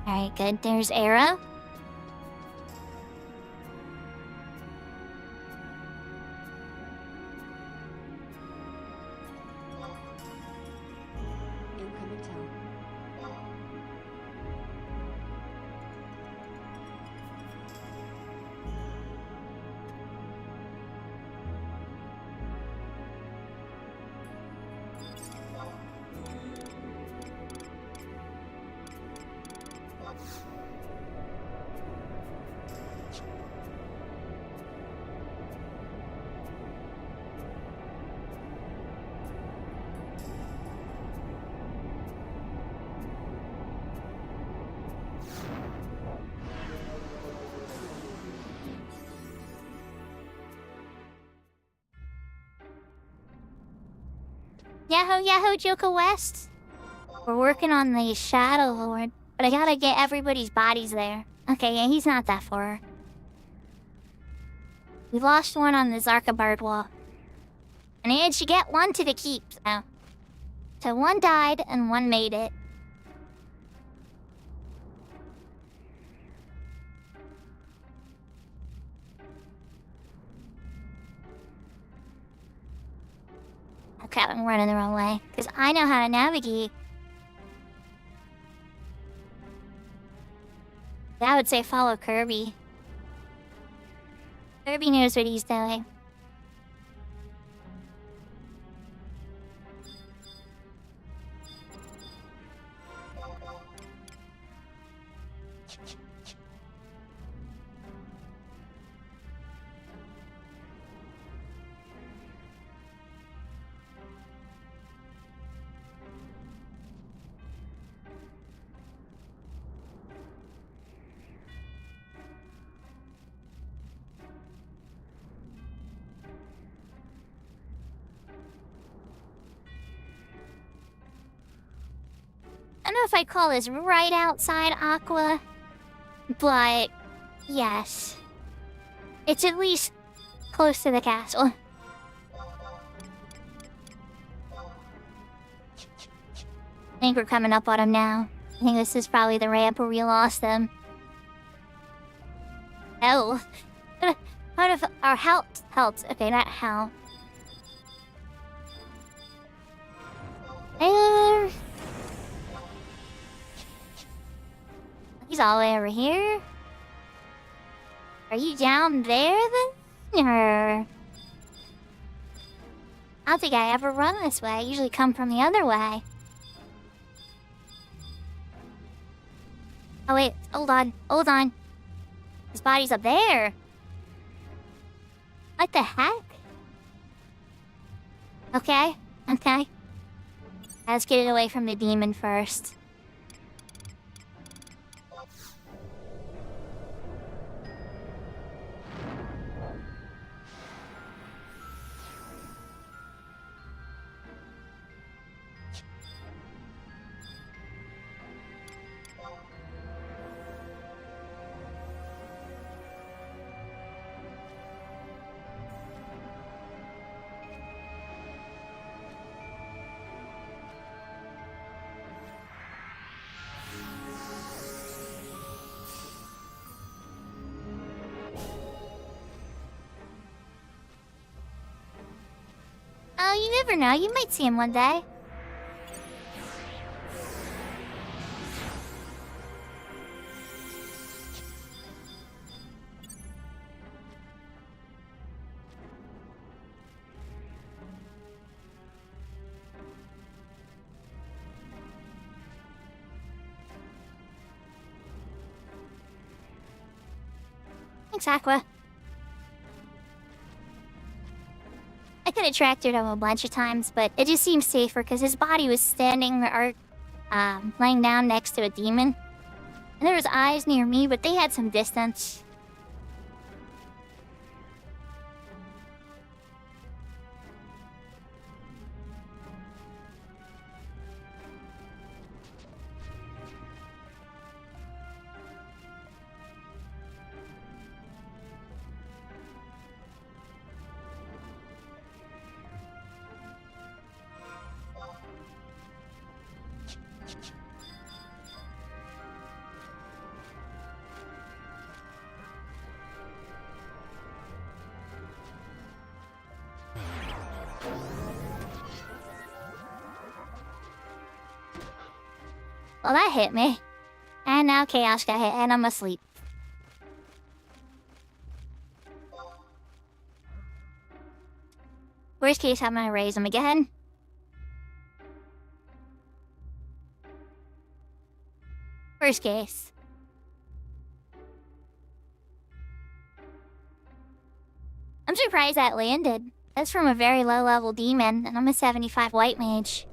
Alright, good. There's Arrow. Incoming town. Yahoo, Yahoo, Joka West. We're working on the Shadow Lord, but I gotta get everybody's bodies there. Okay, yeah, he's not that far. We lost one on the Zarka bird wall. I managed to get one to the keep, so. So one died and one made it. Okay, I'm running the wrong way. Because I know how to navigate. I would say follow Kirby. Kirby knows what he's doing. I don't know if I'd call this right outside Aqua, but yes. It's at least close to the castle. I think we're coming up on him now. I think this is probably the ramp where we lost them. Oh. Part of our health. Okay, not how. He's all the way over here. Are you down there then? Or... I don't think I ever run this way. I usually come from the other way. Oh wait, hold on. His body's up there. What the heck? Okay. Let's get it away from the demon first. Oh, you never know. You might see him one day. Thanks, Aqua. I could have tracked him a bunch of times, but it just seemed safer because his body was standing or laying down next to a demon. And there was eyes near me, but they had some distance. Well, that hit me. And now Chaos got hit, and I'm asleep. Worst case, I'm gonna raise him again. Worst case. I'm surprised that landed. That's from a very low-level demon, and I'm a 75 white mage.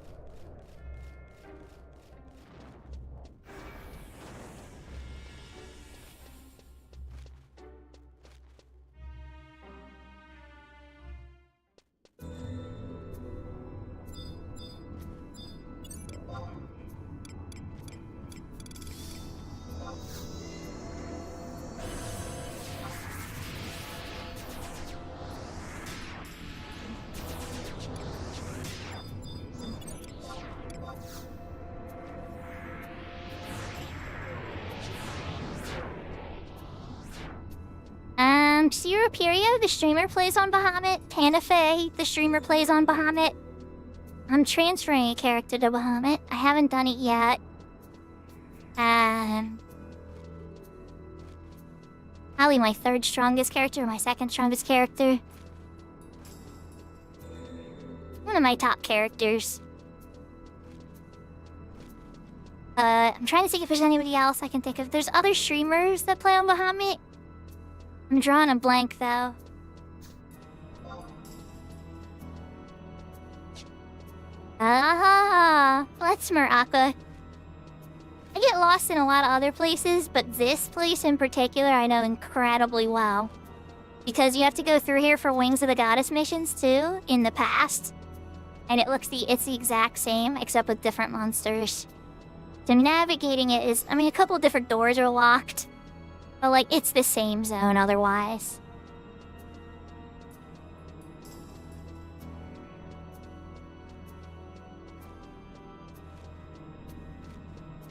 Siruperio, the streamer, plays on Bahamut. Tanafe, the streamer, plays on Bahamut. I'm transferring a character to Bahamut. I haven't done it yet. Probably my third strongest character, my second strongest character. One of my top characters. I'm trying to think if there's anybody else I can think of. There's other streamers that play on Bahamut. I'm drawing a blank, though. Let's Muraka. I get lost in a lot of other places, but this place in particular I know incredibly well. Because you have to go through here for Wings of the Goddess missions, too, in the past. And it's the exact same, except with different monsters. So navigating it is, I mean, a couple of different doors are locked. But, like, it's the same zone otherwise.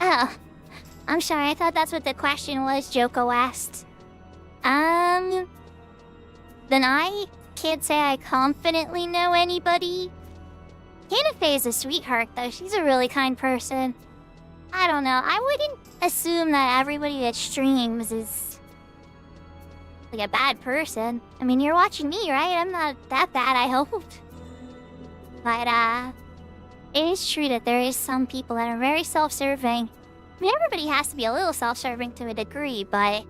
Oh. I'm sorry, I thought that's what the question was, Joko asked. Then I can't say I confidently know anybody. Hanafe is a sweetheart, though. She's a really kind person. I don't know. I wouldn't assume that everybody that streams is like a bad person. I mean, you're watching me, right? I'm not that bad, I hope. But, it is true that there is some people that are very self-serving. I mean, everybody has to be a little self-serving to a degree, but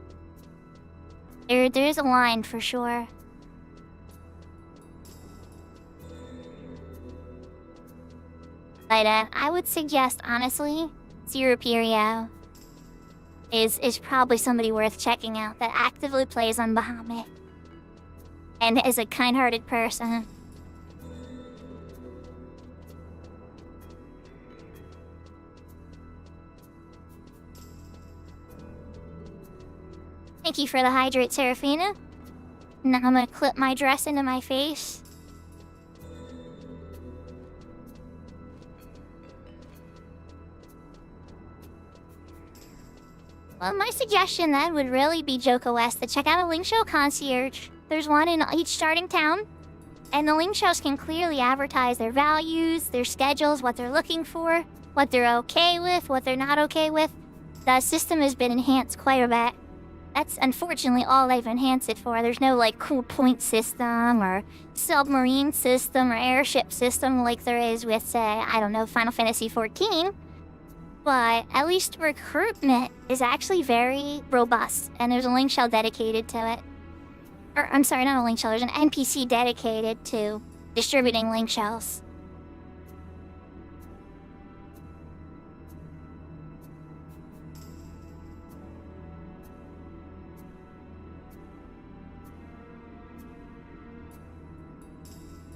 there's a line for sure. But, I would suggest, honestly, Siruperio is probably somebody worth checking out that actively plays on Bahamut and is a kind-hearted person. Thank you for the hydrate, Serafina. Now I'm gonna clip my dress into my face. Well, my suggestion then would really be Joko West to check out a Link Show concierge. There's one in each starting town, and the Link Shows can clearly advertise their values, their schedules, what they're looking for, what they're okay with, what they're not okay with. The system has been enhanced quite a bit. That's unfortunately all they've enhanced it for. There's no, like, cool point system or submarine system or airship system like there is with, say, I don't know, Final Fantasy XIV. But at least recruitment is actually very robust, and there's a link shell dedicated to it. Or, I'm sorry, not a link shell, there's an NPC dedicated to distributing link shells.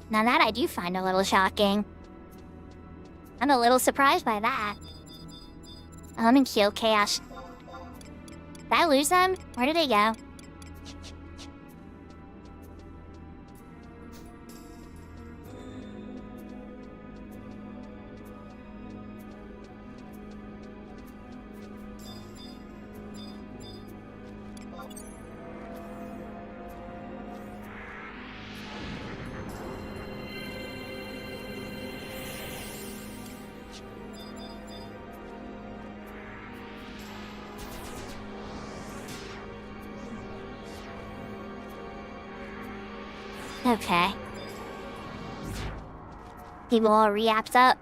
Now that I do find a little shocking. I'm a little surprised by that. I'm in Kyo Chaos. Did I lose them? Where did they go? Okay. People all re-apped up.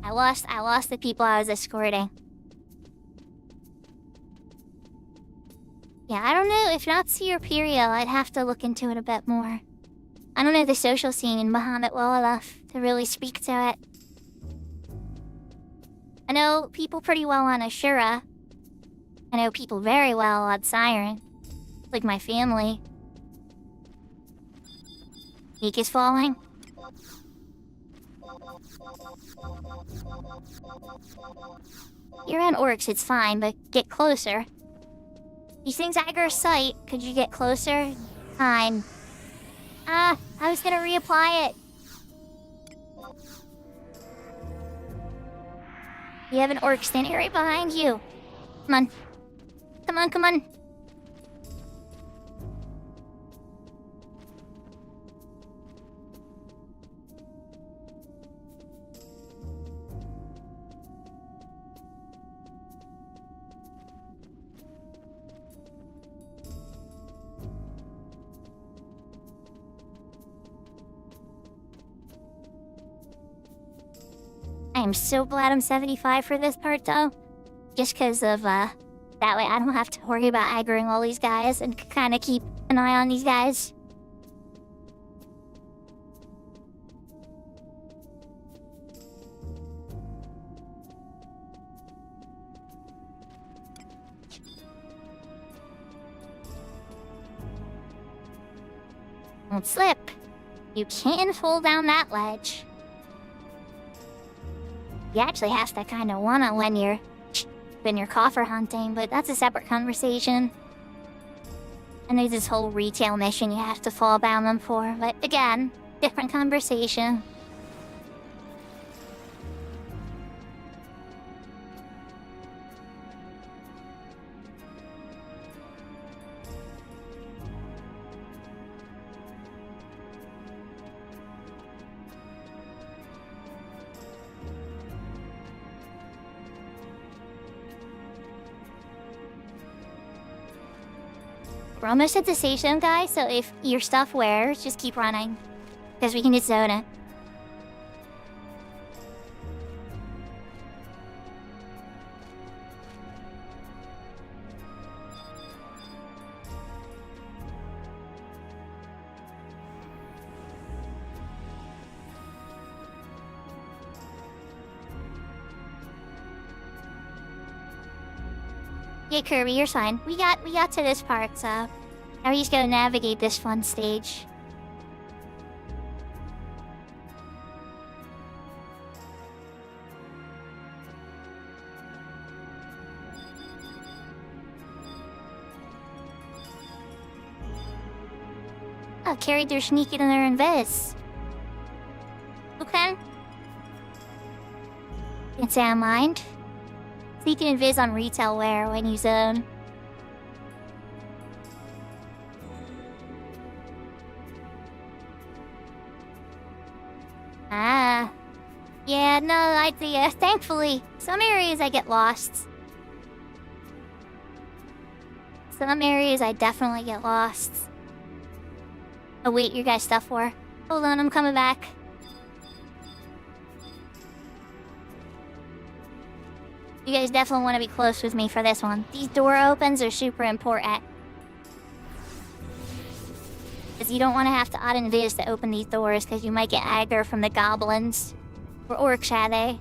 I lost the people I was escorting. Yeah, I don't know. If not Siruperio, I'd have to look into it a bit more. I don't know the social scene in Bahamut well enough to really speak to it. I know people pretty well on Ashura. I know people very well on Siren. Like my family. Peak is falling. You're on Orcs, it's fine, but get closer. These things agger sight. Could you get closer? Fine. I was gonna reapply it. You have an Orc standing right behind you. Come on. Come on, come on. I am so glad I'm 75 for this part, though. Just because of, that way I don't have to worry about aggroing all these guys and kind of keep an eye on these guys. Don't slip. You can't fall down that ledge. You actually have to kind of wanna when you're coffer hunting, but that's a separate conversation. And there's this whole retail mission you have to fall bound them for, but again, different conversation. We're almost at the station, guys, so if your stuff wears, just keep running. Because we can just zone it. Yeah, Kirby, you're fine. We got to this part, so now we just gotta navigate this fun stage. Oh, carried their sneaking in their invis. Okay. Can't say I mind. So you can invis on retail wear when you zone. Ah. Yeah, no, thankfully, some areas I get lost. Some areas I definitely get lost. Oh wait, your guys' stuff for. Hold on, I'm coming back. You guys definitely want to be close with me for this one. These door opens are super important. Because you don't want to have to auto-invis to open these doors, because you might get aggro from the goblins. Or orcs, are they?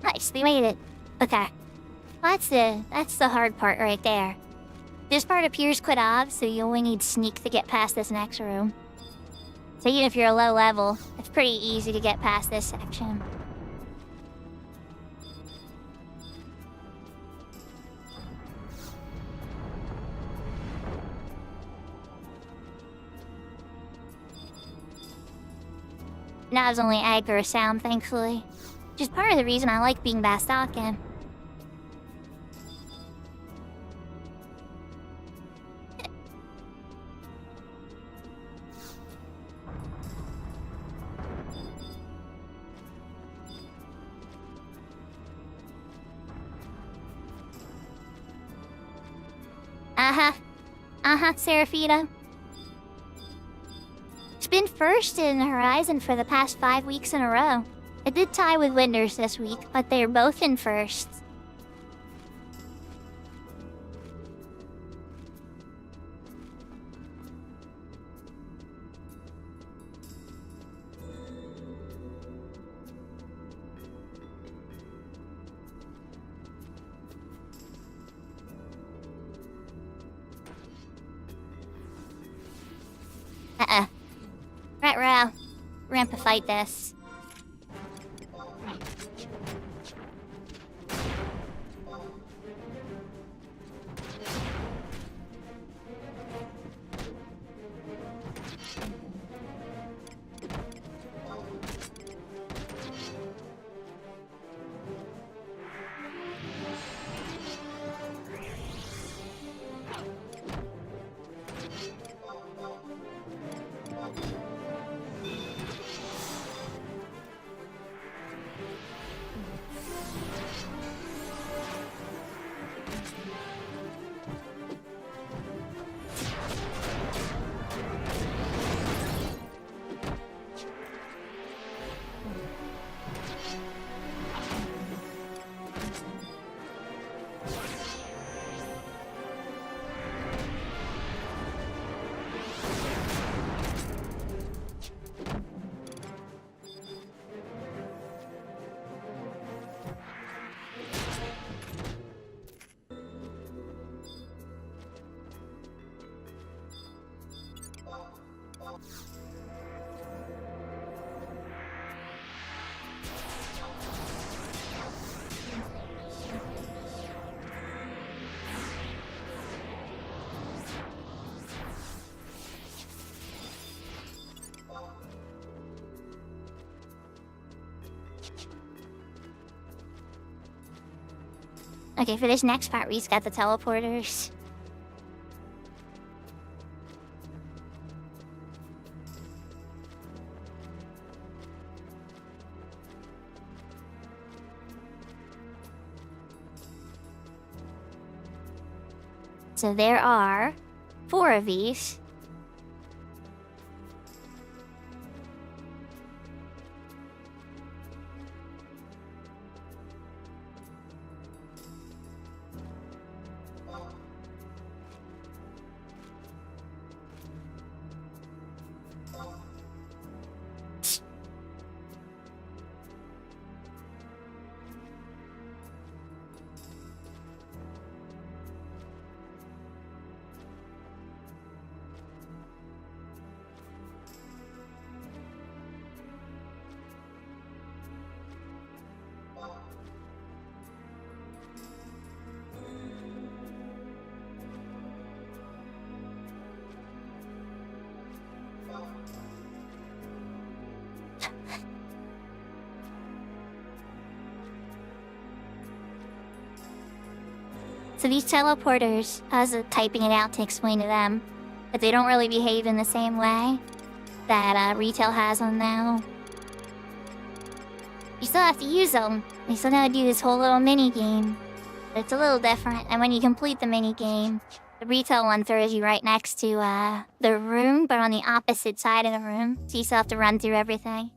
Nice, we made it. Okay. That's the hard part right there. This part appears quite odd, so you only need sneak to get past this next room. So even if you're a low level, it's pretty easy to get past this section. Now it's only aggro sound, thankfully. Which is part of the reason I like being Bastocken. Uh-huh. Uh-huh, Seraphina. It's been first in Horizon for the past 5 weeks in a row. It did tie with Winders this week, but they're both in firsts. Right, row. We're gonna have to fight this. Okay, for this next part, we just got the teleporters. So there are 4 of these. So these teleporters, I was typing it out to explain to them that they don't really behave in the same way that retail has them now. You still have to use them. You still gotta do this whole little mini game. But it's a little different, and when you complete the mini game, the retail one throws you right next to the room, but on the opposite side of the room. So you still have to run through everything.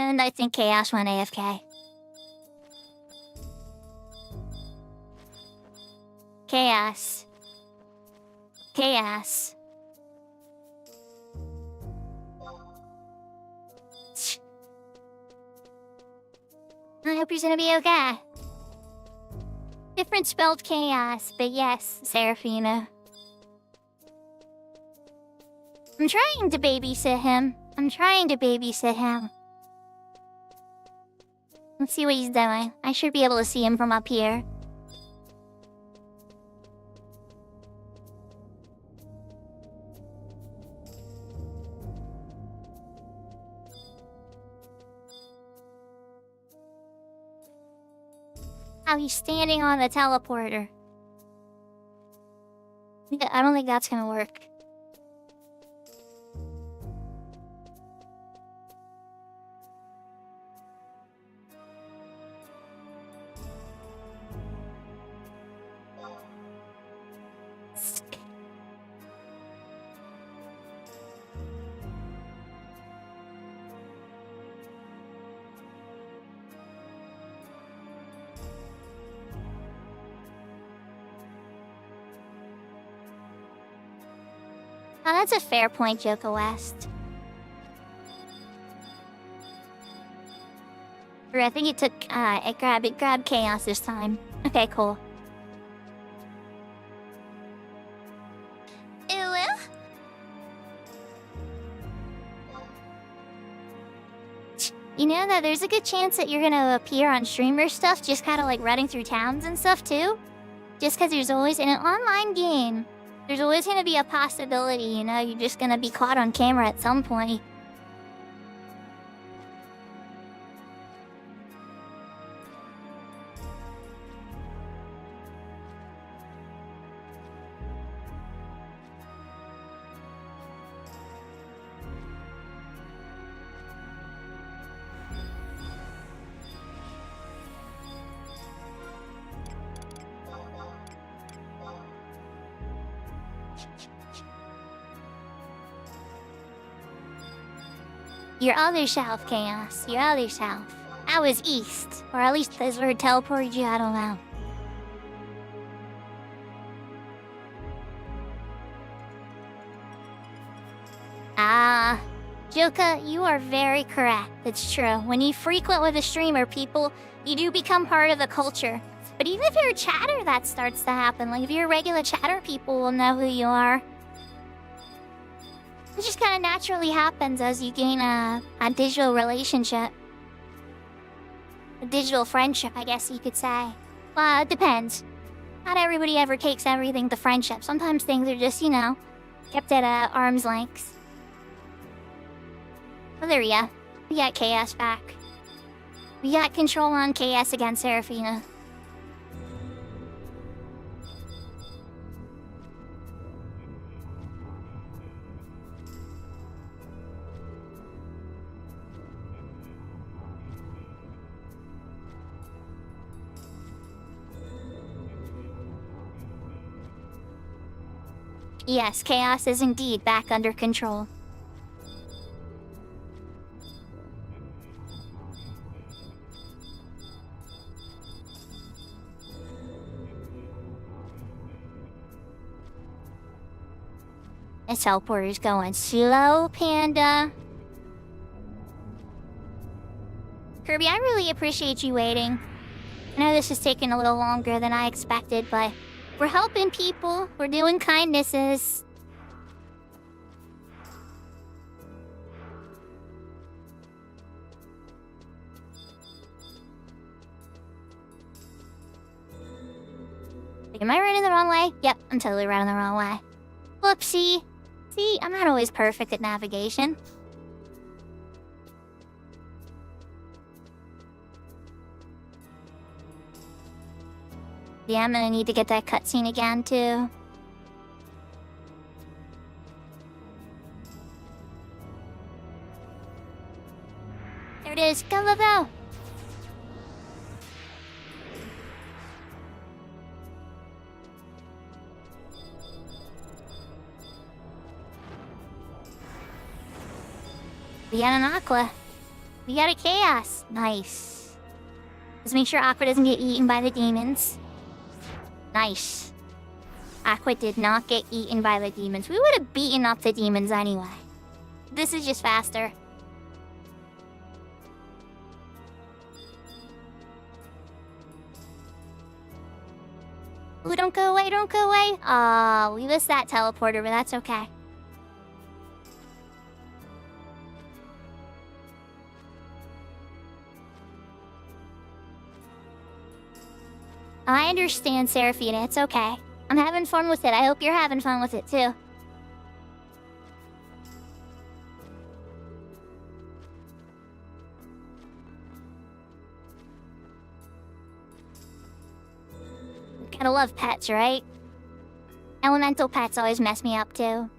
And I think Chaos went AFK. Chaos. Chaos. I hope you're gonna be okay. Different spelled Chaos, but yes, Seraphina. I'm trying to babysit him. Let's see what he's doing. I should be able to see him from up here. How he's standing on the teleporter. I don't think that's gonna work. Oh, that's a fair point, Joka West. Or I think it took, it grabbed Chaos this time. Okay, cool. You know that there's a good chance that you're gonna appear on streamer stuff, just kind of like running through towns and stuff too? Just because there's always, in an online game, there's always gonna be a possibility, you know, you're just gonna be caught on camera at some point. Your other self, Chaos. Your other self. I was east. Or at least this word teleported you, I don't know. Ah, Joka, you are very correct. It's true. When you frequent with a streamer, people, you do become part of the culture. But even if you're a chatter, that starts to happen. Like, if you're a regular chatter, people will know who you are. It just kind of naturally happens as you gain a digital relationship. A digital friendship, I guess you could say. Well, it depends. Not everybody ever takes everything to friendship. Sometimes things are just, you know, kept at arm's length. Well, there we go. We got Chaos back. We got control on Chaos against Seraphina. Yes, Chaos is indeed back under control. This teleporter's going slow, Panda. Kirby, I really appreciate you waiting. I know this is taking a little longer than I expected, but we're helping people. We're doing kindnesses. Am I running the wrong way? Yep, I'm totally running the wrong way. Whoopsie. See, I'm not always perfect at navigation. Yeah, I'm gonna need to get that cutscene again, too. There it is. Go, go, go! We got an Aqua. We got a Chaos. Nice. Let's make sure Aqua doesn't get eaten by the demons. Nice. Aqua did not get eaten by the demons. We would have beaten up the demons anyway. This is just faster. Ooh, don't go away, don't go away. Oh, we missed that teleporter, but that's okay. I understand, Seraphina. It's okay. I'm having fun with it. I hope you're having fun with it, too. Gotta love pets, right? Elemental pets always mess me up too.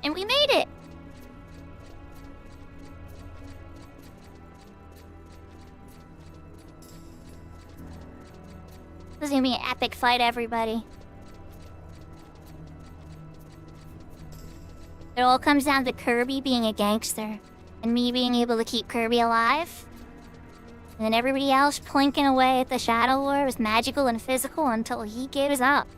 And we made it! This is gonna be an epic fight, everybody. It all comes down to Kirby being a gangster, and me being able to keep Kirby alive. And then everybody else plinking away at the Shadow Lord with magical and physical until he gives up.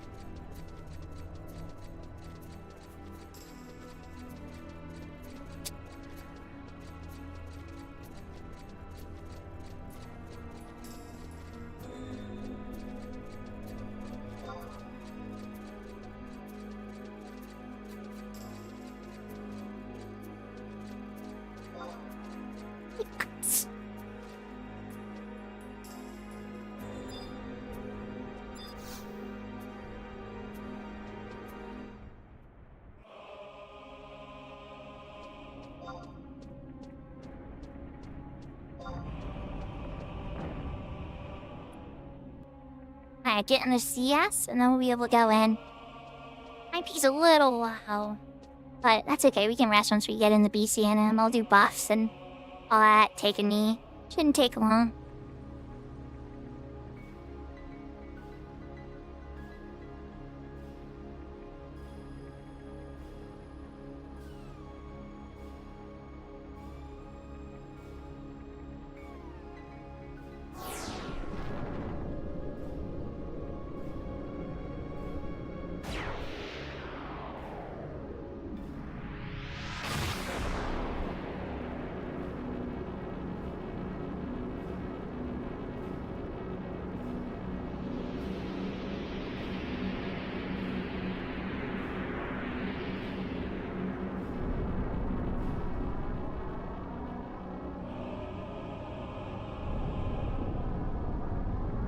Alright, get in the CS, and then we'll be able to go in. My P's a little low, but that's okay. We can rest once we get in the BCNM. I'll do buffs and all that. Take a knee. Shouldn't take long.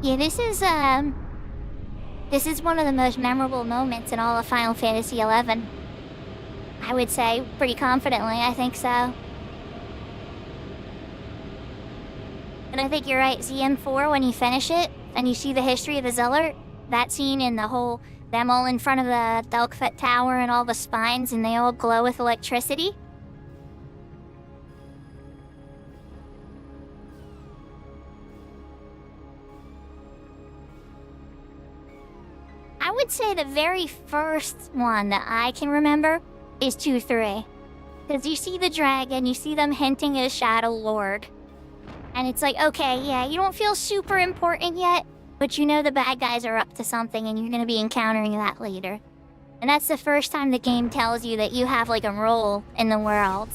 Yeah, this is one of the most memorable moments in all of Final Fantasy XI. I would say, pretty confidently, I think so. And I think you're right, ZM4, when you finish it, and you see the history of the Zealot, that scene in the whole, them all in front of the Delkfet Tower and all the spines, and they all glow with electricity. I would say the very first one that I can remember is 2-3. Because you see the dragon, you see them hinting at a Shadow Lord. And it's like, okay, yeah, you don't feel super important yet, but you know the bad guys are up to something and you're gonna be encountering that later. And that's the first time the game tells you that you have like a role in the world.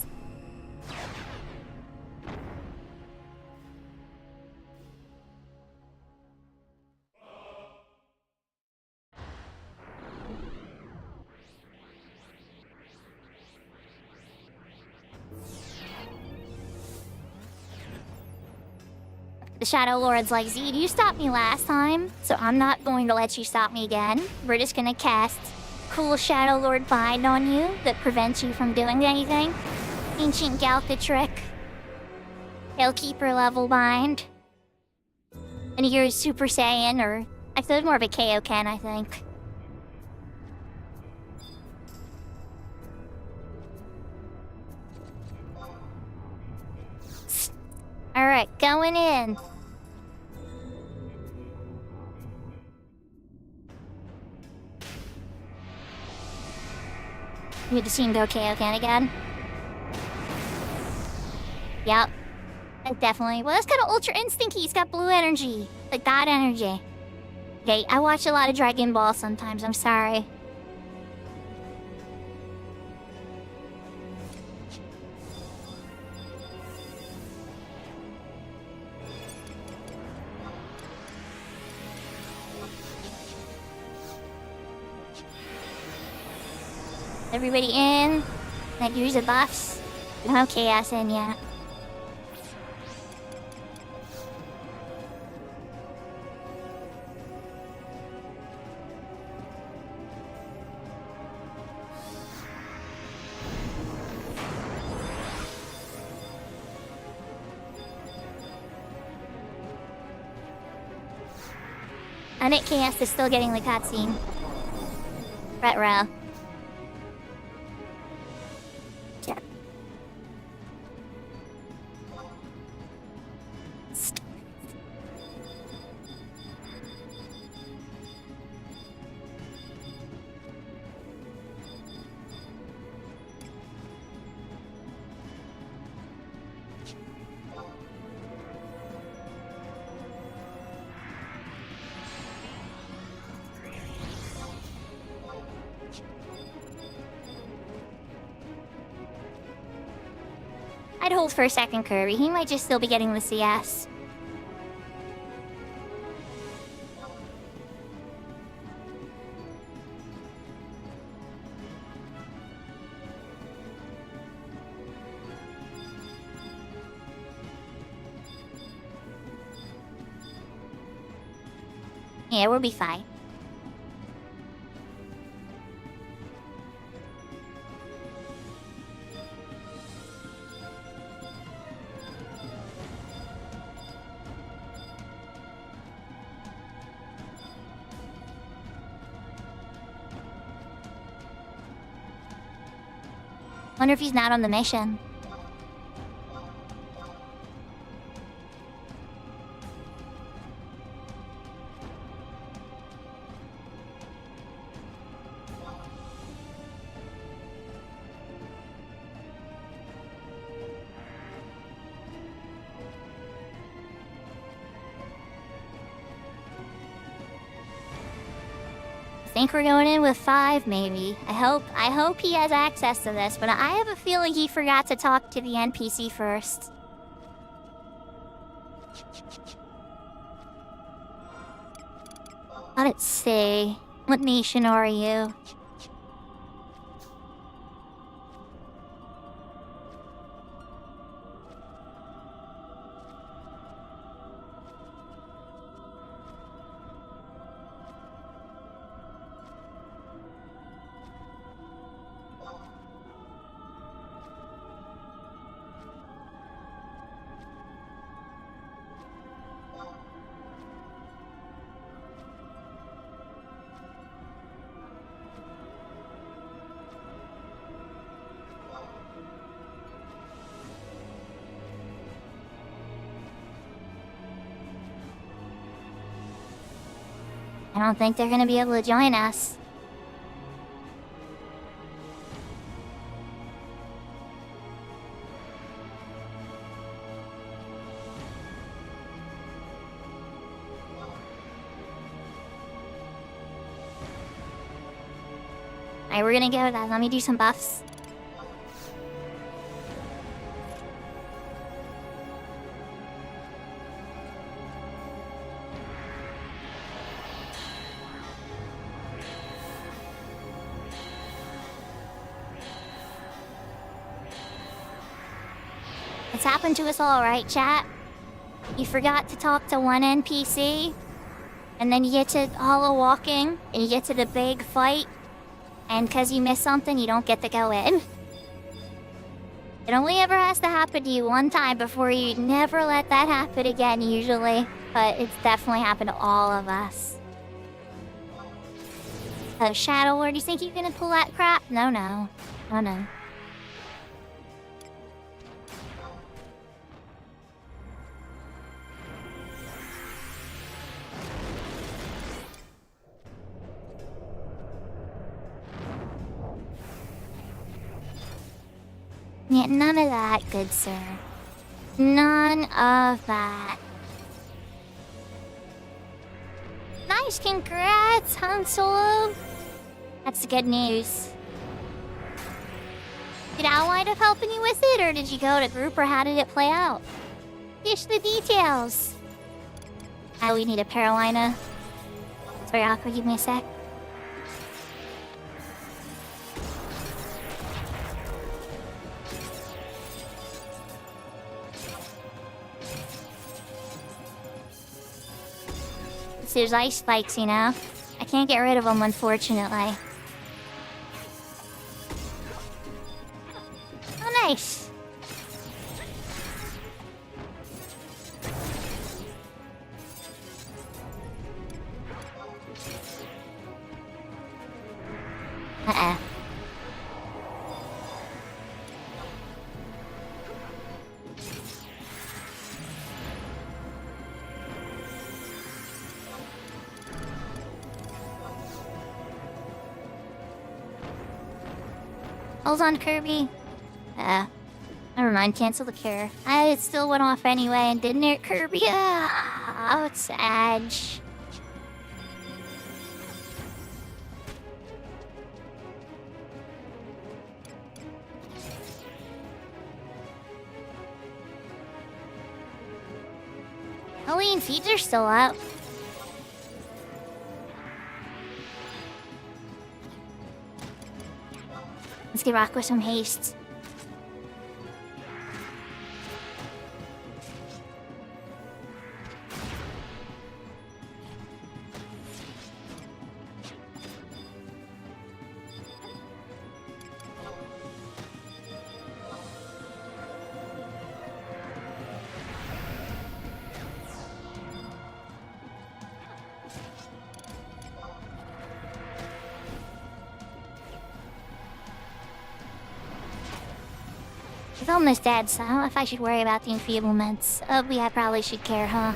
The Shadow Lord's like, Z, you stopped me last time, so I'm not going to let you stop me again. We're just gonna cast cool Shadow Lord bind on you that prevents you from doing anything. Ancient Galka trick. Hellkeeper level bind. And you're Super Saiyan, or I thought it was more of a Kaioken, I think. Alright, going in. You just seemed okay again. Yep. Definitely. Well, that's kind of Ultra Instinct. He's got blue energy. Like that energy. Okay, I watch a lot of Dragon Ball sometimes. I'm sorry. Everybody in. Like, use the buffs. No chaos in yet. And it chaos is still getting the cutscene. Retro. Yeah. I'd hold for a second, Kirby. He might just still be getting the CS. Yeah, we'll be fine. Wonder if he's not on the mission. I think we're going in with 5, maybe. I hope he has access to this, but I have a feeling he forgot to talk to the NPC first. Let's see. What nation are you? I don't think they're gonna be able to join us. Alright, we're gonna go with that. Let me do some buffs. It's happened to us all, right, chat? You forgot to talk to one NPC, and then you get to hollow walking, and you get to the big fight, and because you missed something, you don't get to go in. It only ever has to happen to you one time before you never let that happen again, usually. But it's definitely happened to all of us. Oh, Shadow Lord, you think you're gonna pull that crap? No, no. Oh, no. Yeah, none of that, good sir. None of that. Nice, congrats, Han Solo. That's the good news. Did Al wind up helping you with it, or did you go to group, or how did it play out? Dish the details. We need a Paralina. Sorry, Aqua, give me a sec. There's ice spikes, you know? I can't get rid of them, unfortunately. Oh, nice. Uh-uh. Hold on, Kirby. Never mind, cancel the cure. It still went off anyway and didn't hurt Kirby. Oh, it's sad. Halloween feeds are still up. Let's get rock with some haste. It's almost dead, so I don't know if I should worry about the enfeeblements. I probably should care, huh?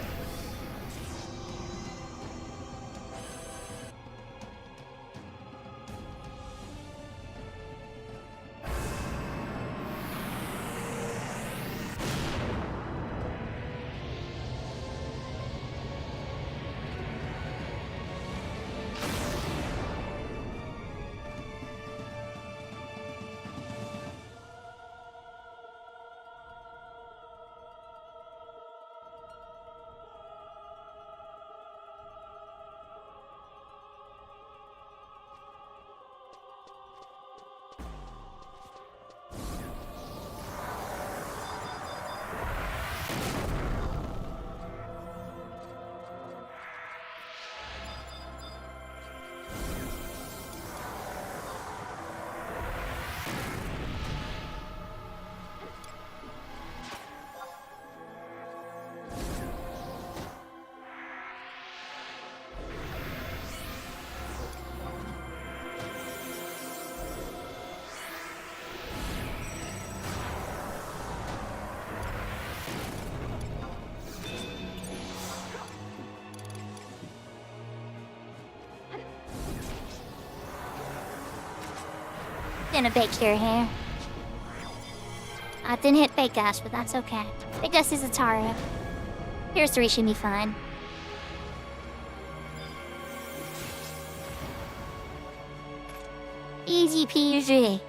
Gonna bake your hair. I didn't hit Bake Gus, but that's okay. Bake Gus is a Taro. Here's 3 should be fine. Easy peasy.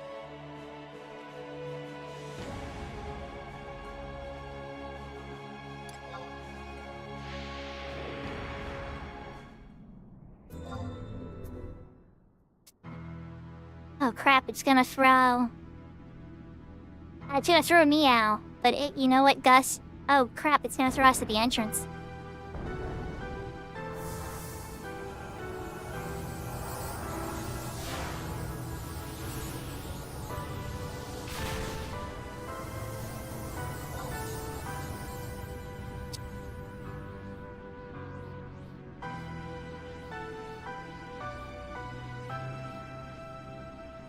Oh crap, it's gonna throw... It's gonna throw me out. But you know what, Gus? Oh crap, it's gonna throw us at the entrance.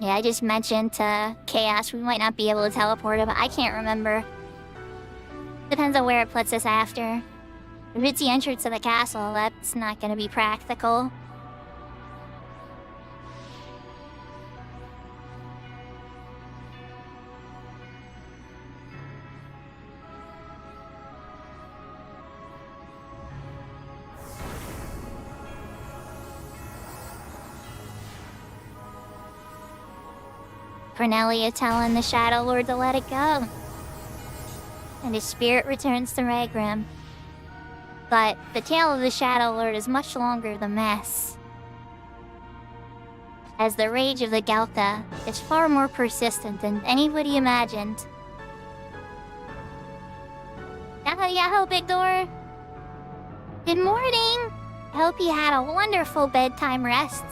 Yeah, I just mentioned to Chaos we might not be able to teleport it, but I can't remember. Depends on where it puts us after. If it's the entrance to the castle, that's not gonna be practical. Cornelia telling the Shadow Lord to let it go. And his spirit returns to Ragrim. But the tale of the Shadow Lord is much longer than this, as the rage of the Gautha is far more persistent than anybody imagined. Yahoo, yahoo, Big Door! Good morning! I hope you had a wonderful bedtime rest.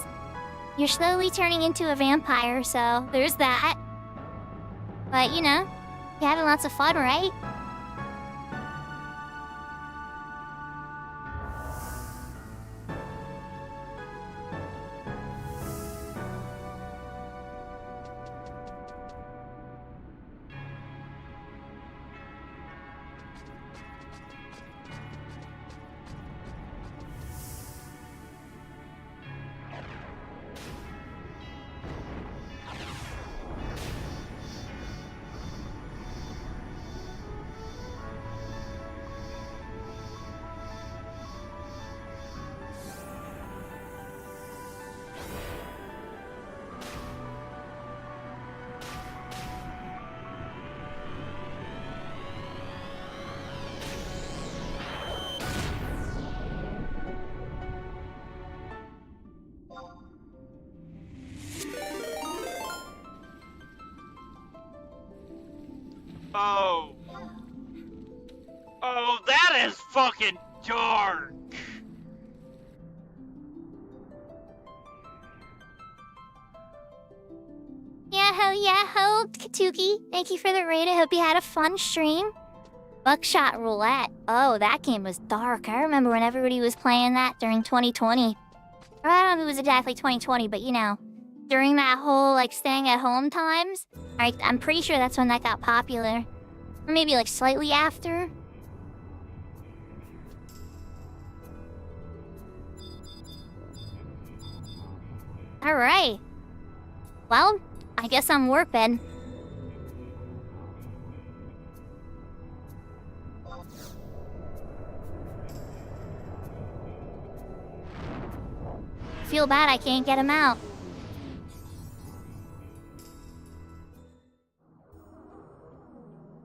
You're slowly turning into a vampire, so there's that. But, you know, you're having lots of fun, right? Oh. Oh, that is fucking dark. Yahoo, Katuki. Thank you for the raid. I hope you had a fun stream. Buckshot Roulette. Oh, that game was dark. I remember when everybody was playing that during 2020. Or I don't know if it was exactly 2020, but you know, during that whole, like, staying at home times. I'm pretty sure that's when that got popular. Or maybe, like, slightly after. Alright. Well, I guess I'm working. Feel bad I can't get him out.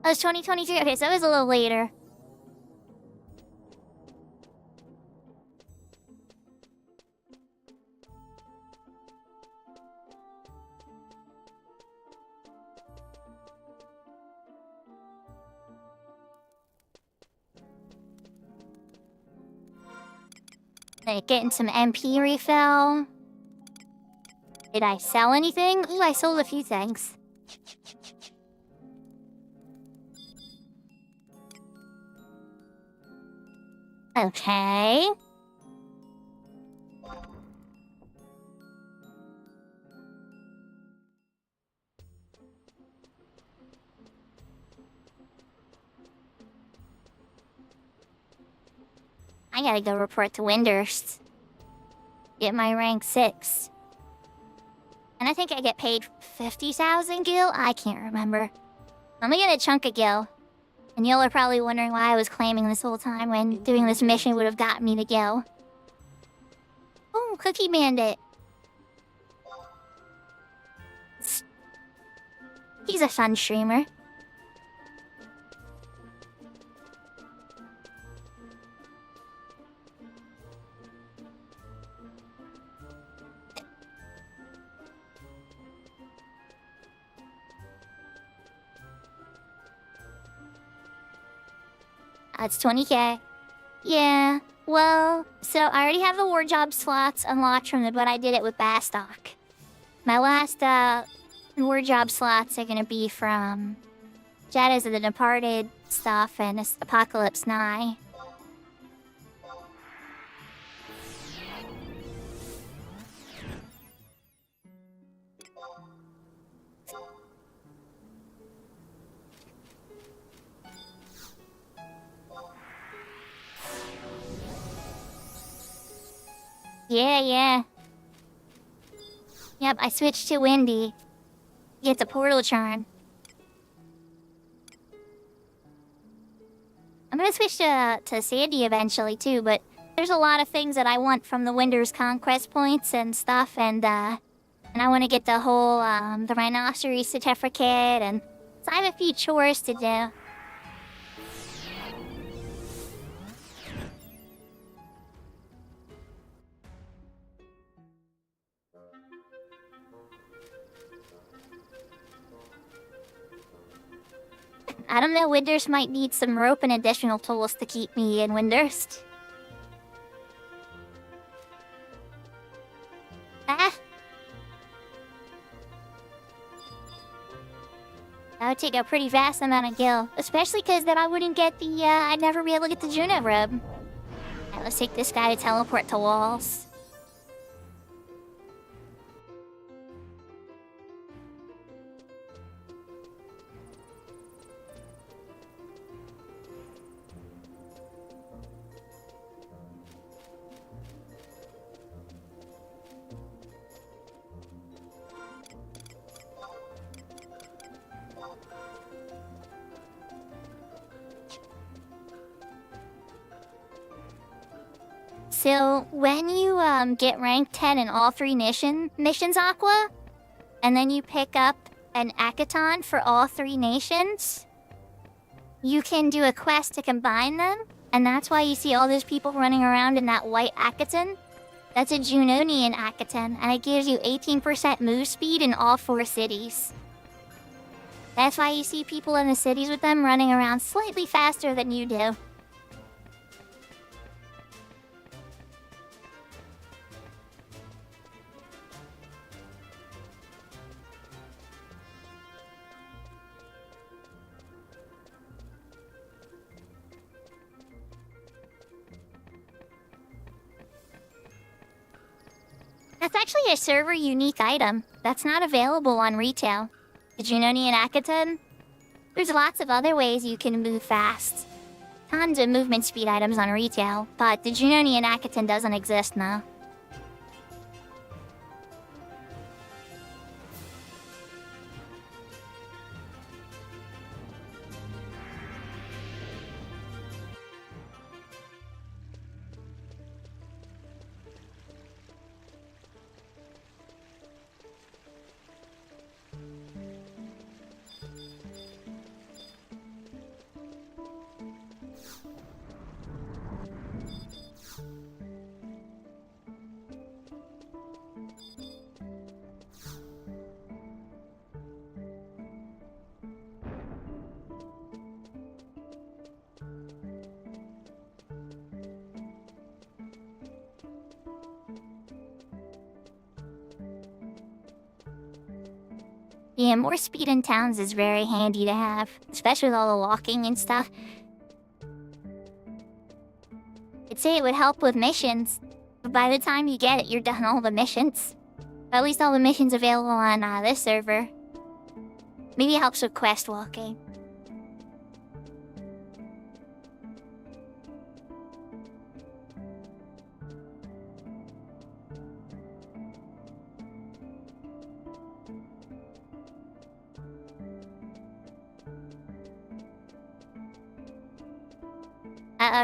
Oh, it's 2023. Okay, so it was a little later. Like getting some MP refill. Did I sell anything? Ooh, I sold a few things. Okay. I gotta go report to Windurst. Get my rank 6. And I think I get paid 50,000 gil? I can't remember. I'm gonna get a chunk of gil. And y'all are probably wondering why I was claiming this whole time when doing this mission would have gotten me the gil. Oh, Cookie Bandit. He's a fun streamer. That's 20k. Yeah, well, so I already have the war job slots unlocked from what I did it with Bastock. My last war job slots are gonna be from Shadows of the Departed stuff and Apocalypse Nigh. Yeah. Yep, I switched to Windy. Get the portal charm. I'm gonna switch to Sandy eventually too, but there's a lot of things that I want from the Winter's Conquest points and stuff, and And I want to get the whole, the rhinoceros certificate, and so I have a few chores to do. I don't know, Windurst might need some rope and additional tools to keep me in Windurst. Ah! That would take a pretty vast amount of gil, especially because then I wouldn't get the, I'd never be able to get the Juno robe. Alright, let's take this guy to teleport to walls. So, when you get rank 10 in all 3 missions, Aqua, and then you pick up an Akaton for all 3 nations, you can do a quest to combine them, and that's why you see all those people running around in that white Akaton. That's a Junonian Akaton, and it gives you 18% move speed in all 4 cities. That's why you see people in the cities with them running around slightly faster than you do. That's actually a server unique item that's not available on retail. The Junonian Akaton? There's lots of other ways you can move fast. Tons of movement speed items on retail, but the Junonian Akaton doesn't exist now. Yeah, more speed in towns is very handy to have, especially with all the walking and stuff. I'd say it would help with missions, but by the time you get it, you're done all the missions. Or at least all the missions available on this server. Maybe it helps with quest walking.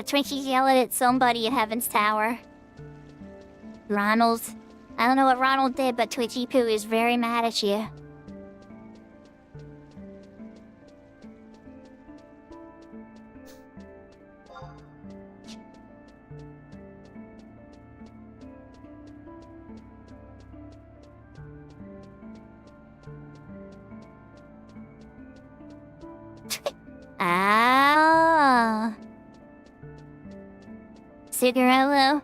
Twinkie yelling at somebody at Heaven's Tower. Ronald. I don't know what Ronald did, but Twitchy Poo is very mad at you. Ah. Cigarello.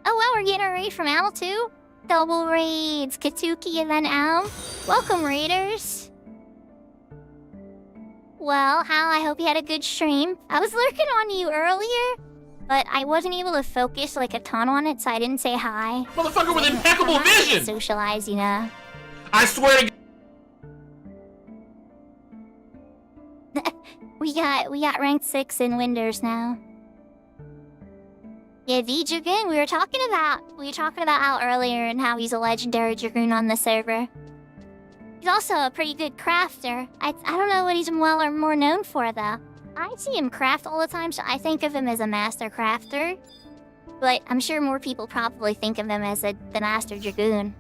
Oh wow, we're getting a raid from Al too? Double raids, Katuki and then Al. Welcome, raiders. Well, Hal, I hope you had a good stream. I was lurking on you earlier, but I wasn't able to focus like a ton on it, so I didn't say hi. Motherfucker with impeccable vision! Socialize, you know. I swear to We got ranked 6 in Winders now. Yeah, the Dragoon we were talking about Al earlier and how he's a legendary Dragoon on the server. He's also a pretty good crafter. I don't know what he's well or more known for though. I see him craft all the time, so I think of him as a master crafter. But I'm sure more people probably think of him as the master Dragoon.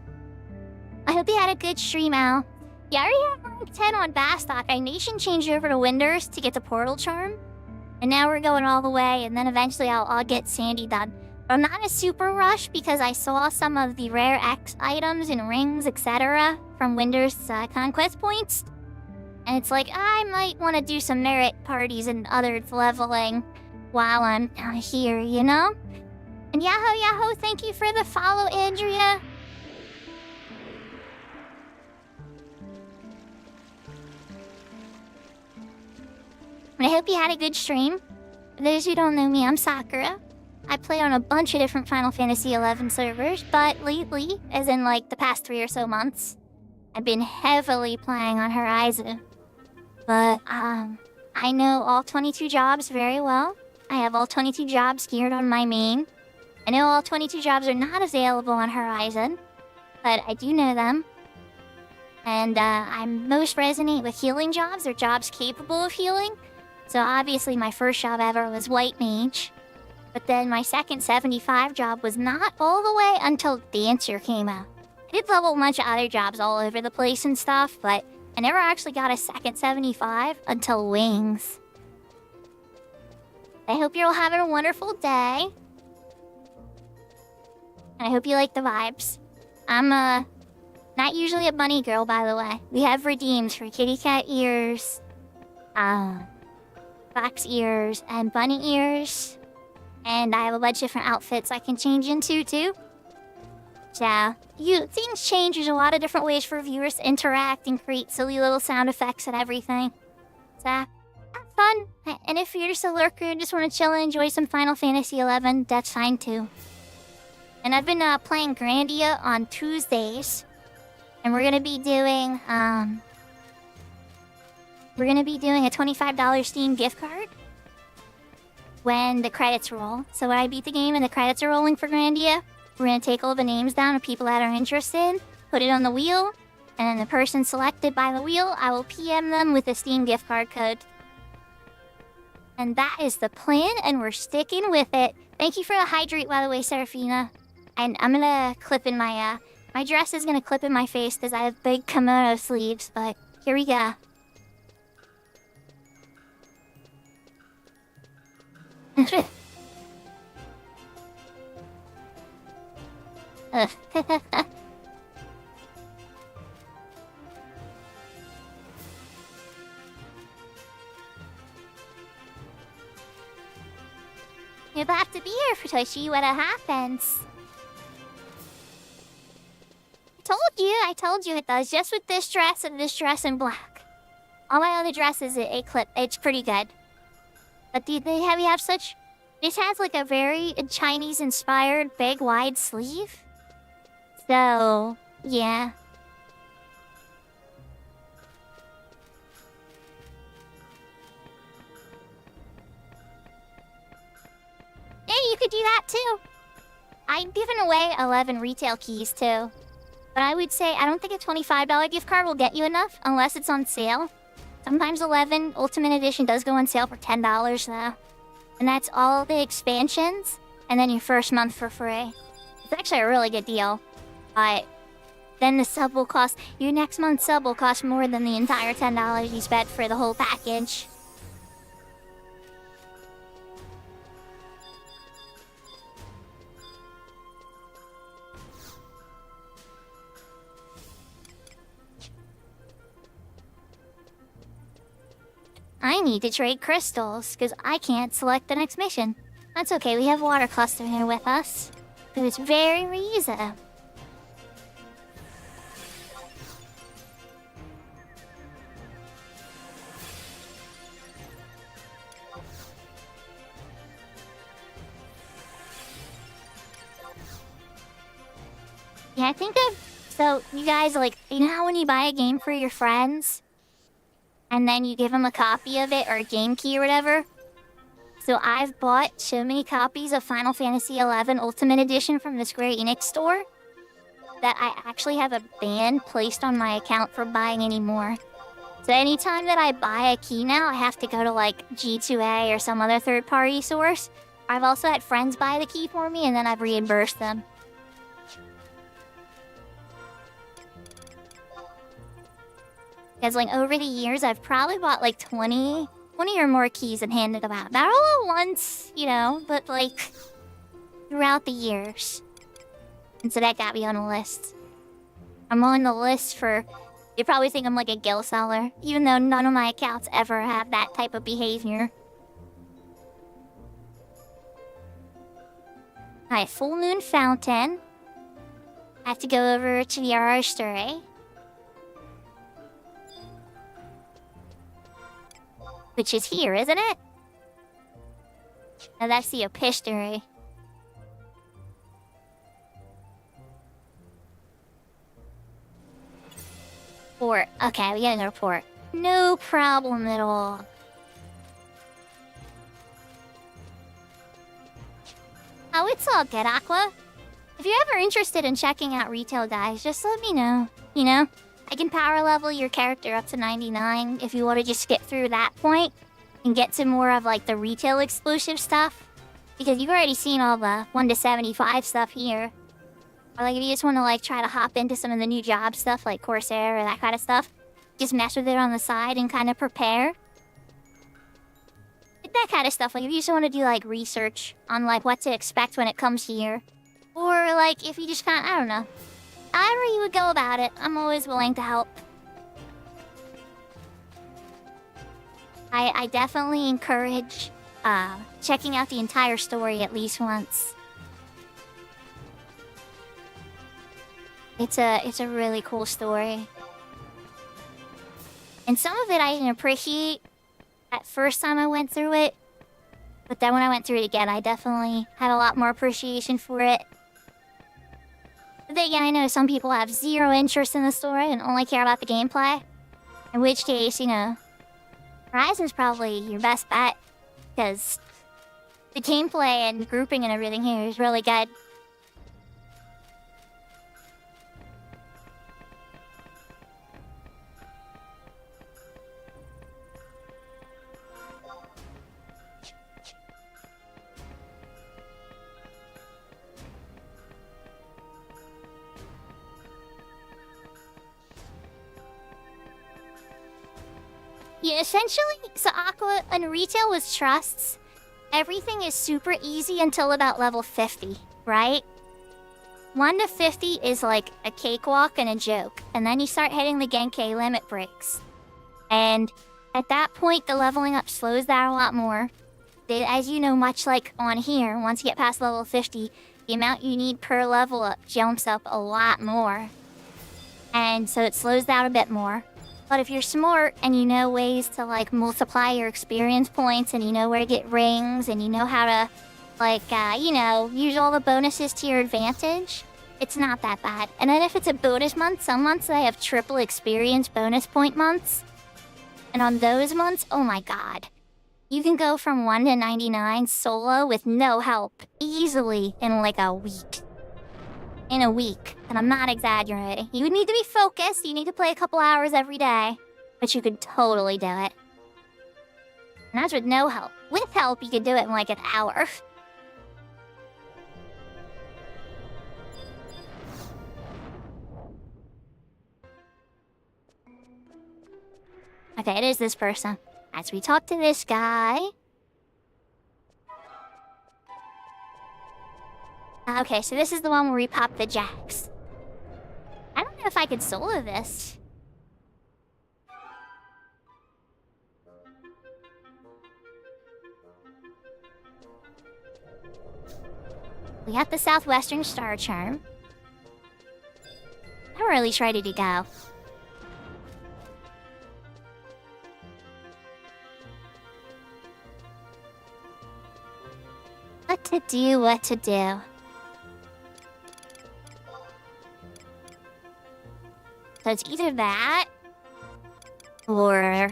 I hope you had a good stream, Al. Yeah, I already have rank 10 on Bastok. I nation changed over to Winders to get the Portal Charm. And now we're going all the way, and then eventually I'll get Sandy done. But I'm not in a super rush because I saw some of the rare X items and rings, etc. from Winders conquest points. And it's like, I might want to do some merit parties and other leveling while I'm here, you know? And Yahoo, thank you for the follow, Andrea. I hope you had a good stream. For those who don't know me, I'm Sakura. I play on a bunch of different Final Fantasy XI servers, but lately, as in like the past 3 or so months, I've been heavily playing on Horizon. But, I know all 22 jobs very well. I have all 22 jobs geared on my main. I know all 22 jobs are not available on Horizon, but I do know them. And, I most resonate with healing jobs, or jobs capable of healing. So obviously my first job ever was White Mage. But then my second 75 job was not all the way until Dancer came out. I did level a bunch of other jobs all over the place and stuff, but I never actually got a second 75 until Wings. I hope you're all having a wonderful day. And I hope you like the vibes. I'm, not usually a bunny girl, by the way. We have redeems for kitty cat ears, fox ears, and bunny ears. And I have a bunch of different outfits I can change into, too. So, things change. There's a lot of different ways for viewers to interact and create silly little sound effects and everything. So, have fun. And if you're just a lurker and just want to chill and enjoy some Final Fantasy XI, that's fine, too. And I've been playing Grandia on Tuesdays. And we're gonna be doing, a $25 Steam gift card when the credits roll. So when I beat the game and the credits are rolling for Grandia, we're gonna take all the names down of people that are interested, put it on the wheel, and then the person selected by the wheel, I will PM them with a Steam gift card code. And that is the plan, and we're sticking with it. Thank you for the hydrate, by the way, Serafina. And I'm gonna clip in my, my dress is gonna clip in my face because I have big kimono sleeves, but here we go. You'll have to be here for to see what happens. I told you it does, just with this dress and this dress in black. All my other dresses, it's pretty good. But this has like a very Chinese-inspired big wide sleeve. So, yeah. Yeah, you could do that too. I'm giving away 11 retail keys too. But I would say I don't think a $25 gift card will get you enough unless it's on sale. Sometimes 11 Ultimate Edition does go on sale for $10 though. And that's all the expansions and then your first month for free. It's actually a really good deal. But then the sub will cost, your next month's sub will cost more than the entire $10 you spent for the whole package. I need to trade crystals, because I can't select the next mission. That's okay, we have Water Cluster here with us. For this very reason. Yeah, I think so you guys, like, you know how when you buy a game for your friends? And then you give them a copy of it or a game key or whatever. So I've bought so many copies of Final Fantasy XI Ultimate Edition from the Square Enix store that I actually have a ban placed on my account for buying any more. So anytime that I buy a key now, I have to go to like G2A or some other third-party source. I've also had friends buy the key for me and then I've reimbursed them. Because like over the years, I've probably bought like 20 or more keys and handed them out. Not all at once, you know, but like throughout the years. And so that got me on the list. I'm on the list for... You probably think I'm like a gill seller, even though none of my accounts ever have that type of behavior. Alright, Full Moon Fountain. I have to go over to the Arstory. Which is here, isn't it? Now that's the Epistory. Port. Okay, we gotta go to port. No problem at all. Oh, it's all good, Aqua. If you're ever interested in checking out retail, guys, just let me know. You know? I can power level your character up to 99 if you want to just skip through that point and get to more of like the retail exclusive stuff. Because you've already seen all the 1 to 75 stuff here. Or like if you just want to like try to hop into some of the new job stuff like Corsair or that kind of stuff, just mess with it on the side and kind of prepare. That kind of stuff, like if you just want to do like research on like what to expect when it comes here. Or like if you just kind of, I don't know. However you would go about it, I'm always willing to help. I definitely encourage checking out the entire story at least once. It's a really cool story. And some of it I didn't appreciate at first time I went through it. But then when I went through it again, I definitely had a lot more appreciation for it. But then again, I know some people have zero interest in the story and only care about the gameplay. In which case, you know, Horizon's probably your best bet. Because the gameplay and grouping and everything here is really good. Yeah, essentially, so Aqua and retail with trusts, everything is super easy until about level 50, right? 1 to 50 is like a cakewalk and a joke, and then you start hitting the Genkai limit breaks. And at that point, the leveling up slows down a lot more. As you know, much like on here, once you get past level 50, the amount you need per level up jumps up a lot more. And so it slows down a bit more. But if you're smart and you know ways to like multiply your experience points and you know where to get rings and you know how to like, you know, use all the bonuses to your advantage, it's not that bad. And then if it's a bonus month, some months they have triple experience bonus point months. And on those months, oh my god. You can go from 1 to 99 solo with no help easily in like a week. In a week, and I'm not exaggerating. You would need to be focused, you need to play a couple hours every day, but you could totally do it. And that's with no help. With help, you could do it in like an hour. Okay, it is this person. As we talk to this guy... Okay, so this is the one where we pop the jacks. I don't know if I could solo this. We got the Southwestern Star Charm. I'm really ready to go. What to do, what to do. So it's either that, or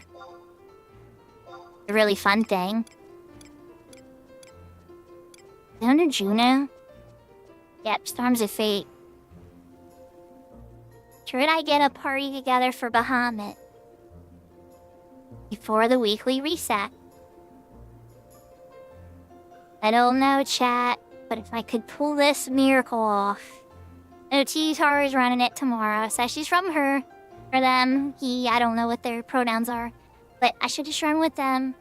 the really fun thing, Under Juno? Yep, Storms of Fate. Should I get a party together for Bahamut? Before the weekly reset. I don't know, chat, but if I could pull this miracle off. OT Tara's running it tomorrow, so she's from her. Or them, he, I don't know what their pronouns are. But I should just run with them.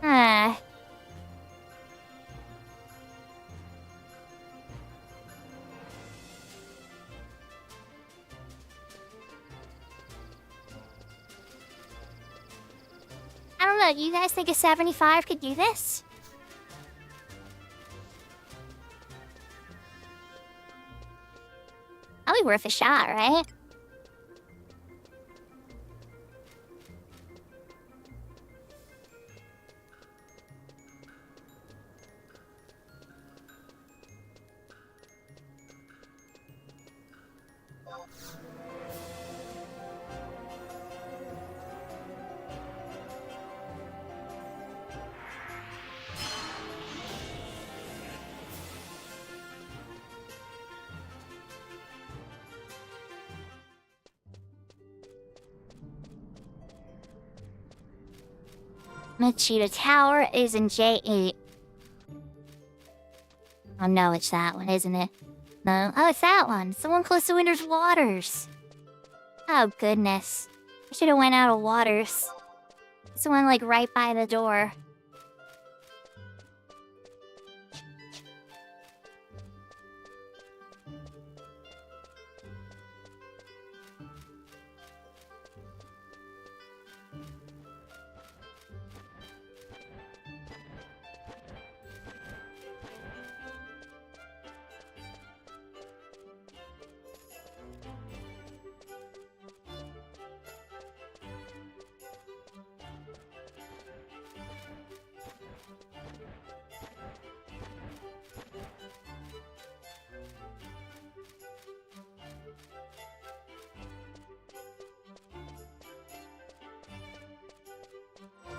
Ah. I don't know, you guys think a 75 could do this? Probably worth a shot, right? Machida Tower is in J8. Oh no, it's that one, isn't it? No. Oh, it's that one. It's the one close to Winter's Waters. Oh, goodness. I should have went out of Waters. It's the one, like, right by the door.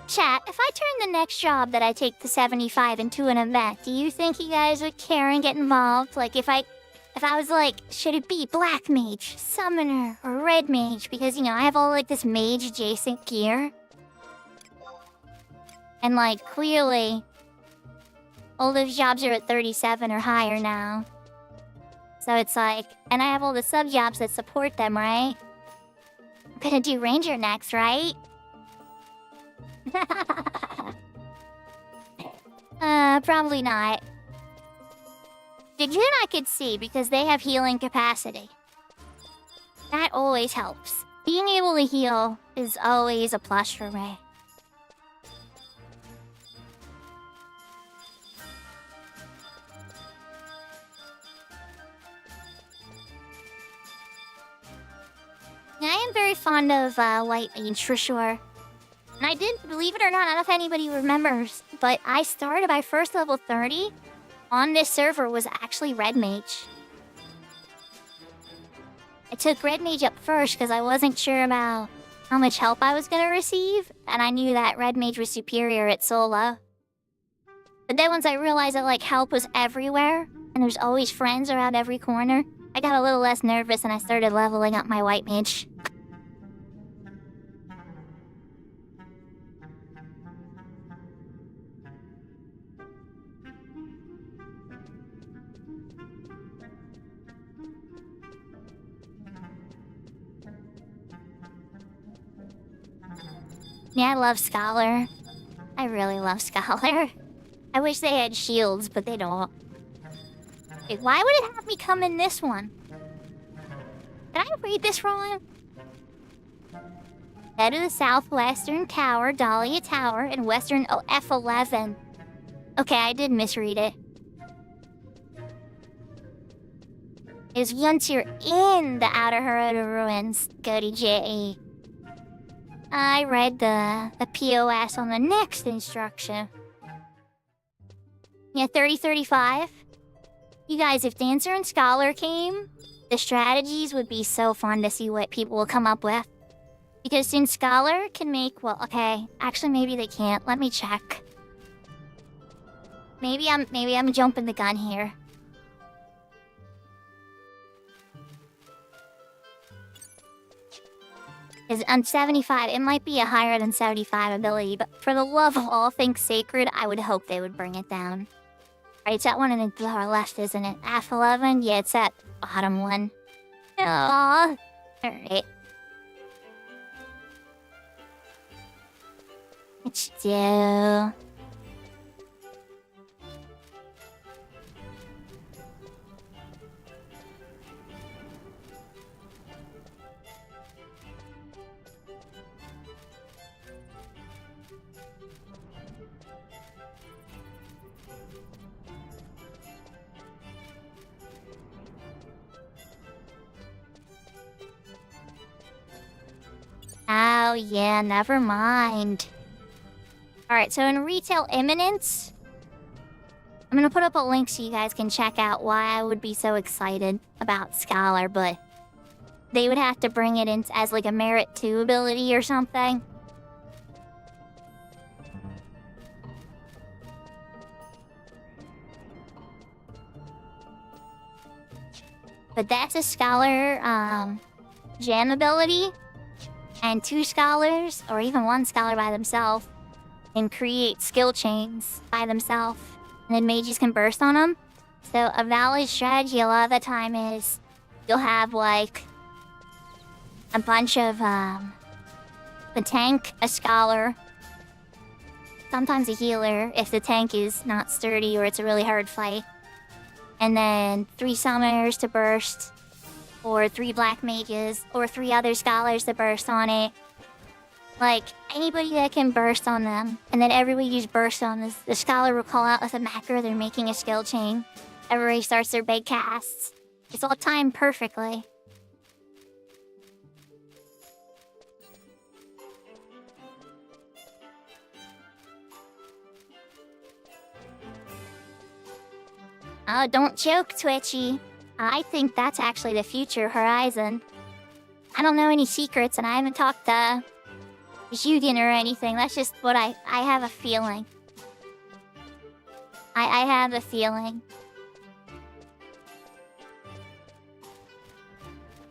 Chat, if I turn the next job that I take the 75 into an event, do you think you guys would care and get involved? Like, if I was like, should it be Black Mage, Summoner, or Red Mage? Because, you know, I have all, like, this mage-adjacent gear. And, like, clearly, all those jobs are at 37 or higher now. So it's like, and I have all the sub-jobs that support them, right? I'm gonna do Ranger next, right? Probably not. Jejun I could see because they have healing capacity. That always helps. Being able to heal is always a plus for me. I am very fond of White Mage for sure. And I did, believe it or not, I don't know if anybody remembers, but I started my first level 30 on this server was actually Red Mage. I took Red Mage up first because I wasn't sure about how much help I was going to receive, and I knew that Red Mage was superior at solo. But then once I realized that, like, help was everywhere, and there's always friends around every corner, I got a little less nervous and I started leveling up my White Mage. Yeah, I love Scholar. I really love Scholar. I wish they had shields, but they don't. Wait, why would it have me come in this one? Did I read this wrong? Head of the southwestern tower, Dahlia Tower, and western F11. Okay, I did misread it. Is once you're in the Outer Hirota ruins, go to JE. I read the POS on the next instruction. Yeah, 30-35. You guys, if Dancer and Scholar came, the strategies would be so fun to see what people will come up with. Because since Scholar can make, well, okay, actually maybe they can't. Let me check. Maybe I'm jumping the gun here. Is on 75, it might be a higher than 75 ability, but for the love of all things sacred, I would hope they would bring it down. Alright, it's that one in the lower left, isn't it? F11? Yeah, it's that bottom one. Aww. Alright. What you do? Oh, yeah, never mind. Alright, so in Retail Imminence, I'm gonna put up a link so you guys can check out why I would be so excited about Scholar, but they would have to bring it in as like a Merit 2 ability or something. But that's a Scholar, Jam ability. And 2 scholars, or even 1 scholar by themselves, can create skill chains by themselves. And then mages can burst on them. So a valid strategy a lot of the time is you'll have like a bunch of the tank, a scholar, sometimes a healer if the tank is not sturdy or it's a really hard fight. And then 3 summoners to burst. Or 3 black mages, or 3 other scholars to burst on it. Like, anybody that can burst on them, and then everybody who's burst on this, the scholar will call out with a macro, they're making a skill chain. Everybody starts their big casts. It's all timed perfectly. Oh, don't joke, Twitchy. I think that's actually the future horizon. I don't know any secrets and I haven't talked to Julian or anything. That's just what I have a feeling. I have a feeling.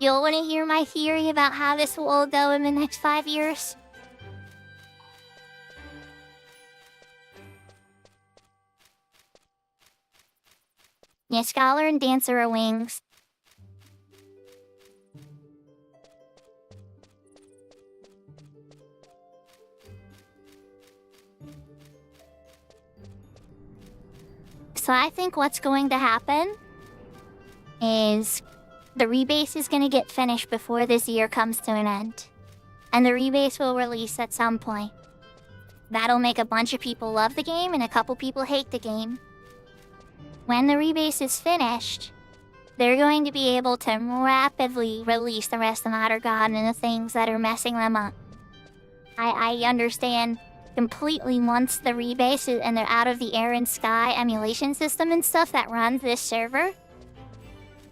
You'll want to hear my theory about how this will all go in the next 5 years? Yeah, Scholar and Dancer are wings. So I think what's going to happen is the rebase is going to get finished before this year comes to an end. And the rebase will release at some point. That'll make a bunch of people love the game and a couple people hate the game. When the rebase is finished, they're going to be able to rapidly release the rest of Outer God and the things that are messing them up. I understand completely once the rebase is, and they're out of the air and sky emulation system and stuff that runs this server,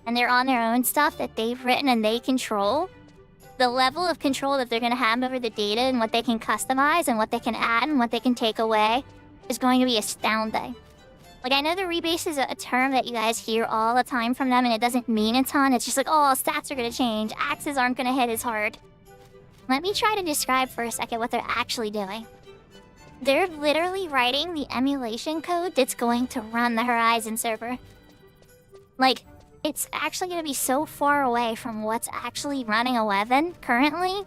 and they're on their own stuff that they've written and they control, the level of control that they're going to have over the data and what they can customize and what they can add and what they can take away is going to be astounding. Like, I know the rebase is a term that you guys hear all the time from them, and it doesn't mean a ton. It's just like, oh, stats are gonna change. Axes aren't gonna hit as hard. Let me try to describe for a second what they're actually doing. They're literally writing the emulation code that's going to run the Horizon server. Like, it's actually gonna be so far away from what's actually running 11 currently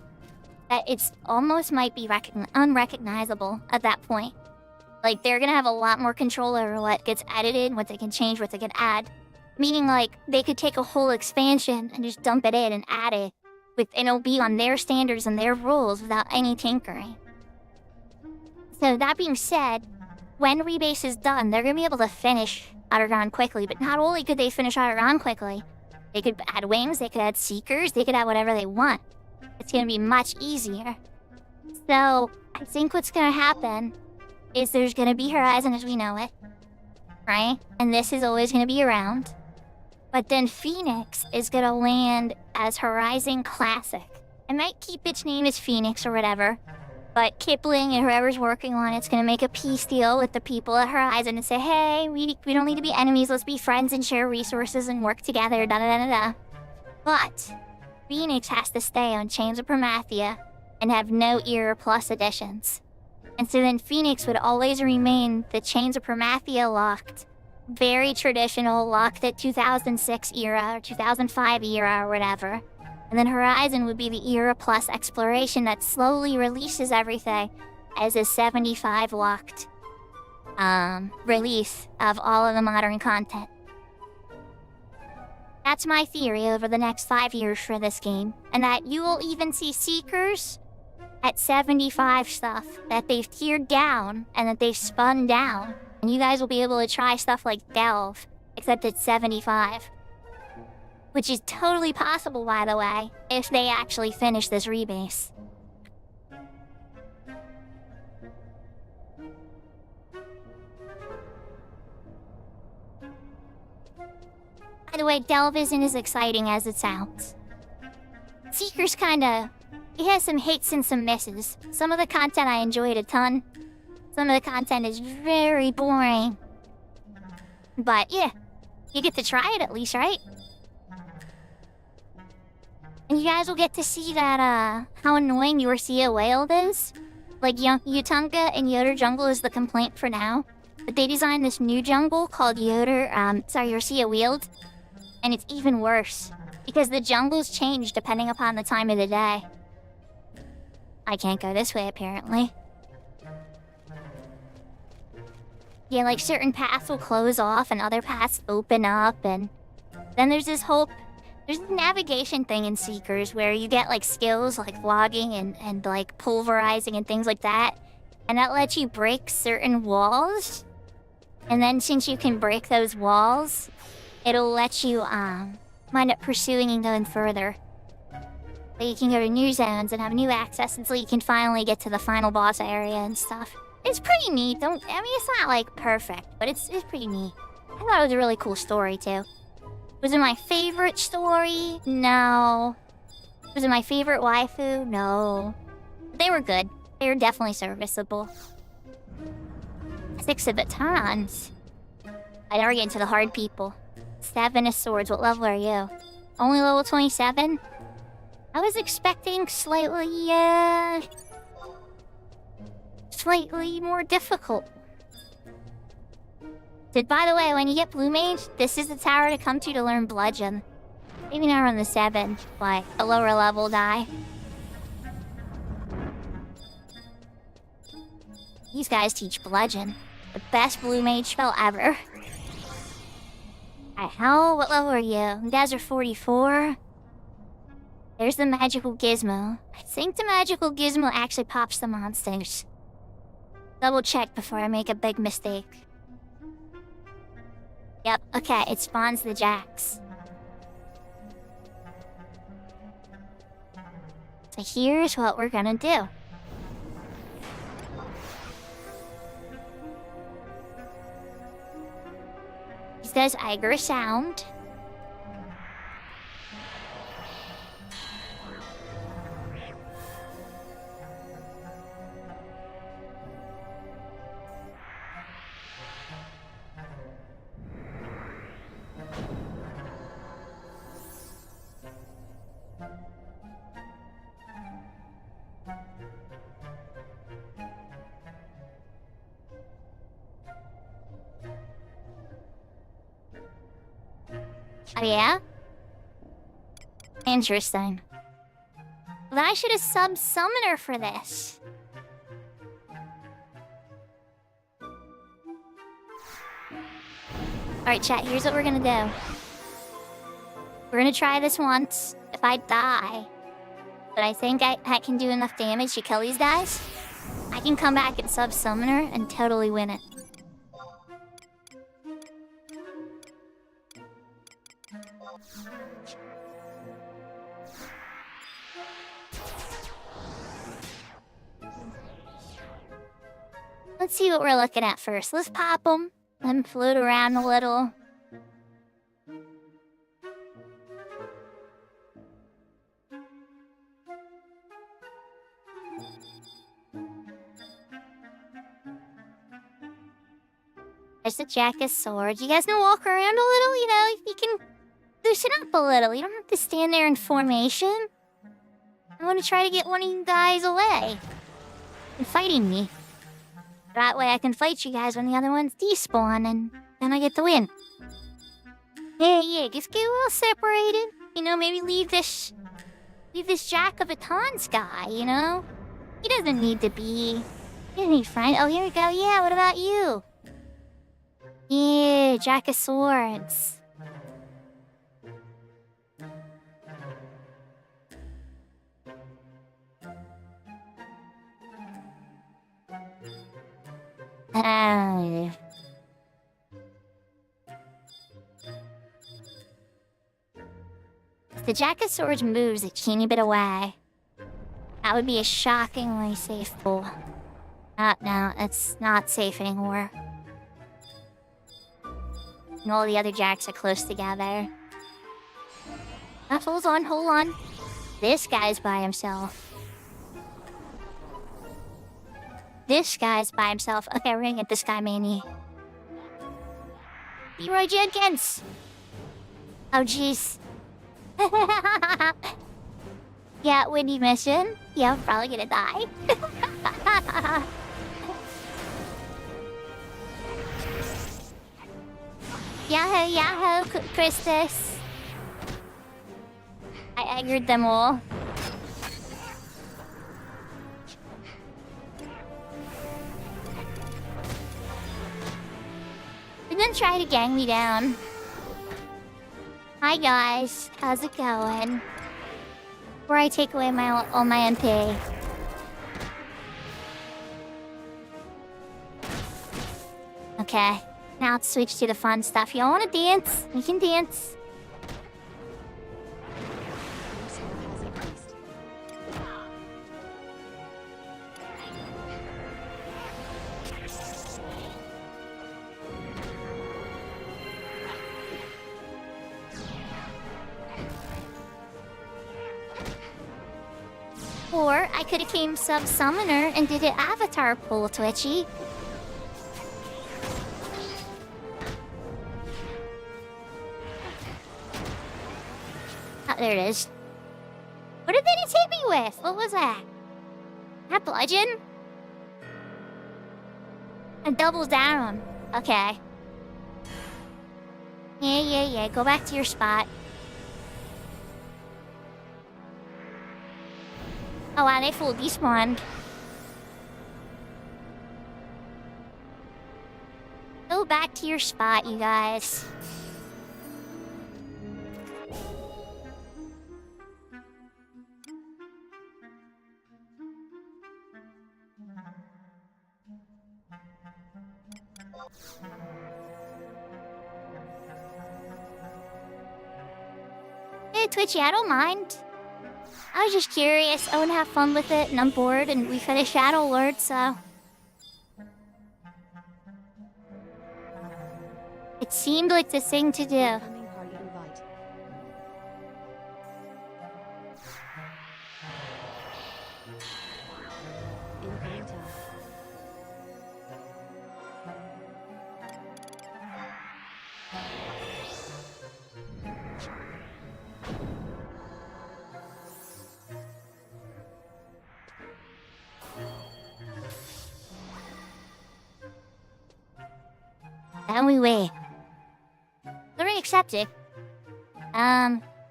that it's almost might be unrecognizable at that point. Like, they're gonna have a lot more control over what gets edited, what they can change, what they can add. Meaning, like, they could take a whole expansion and just dump it in and add it. And it'll be on their standards and their rules without any tinkering. So, that being said, when rebase is done, they're gonna be able to finish Outerground quickly. But not only could they finish Outerground quickly, they could add wings, they could add seekers, they could add whatever they want. It's gonna be much easier. So, I think what's gonna happen is there's gonna be Horizon as we know it, right? And this is always gonna be around. But then Phoenix is gonna land as Horizon Classic. It might keep its name as Phoenix or whatever, but Kipling and whoever's working on it's gonna make a peace deal with the people at Horizon and say, hey, we don't need to be enemies, let's be friends and share resources and work together, da-da-da-da-da. But Phoenix has to stay on Chains of Promathia and have no Era Plus editions. And so then Phoenix would always remain the Chains of Promathia locked, very traditional, locked at 2006 era or 2005 era or whatever. And then Horizon would be the Era Plus exploration that slowly releases everything as a 75 locked release of all of the modern content. That's my theory over the next 5 years for this game. And that you will even see Seekers at 75 stuff that they've tiered down and that they've spun down. And you guys will be able to try stuff like Delve, except it's 75. Which is totally possible, by the way, if they actually finish this rebase. By the way, Delve isn't as exciting as it sounds. Seeker's kinda... It has some hits and some misses. Some of the content I enjoyed a ton. Some of the content is very boring. But yeah, you get to try it at least, right? And you guys will get to see that, how annoying Yorcia Whaled is. Like, Yutunga and Yoder Jungle is the complaint for now. But they designed this new jungle called Yorcia Wheeled. And it's even worse. Because the jungles change depending upon the time of the day. I can't go this way, apparently. Yeah, like, certain paths will close off and other paths open up, and... Then there's this whole... There's a navigation thing in Seekers where you get, like, skills like vlogging and like, pulverizing and things like that. And that lets you break certain walls. And then since you can break those walls, it'll let you, wind up pursuing and going further. But you can go to new zones and have new access until you can finally get to the final boss area and stuff. It's pretty neat. It's not, like, perfect, but it's pretty neat. I thought it was a really cool story, too. Was it my favorite story? No. Was it my favorite waifu? No. But they were good. They were definitely serviceable. 6 of batons. I'd already get into the hard people. 7 of swords. What level are you? Only level 27? I was expecting slightly more difficult. By the way, when you get Blue Mage, this is the tower to come to learn Bludgeon. Maybe not on the 7, like a lower level die. These guys teach Bludgeon. The best Blue Mage spell ever. Alright, what level are you? You guys are 44. There's the magical gizmo. I think the magical gizmo actually pops the monsters. Double check before I make a big mistake. Yep, okay, it spawns the jacks. So here's what we're gonna do. This does Eiger sound. Oh yeah? Interesting. Then I should have subbed Summoner for this. Alright chat, here's what we're gonna do. We're gonna try this once. If I die, but I think I can do enough damage to kill these guys, I can come back and sub Summoner and totally win it. Let's see what we're looking at first. Let's pop them. Let them float around a little. There's the Jack of Swords. You guys can walk around a little, you know, you can loosen up a little. You don't have to stand there in formation. I want to try to get one of you guys away and fighting me. That way I can fight you guys when the other ones despawn and then I get the win. Yeah, just get a little separated. You know, maybe leave this Jack of Batons guy, you know? He doesn't need to be... He doesn't need friend. Oh, here we go. Yeah, what about you? Yeah, Jack of Swords. The Jack of Swords moves a teeny bit away. That would be a shockingly safe pull. No, it's not safe anymore. And all the other Jacks are close together. Hold on. This guy's by himself. Okay, we're gonna get this guy, Manny. Leroy Jenkins! Oh, jeez. Yeah, windy mission. Yeah, I'm probably gonna die. Yahoo, Christus. I angered them all. And then try to gang me down. Hi guys, how's it going? Before I take away all my MP. Okay, now let's switch to the fun stuff. Y'all wanna dance? We can dance. Or I could have came sub-summoner and did an avatar pull, Twitchy. Oh, there it is. What did they just hit me with? What was that? That bludgeon? And doubles down. Okay. Yeah. Go back to your spot. Oh wow, they full despawned. Go back to your spot, you guys. Hey, Twitchy, I don't mind. I was just curious. I want to have fun with it, and I'm bored, and we've had a Shadow Lord, so... It seemed like the thing to do. Incoming party invite. Incoming tab. And we wait. Already accepted.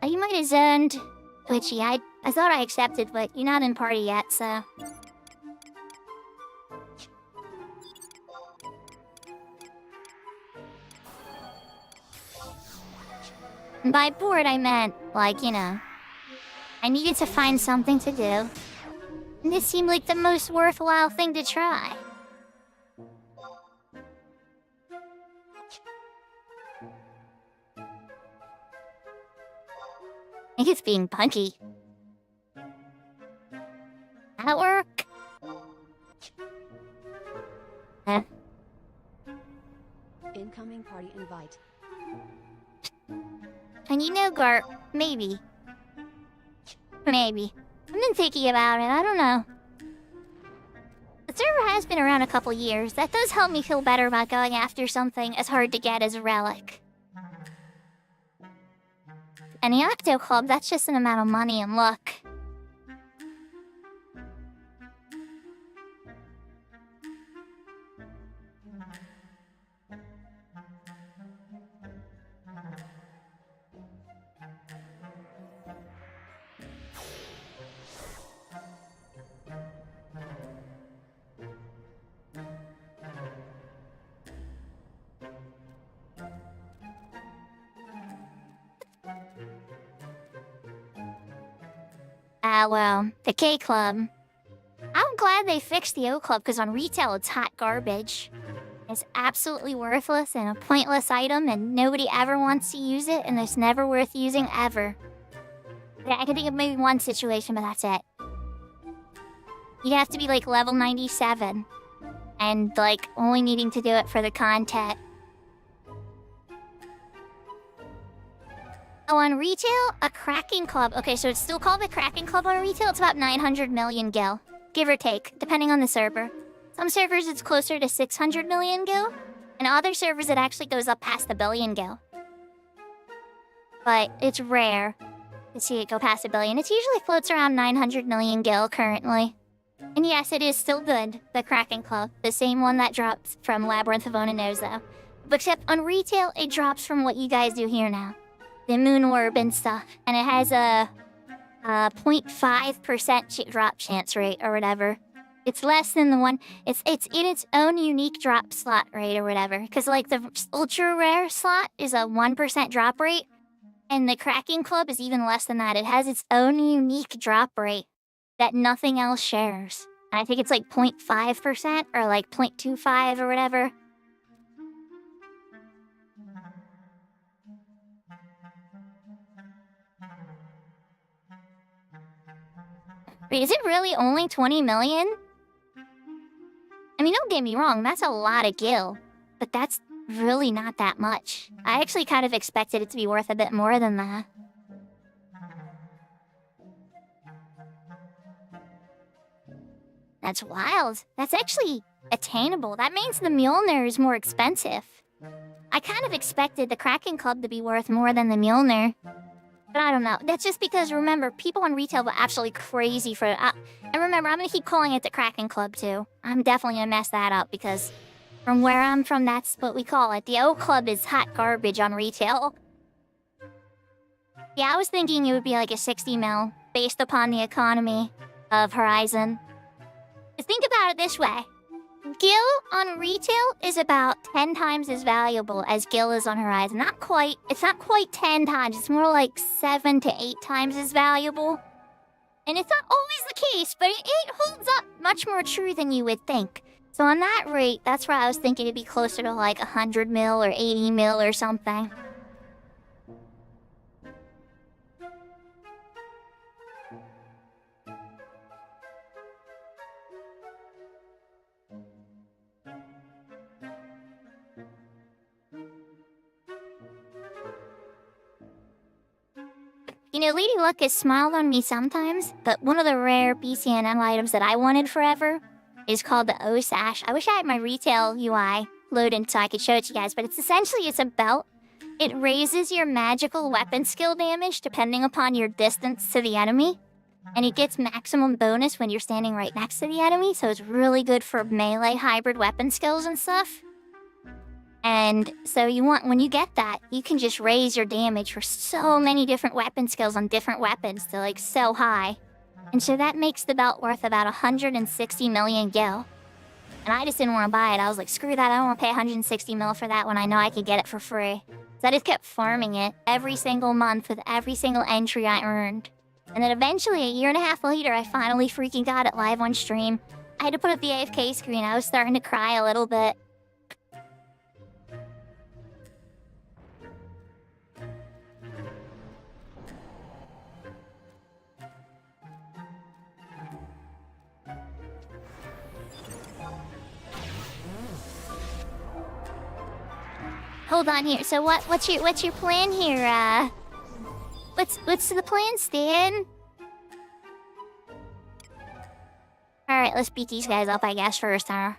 You might have zoned Twitchy. I thought I accepted, but you're not in party yet, so... And by bored, I meant, like, you know... I needed to find something to do. And this seemed like the most worthwhile thing to try. I think it's being punky. That work? Huh? Incoming party invite. And you know, Gart, maybe. Maybe. I've been thinking about it, I don't know. The server has been around a couple years. That does help me feel better about going after something as hard to get as a relic. And the Octo Club, that's just an amount of money and luck. Well, the K Club. I'm glad they fixed the O Club, because on retail it's hot garbage. It's absolutely worthless and a pointless item, and nobody ever wants to use it, and it's never worth using ever. Yeah, I can think of maybe one situation, but that's it. You have to be like level 97, and like only needing to do it for the content. Oh, on retail, a Kraken Club. Okay, so it's still called the Kraken Club on retail. It's about 900 million gil, give or take, depending on the server. Some servers it's closer to 600 million gil, and other servers it actually goes up past the billion gil. But it's rare to see it go past a billion. It usually floats around 900 million gil currently. And yes, it is still good, the Kraken Club, the same one that drops from Labyrinth of Oninozo. But except on retail, it drops from what you guys do here now. The Moon Orb and stuff, and it has a 0.5% drop chance rate or whatever. It's less than the one. It's in its own unique drop slot rate or whatever. Because like the ultra rare slot is a 1% drop rate, and the Kraken Club is even less than that. It has its own unique drop rate that nothing else shares. And I think it's like 0.5% or like 0.25 or whatever. Wait, is it really only 20 million? I mean, don't get me wrong, that's a lot of gil. But that's really not that much. I actually kind of expected it to be worth a bit more than that. That's wild. That's actually attainable. That means the Mjolnir is more expensive. I kind of expected the Kraken Club to be worth more than the Mjolnir. But I don't know. That's just because, remember, people on retail were absolutely crazy for it. And remember, I'm going to keep calling it the Kraken Club, too. I'm definitely going to mess that up, because from where I'm from, that's what we call it. The O Club is hot garbage on retail. Yeah, I was thinking it would be like a 60 mil, based upon the economy of Horizon. But think about it this way. Gil on retail is about 10 times as valuable as Gil is on Horizon. Not quite. It's not quite 10 times. It's more like 7 to 8 times as valuable. And it's not always the case, but it holds up much more true than you would think. So on that rate, that's why I was thinking it'd be closer to like 100 mil or 80 mil or something. You know, Lady Luck has smiled on me sometimes, but one of the rare BCNM items that I wanted forever is called the O Sash. I wish I had my retail UI loaded so I could show it to you guys, but it's a belt. It raises your magical weapon skill damage depending upon your distance to the enemy, and it gets maximum bonus when you're standing right next to the enemy, so it's really good for melee hybrid weapon skills and stuff. And so when you get that, you can just raise your damage for so many different weapon skills on different weapons to like so high. And so that makes the belt worth about 160 million gil. And I just didn't want to buy it. I was like, screw that, I don't want to pay 160 mil for that when I know I could get it for free. So I just kept farming it every single month with every single entry I earned. And then eventually, a year and a half later, I finally freaking got it live on stream. I had to put up the AFK screen. I was starting to cry a little bit. Hold on here. So what's your plan here? What's the plan, Stan? Alright, let's beat these guys up, I guess, first, huh?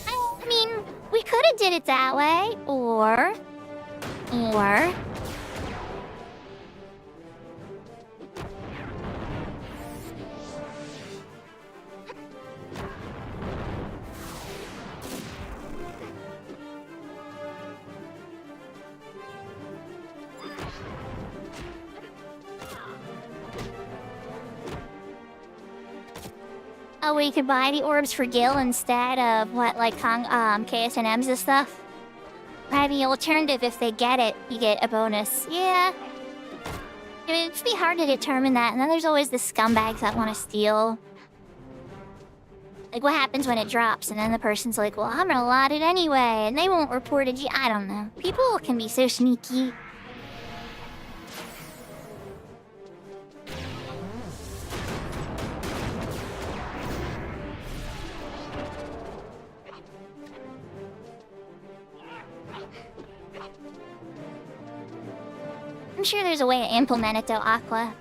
I mean, we could have did it that way, or... Oh, we could buy the orbs for Gil instead of what, like KSNMs and stuff. Probably the alternative, if they get it, you get a bonus. Yeah. It would just be hard to determine that, and then there's always the scumbags that want to steal. Like, what happens when it drops, and then the person's like, well, I'm gonna lot it anyway, and they won't report it. I don't know. People can be so sneaky. I'm sure there's a way to implement it though, Aqua.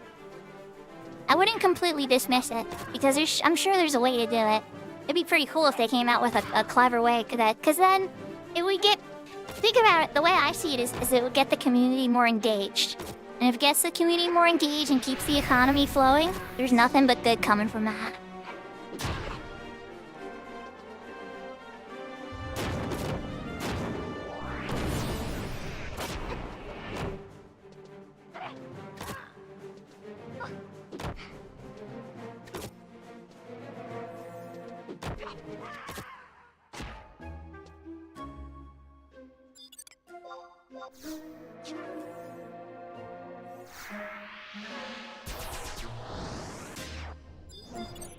I wouldn't completely dismiss it, because I'm sure there's a way to do it. It'd be pretty cool if they came out with a clever way, because then it would get... Think about it, the way I see it is it would get the community more engaged. And if it gets the community more engaged and keeps the economy flowing, there's nothing but good coming from that.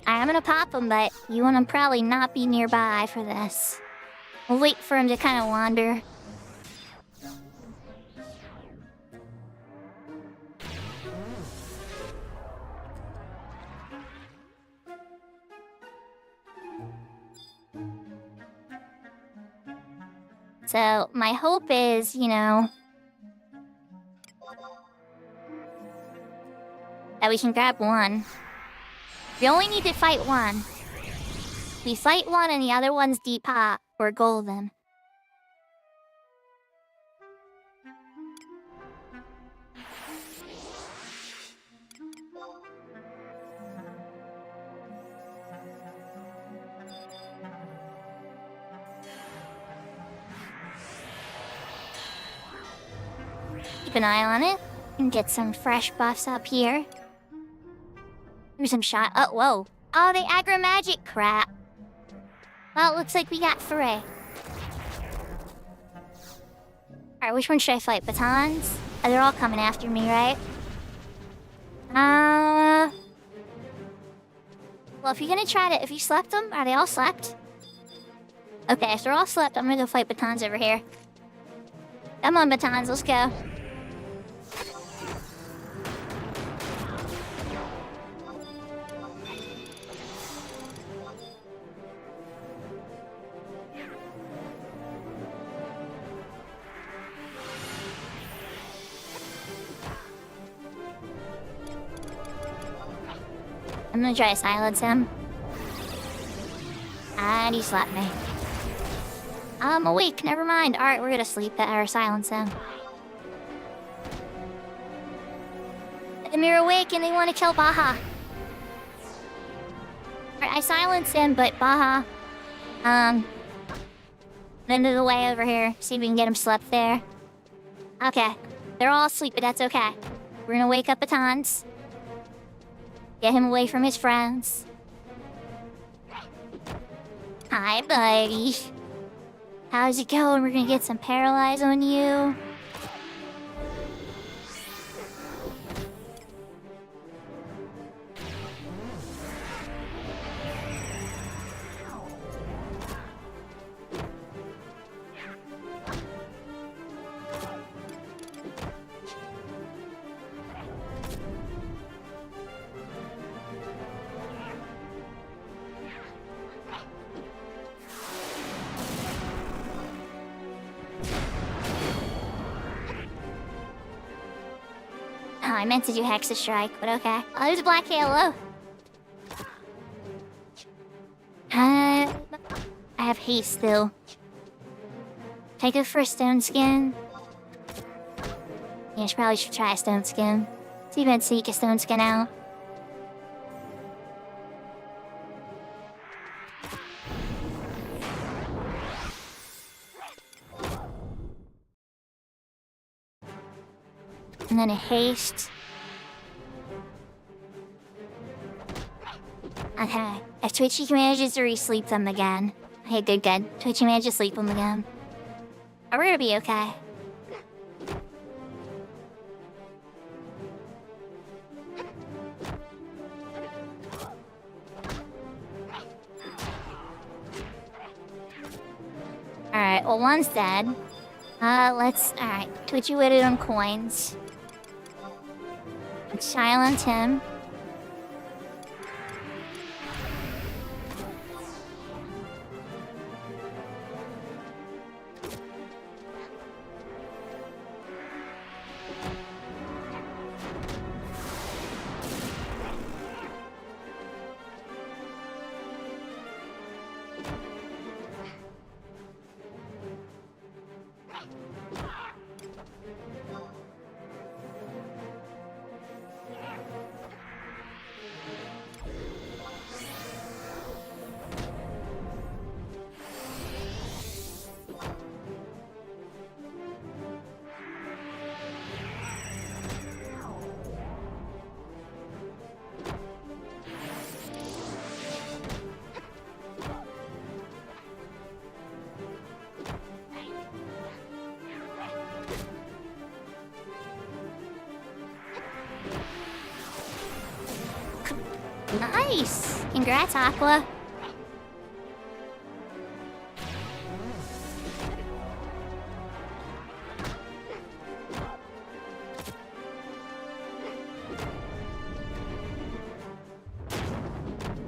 I'm gonna pop him, but you wanna probably not be nearby for this. We'll wait for him to kind of wander. So, my hope is, you know, that we can grab one. We only need to fight one. We fight one and the other one's deep hot. We're golden. Keep an eye on it. And get some fresh buffs up here. Here's some shot. Oh, whoa. Oh, they aggro magic. Crap. Well, it looks like we got 3. Alright, which one should I fight? Batons? Oh, they're all coming after me, right? Well, if you're gonna try to... If you slept them, are they all slept? Okay, if they're all slept, I'm gonna go fight Batons over here. Come on, Batons, let's go. I'm gonna try to silence him. And he slapped me. I'm awake, never mind. Alright, we're gonna sleep or silence him. And they're awake and they want to kill Baha. Alright, I silenced him, but Baha... End of the way over here. See if we can get him slept there. Okay. They're all asleep, but that's okay. We're gonna wake up Batons. Get him away from his friends. Hi, buddy. How's it going? We're gonna get some paralyze on you. I meant to do Hexa Strike, but okay. Oh, there's a Black Halo. I have haste still. Can I go for a Stone Skin? Yeah, I probably should try a Stone Skin. See if I can sneak a Stone Skin out. And then a haste. Okay. If Twitchy manages to re-sleep them again. Hey, good. Twitchy managed to sleep them again. We're gonna be okay. Alright, well, one's dead. Alright. Twitchy waited on coins. Silence him. Nice! Congrats, Aqua.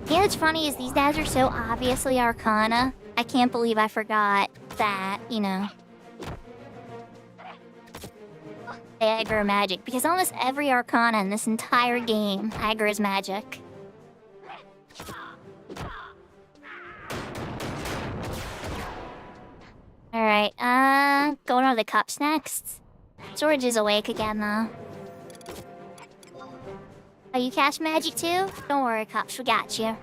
You know what's funny is these dads are so obviously Arcana. I can't believe I forgot that, you know. They aggro magic, because almost every Arcana in this entire game aggro's magic. Alright, going over the cups next. Storage is awake again, though. Oh, you cast magic too? Don't worry, Cups, we got you.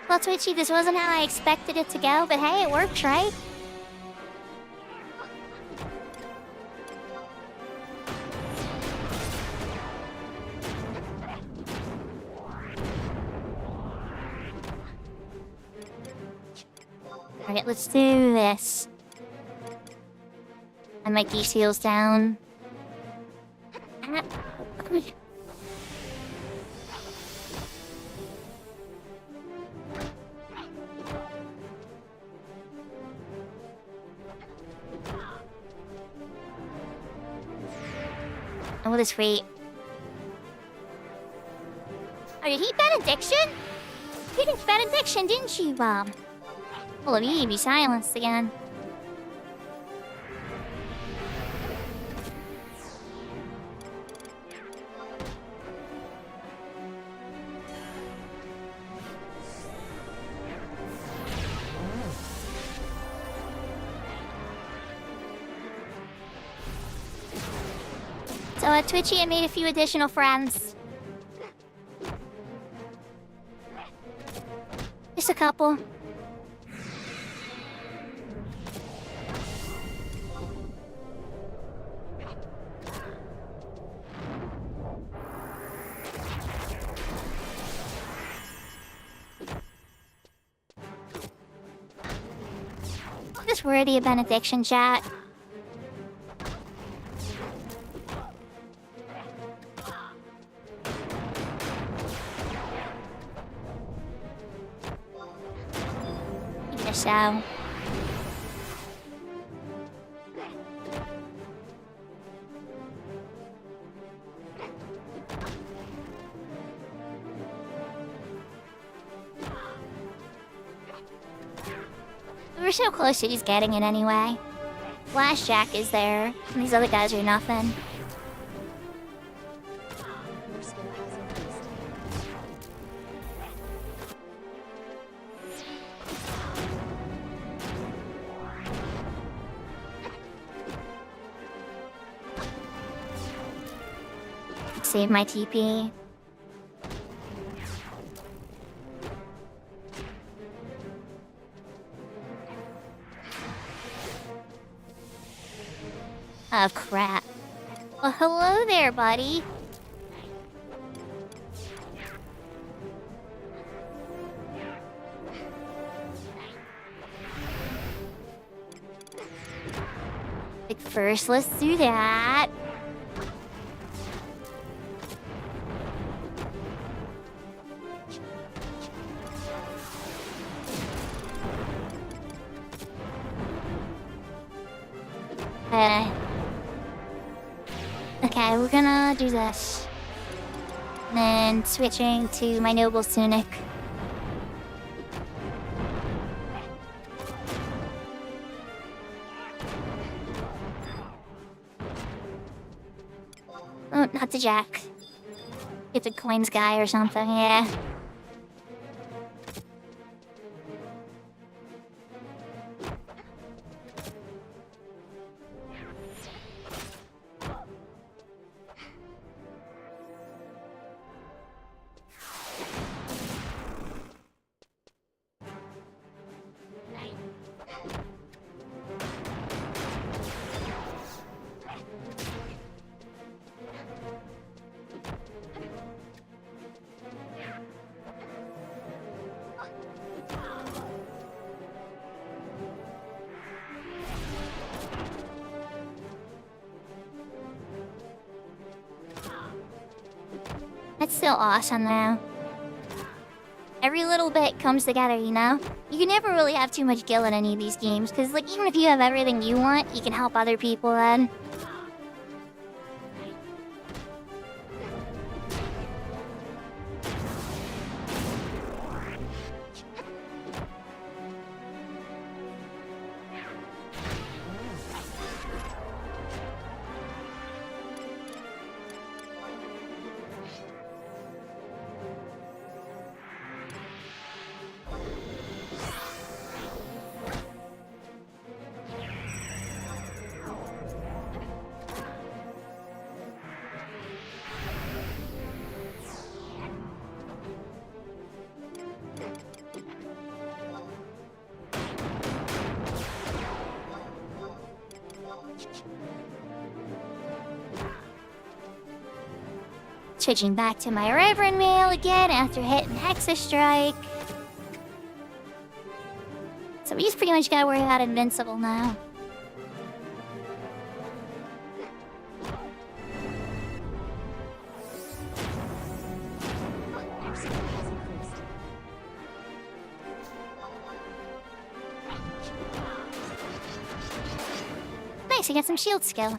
Well, Twitchy, this wasn't how I expected it to go, but hey, it works, right? Alright, let's do this. I might these heals down. Oh, we'll just wait. Oh, did he benediction? You did benediction, didn't you, Bob? Well, of you be silenced again. So Twitchy, I made a few additional friends. Just a couple. Just worthy of benediction, chat. Yes, so. We're so close to he's getting it anyway. Last Jack is there, and these other guys are nothing. Your skill has increased. Save my TP. Oh, crap. Well, hello there, buddy. Like, first, let's do that. Okay, we're gonna do this. And then switching to my noble tunic. Oh, not the Jack. It's a coins guy or something, yeah. That's so awesome, though. Every little bit comes together, you know? You can never really have too much gil in any of these games, because, like, even if you have everything you want, you can help other people then. Switching back to my Reverend Mail again after hitting Hexa Strike. So he's pretty much gotta worry about Invincible now. Your skill has increased. Nice, I got some shield skill.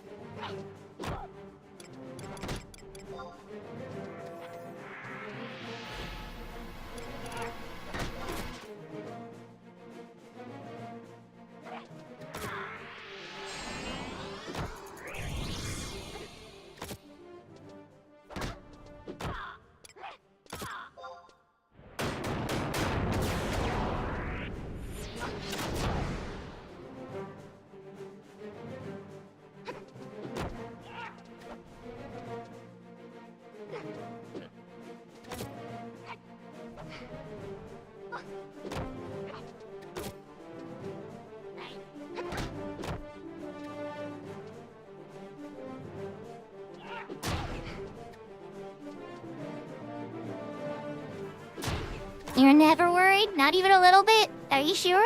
You're never worried? Not even a little bit? Are you sure?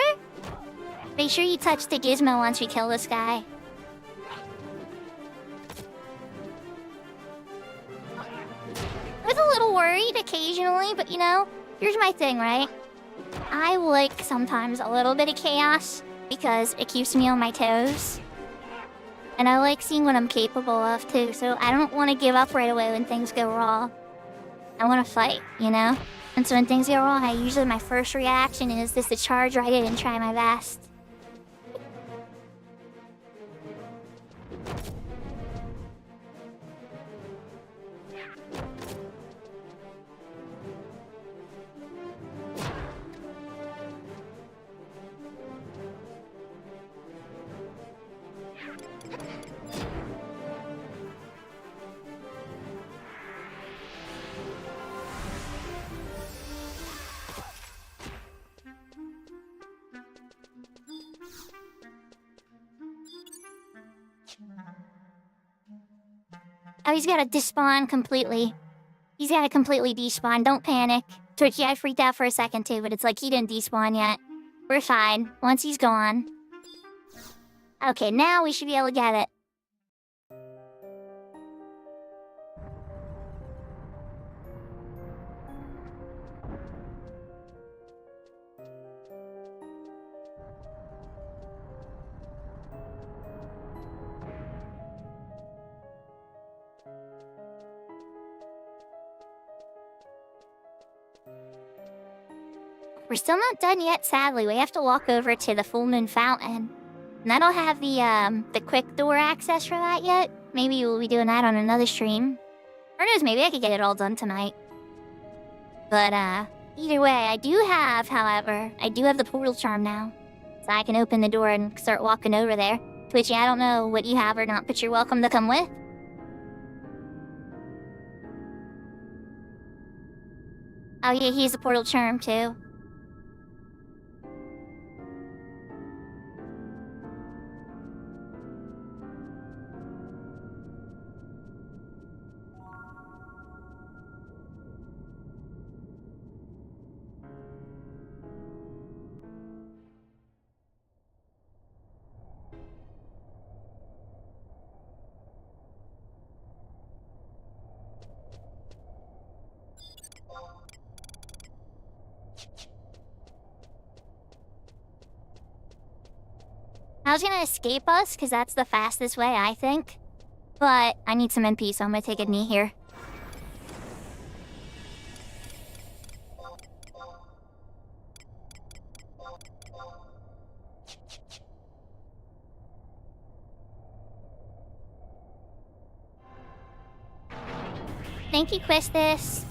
Make sure you touch the gizmo once we kill this guy. I was a little worried occasionally, but you know, here's my thing, right? I like sometimes a little bit of chaos because it keeps me on my toes. And I like seeing what I'm capable of too, so I don't want to give up right away when things go wrong. I want to fight, you know? And so when things go wrong, my first reaction is just to charge right in and try my best. Oh, he's gotta despawn completely. He's gotta completely despawn. Don't panic. Twitchy, I freaked out for a second too, but it's like he didn't despawn yet. We're fine. Once he's gone. Okay, now we should be able to get it. We're still not done yet, sadly. We have to walk over to the Full Moon Fountain. And I don't have the quick door access for that yet. Maybe we'll be doing that on another stream. Or knows, maybe I could get it all done tonight. But, either way, I do have, however, the portal charm now. So I can open the door and start walking over there. Twitchy, I don't know what you have or not, but you're welcome to come with. Oh yeah, he has a portal charm too. I was gonna escape us, because that's the fastest way, I think. But I need some MP, so I'm gonna take a knee here. Thank you, Quistis.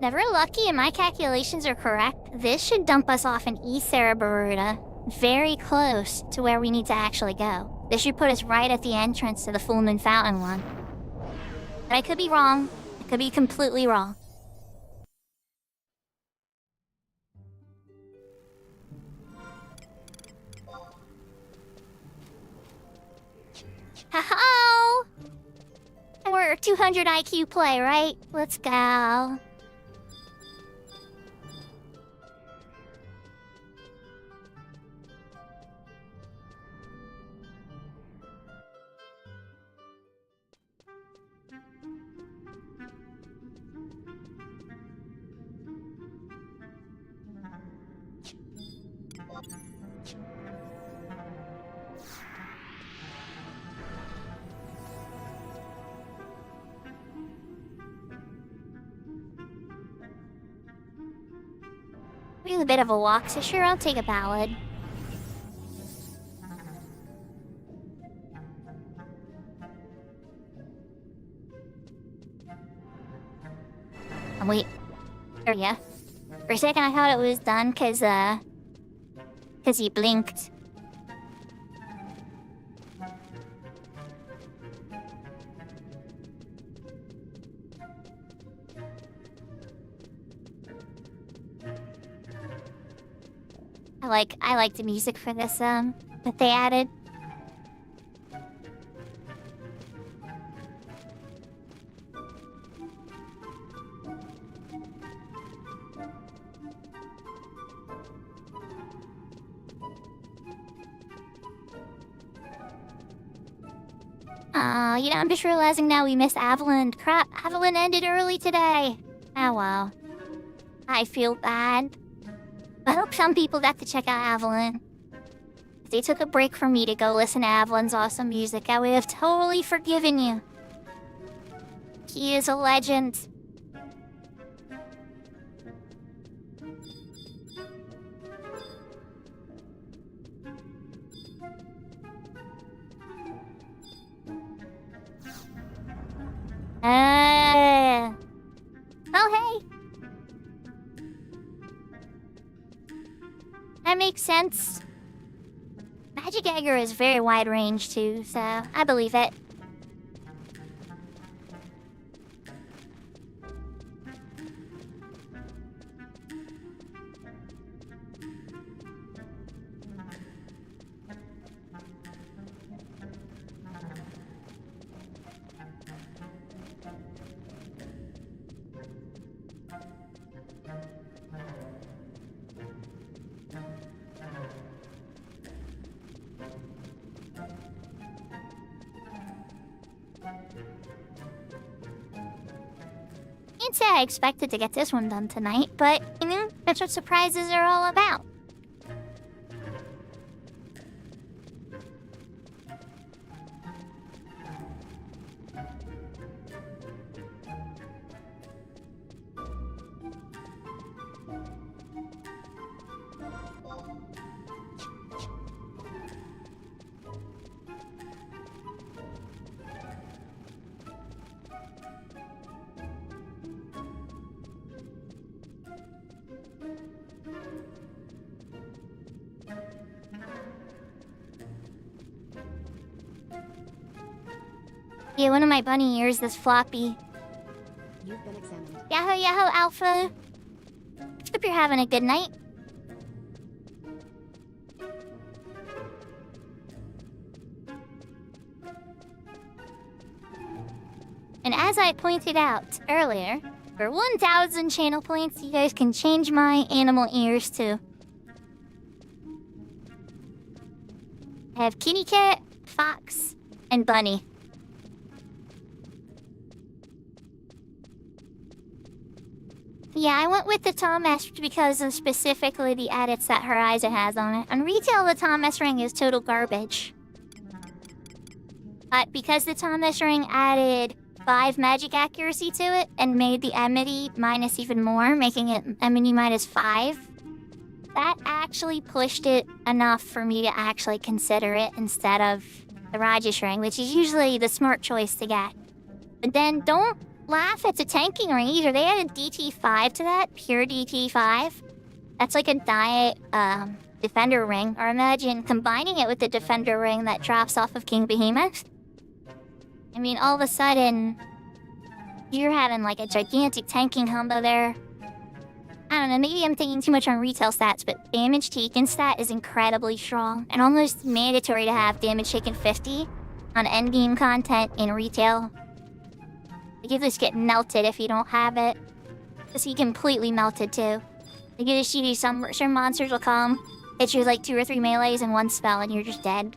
Never lucky, and my calculations are correct. This should dump us off in East Sarabaruta, very close to where we need to actually go. This should put us right at the entrance to the Full Moon Fountain one. But I could be wrong. I could be completely wrong. Ha-ho! We're a 200 IQ play, right? Let's go. We have a bit of a walk, so sure, I'll take a ballad. Wait. There we go. For a second, I thought it was done, because, because he blinked. I like the music for this that they added. Oh, I'm just realizing now we missed Avalanche. Crap, Avalanche ended early today. Oh well. I feel bad. I hope some people got to check out Avalanche. If they took a break from me to go listen to Avalanche's awesome music, I would have totally forgiven you. He is a legend. Oh, hey. That makes sense. Magic Egger is very wide range too, so I believe it. Can't say I expected to get this one done tonight, but, that's what surprises are all about. Yeah, one of my bunny ears is floppy. You've been examined. Yahoo, yahoo, Alpha. Hope you're having a good night. And as I pointed out earlier, for 1,000 channel points, you guys can change my animal ears too. I have kitty cat, fox, and bunny. Yeah, I went with the Thomas because of specifically the edits that Horizon has on it. On retail, the Thomas ring is total garbage. But because the Thomas ring added 5 magic accuracy to it and made the enmity minus even more, making it enmity minus 5, that actually pushed it enough for me to actually consider it instead of the Rajesh ring, which is usually the smart choice to get. But then don't laugh at the tanking ring either. They added DT5 to that, pure DT5. That's like a diet defender ring. Or imagine combining it with the defender ring that drops off of King Behemoth. I mean, all of a sudden, you're having like a gigantic tanking combo there. I don't know, maybe I'm thinking too much on retail stats, but damage taken stat is incredibly strong. And almost mandatory to have damage taken 50 on endgame content in retail. You just get melted if you don't have it. Just get completely melted too. You get to some monsters will come, hit you like 2 or 3 melees in one spell and you're just dead.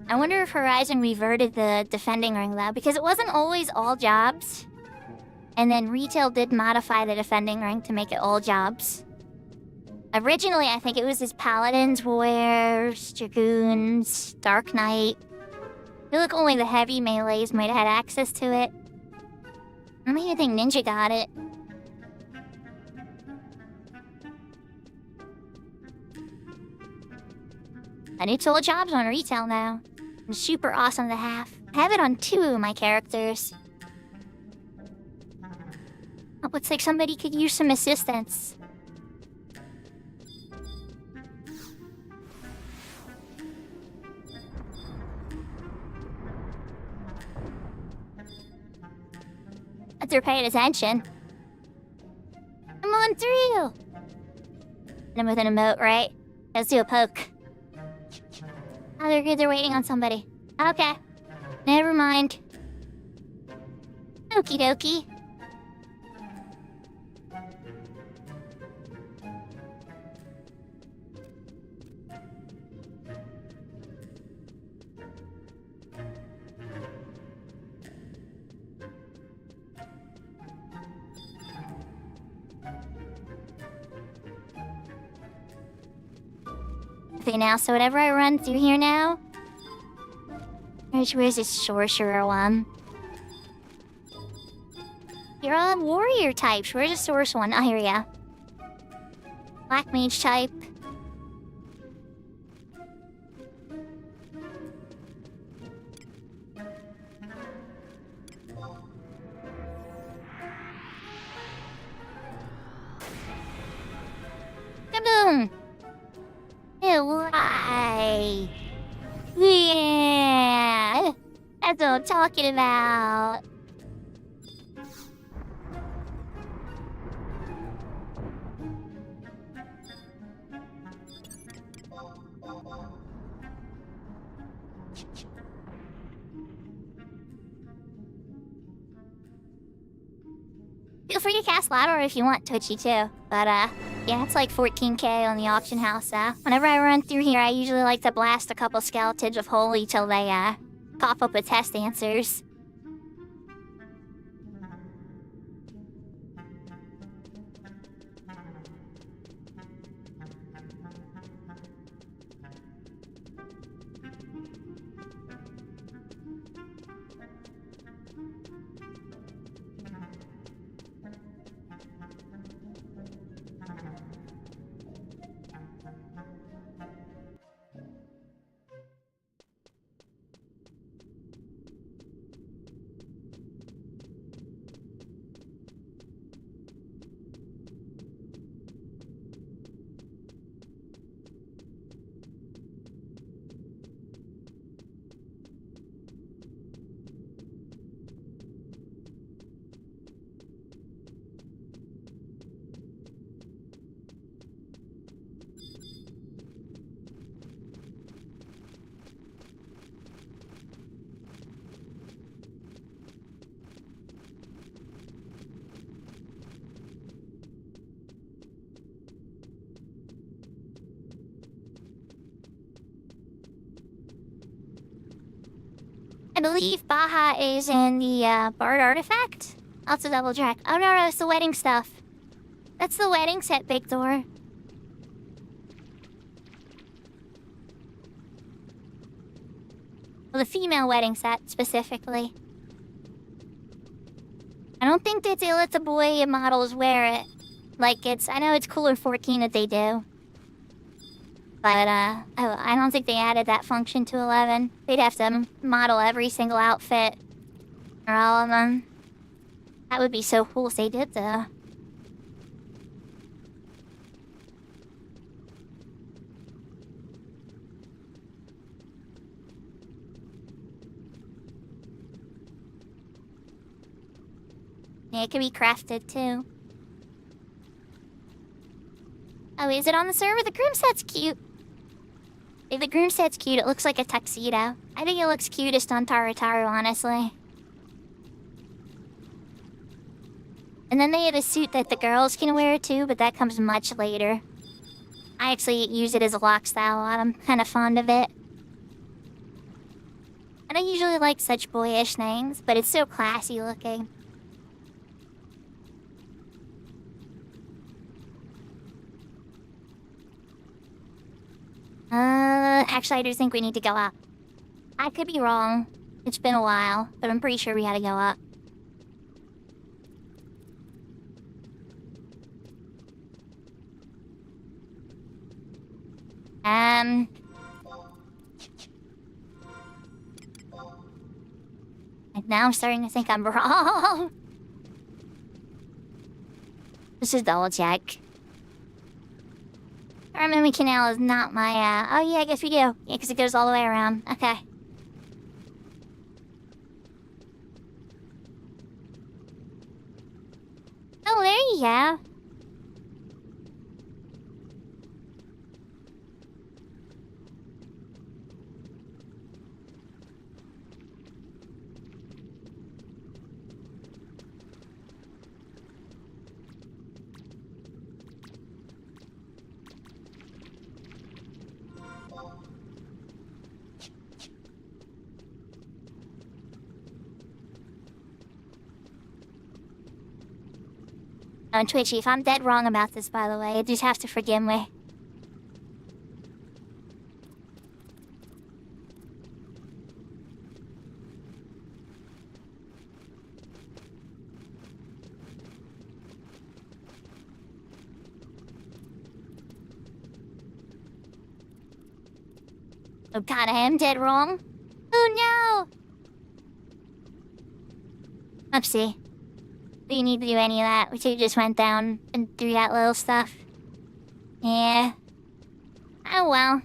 I wonder if Horizon reverted the defending ring though, because it wasn't always all jobs. And then retail did modify the defending ring to make it all jobs. Originally, I think it was his paladins, warriors, dragoons, dark knight. I feel like only the heavy melees might have had access to it. I don't even think Ninja got it. I do total jobs on retail now. I'm super awesome to have. I have it on 2 of my characters. Oh, looks like somebody could use some assistance. But they're paying attention. I'm on 3! And I'm with an emote, right? Let's do a poke. Oh, they're good. They're waiting on somebody. Okay. Never mind. Okie dokie. Okay, now, so whenever I run through here now... Where's this sorcerer one? You're all warrior types. Where's the source one? Oh, here we go. Black mage type. Kaboom! Why? Yeah! That's what I'm talking about. Feel free to cast louder if you want, Twitchy, too. But, yeah, it's like 14k on the auction house, whenever I run through here, I usually like to blast a couple skeletons of holy till they, pop up with test answers. I believe Baja is in the, Bard artifact? I'll have to double check. Oh, no, it's the wedding stuff. That's the wedding set, Big Door. Well, the female wedding set, specifically. I don't think that they let the boy models wear it. Like, I know it's cooler 14 that they do. But, I don't think they added that function to 11. They'd have to model every single outfit. Or all of them. That would be so cool if they did, though. Yeah, it could be crafted, too. Oh, is it on the server? The groom set's cute. If the groom set's cute, it looks like a tuxedo. I think it looks cutest on Tarataru, honestly. And then they have a suit that the girls can wear too, but that comes much later. I actually use it as a lock style on. I'm kind of fond of it. I don't usually like such boyish things, but it's so classy looking. Actually, I do think we need to go up. I could be wrong. It's been a while, but I'm pretty sure we had to go up. now I'm starting to think I'm wrong. Let's just double check. Armami Canal is not my, oh yeah, I guess we do. Yeah, because it goes all the way around. Okay. Oh, there you go. Oh, Twitchy, if I'm dead wrong about this, by the way, you just have to forgive me. Oh god, I am dead wrong. Oh no! Oopsie. We didn't need to do any of that. We should've just went down and through that little stuff. Yeah. Oh well.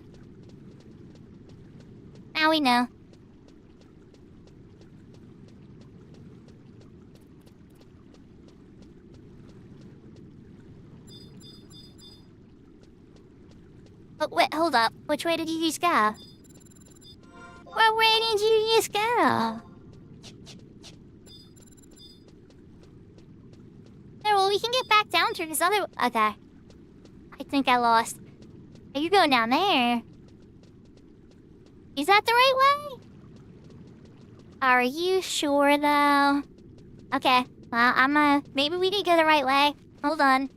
Now we know. But wait, hold up. Which way did you just go? What way did you just go? No, well, we can get back down through this other... Okay. I think I lost. Are you going down there? Is that the right way? Are you sure, though? Okay. Well, maybe we did go the right way. Hold on.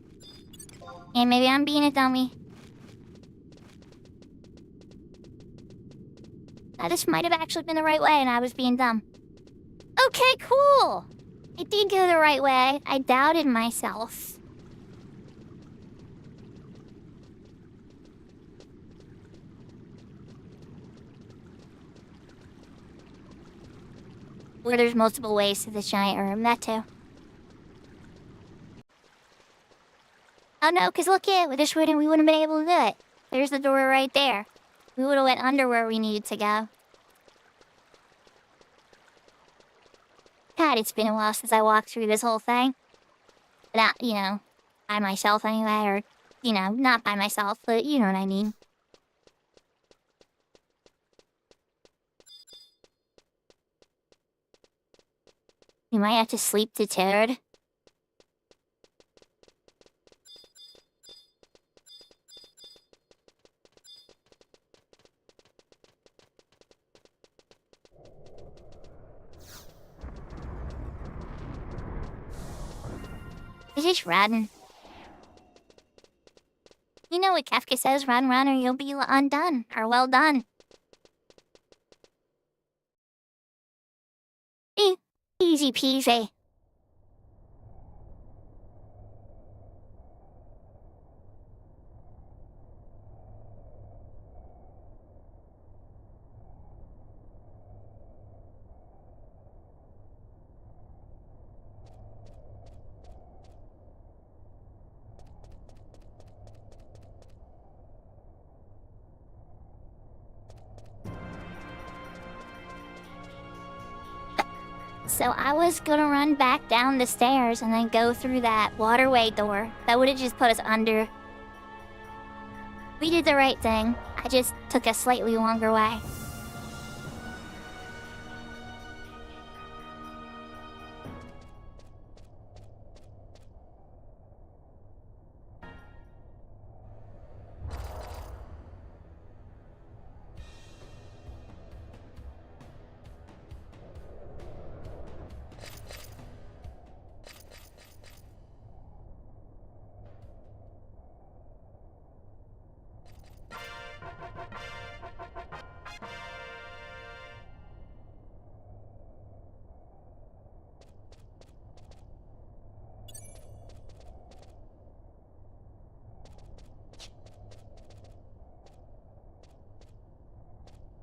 Yeah, maybe I'm being a dummy. Now, this might have actually been the right way, and I was being dumb. Okay, cool! I did go the right way. I doubted myself. Where there's multiple ways to this giant room, that too. Oh no, because look it, with this wouldn't we wouldn't have been able to do it. There's the door right there. We would have went under where we needed to go. God, it's been a while since I walked through this whole thing. Not, you know, by myself anyway, or, you know, not by myself, but you know what I mean. We might have to sleep to Turd. It's just run. You know what Kafka says, run, run, or you'll be undone, or well done. Easy peasy. So I was gonna run back down the stairs and then go through that waterway door. That would've just put us under. We did the right thing. I just took a slightly longer way.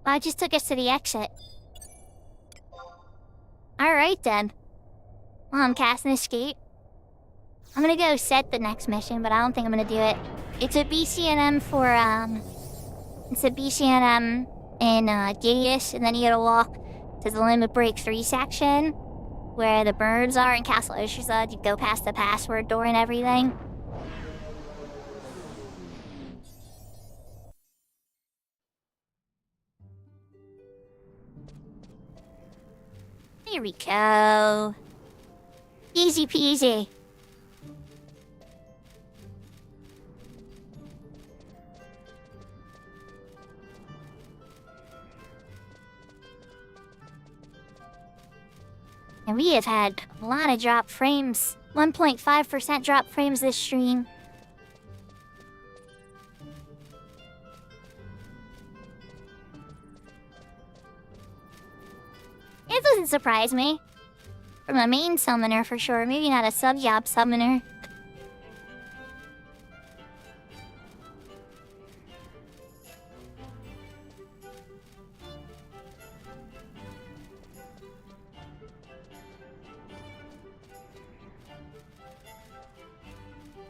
Well, I just took us to the exit. Alright then. Well, I'm casting escape. I'm gonna go set the next mission, but I don't think I'm gonna do it. It's a BCNM for, It's a BCNM in, Gideus, and then you gotta walk to the Limit Break 3 section, where the birds are in Castle Oceanside. You go past the password door and everything. Here we go. Easy peasy. And we have had a lot of drop frames. 1.5% drop frames this stream. It doesn't surprise me. From a main summoner for sure, maybe not a sub-job summoner.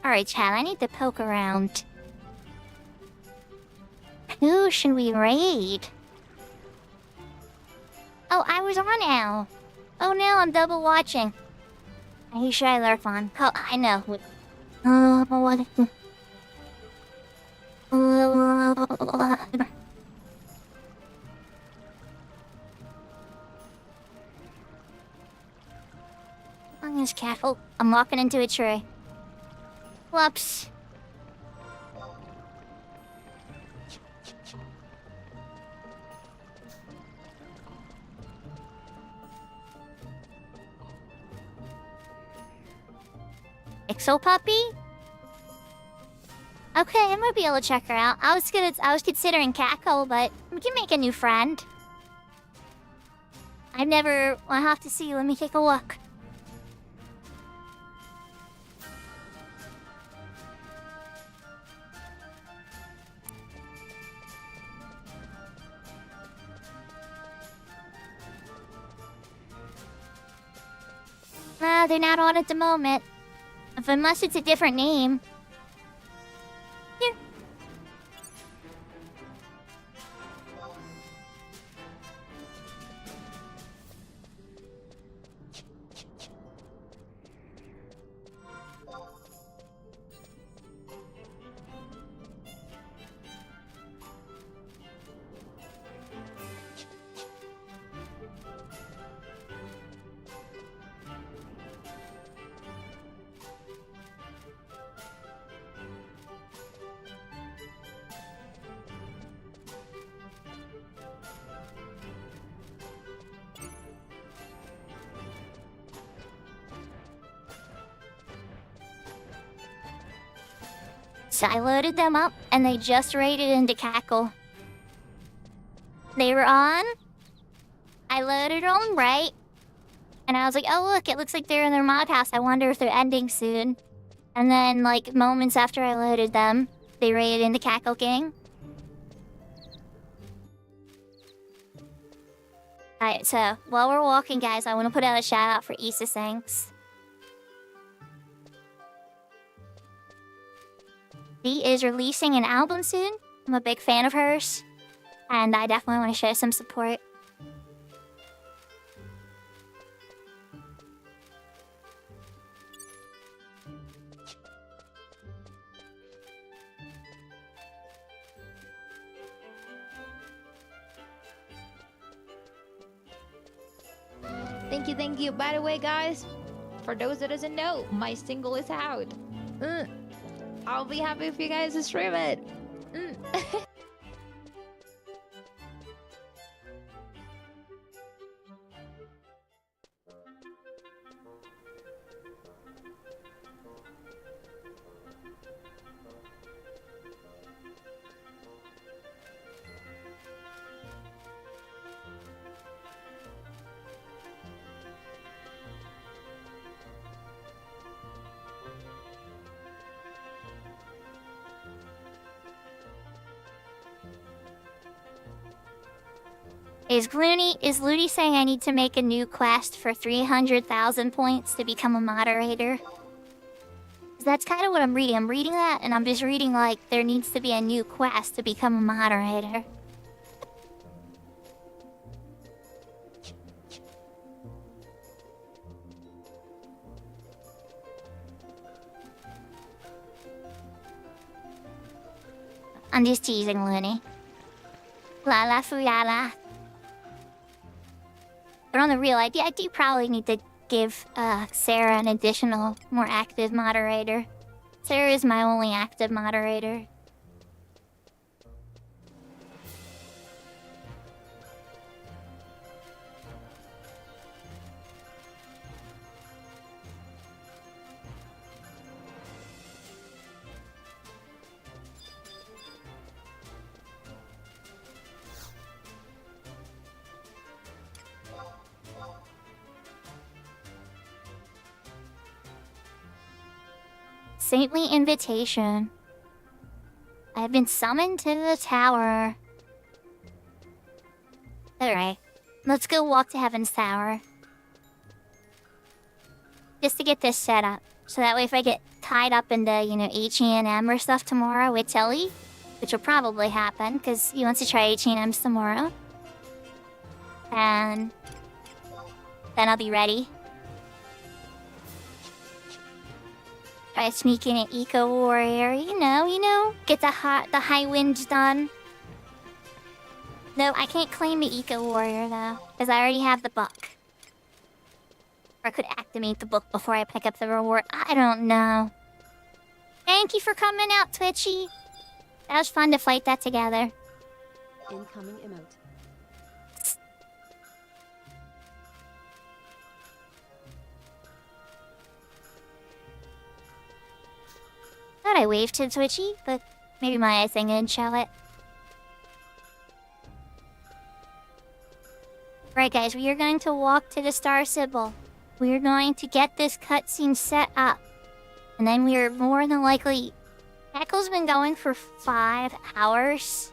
Alright, Chad, I need to poke around. Who should we raid? Oh, I was on now. Oh no, I'm double watching. Who should I lurk on? Oh, I know. What? I'm just careful. I'm walking into a tree. Whoops. Exo puppy? Okay, I might be able to check her out. I was considering Cackle, but we can make a new friend. I'll have to see. Let me take a look. Nah, they're not on at the moment. Unless it's a different name. Here. So I loaded them up, and they just raided into Cackle. They were on. I loaded them, right? And I was like, oh look, it looks like they're in their mod house. I wonder if they're ending soon. And then, like, moments after I loaded them, they raided into Cackle King. Alright, so, while we're walking, guys, I want to put out a shout out for Issa Thanks. She is releasing an album soon. I'm a big fan of hers. And I definitely want to show some support. Thank you. By the way, guys, for those that doesn't know, my single is out. I'll be happy if you guys stream it. Is Looney saying I need to make a new quest for 300,000 points to become a moderator? 'Cause that's kind of what I'm reading. I'm reading that, and I'm just reading like there needs to be a new quest to become a moderator. I'm just teasing Looney. La la fuyala. But on the real, I do probably need to give Sarah an additional, more active moderator. Sarah is my only active moderator. Saintly invitation. I have been summoned to the tower. Alright, let's go walk to Heaven's Tower. Just to get this set up. So that way if I get tied up into, you know, H&M or stuff tomorrow with Tilly, which will probably happen, because he wants to try H&M's tomorrow. And then I'll be ready. Try to sneak in an Eco Warrior, you know, get the high winds done. No, I can't claim the Eco Warrior though, because I already have the book. Or I could activate the book before I pick up the reward. I don't know. Thank you for coming out, Twitchy. That was fun to fight that together. Incoming emote. Thought I waved to Twitchy, but maybe my thing didn't show it. Right, guys, we are going to walk to the Star Symbol. We are going to get this cutscene set up. And then we are more than likely... Echo's been going for 5 hours.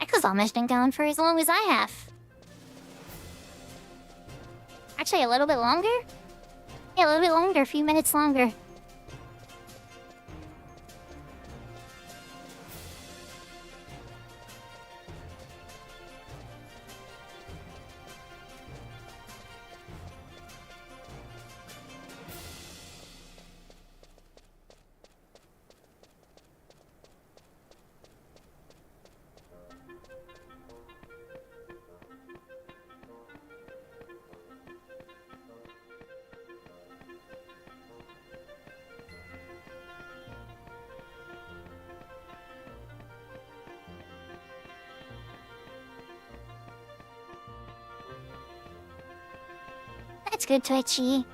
Echo's almost been going for as long as I have. Actually, a little bit longer? Yeah, a little bit longer, a few minutes longer. That's good, Twitchy.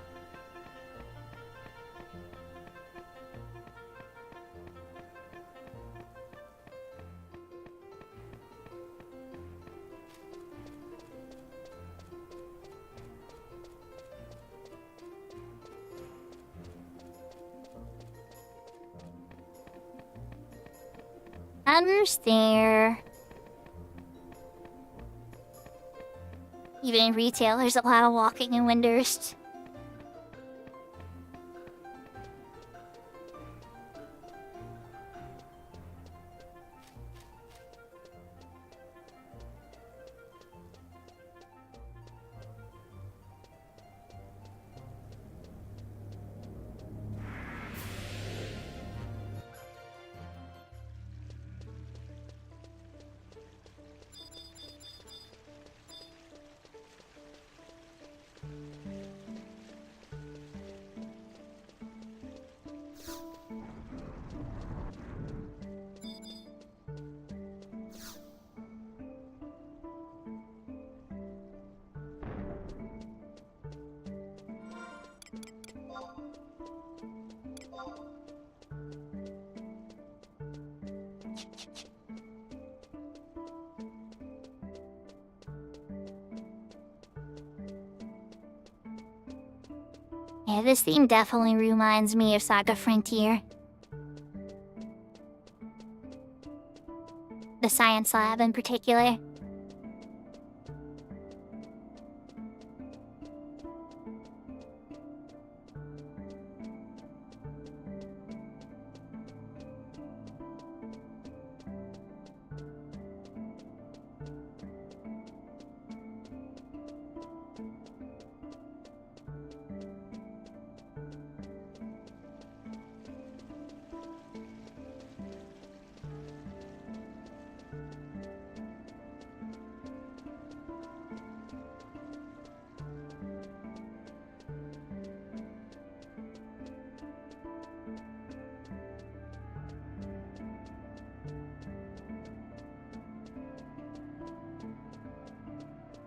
There. Even in retail, there's a lot of walking in Windhurst. Yeah, this theme definitely reminds me of Saga Frontier. The science lab in particular.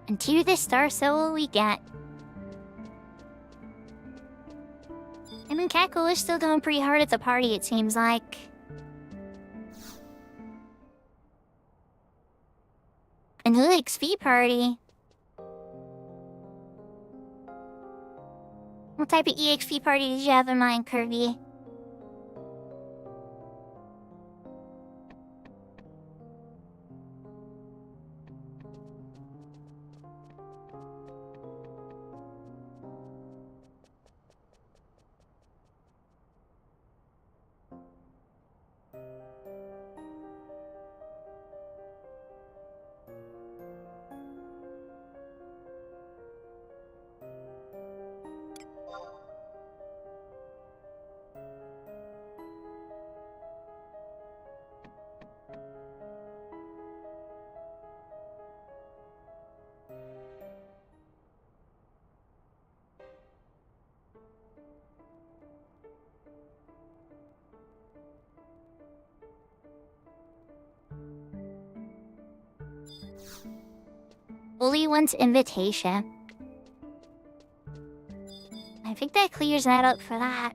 And to the star soul we get. I mean, Kako is still going pretty hard at the party, it seems like. And the XP party. What type of EXP party did you have in mind, Kirby? Bully wants invitation. I think that clears that up for that.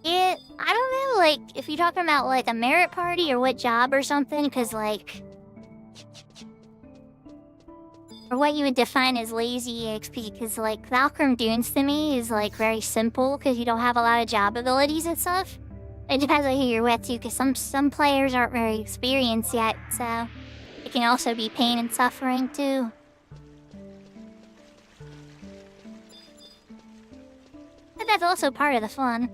I don't know, like, if you're talking about, like, a merit party or what job or something, because, like... Or what you would define as lazy EXP, because, like, Valkyrie Dunes to me is, like, very simple, because you don't have a lot of job abilities and stuff. It depends on who you're with, too, because some players aren't very experienced yet, so... It can also be pain and suffering, too. But that's also part of the fun.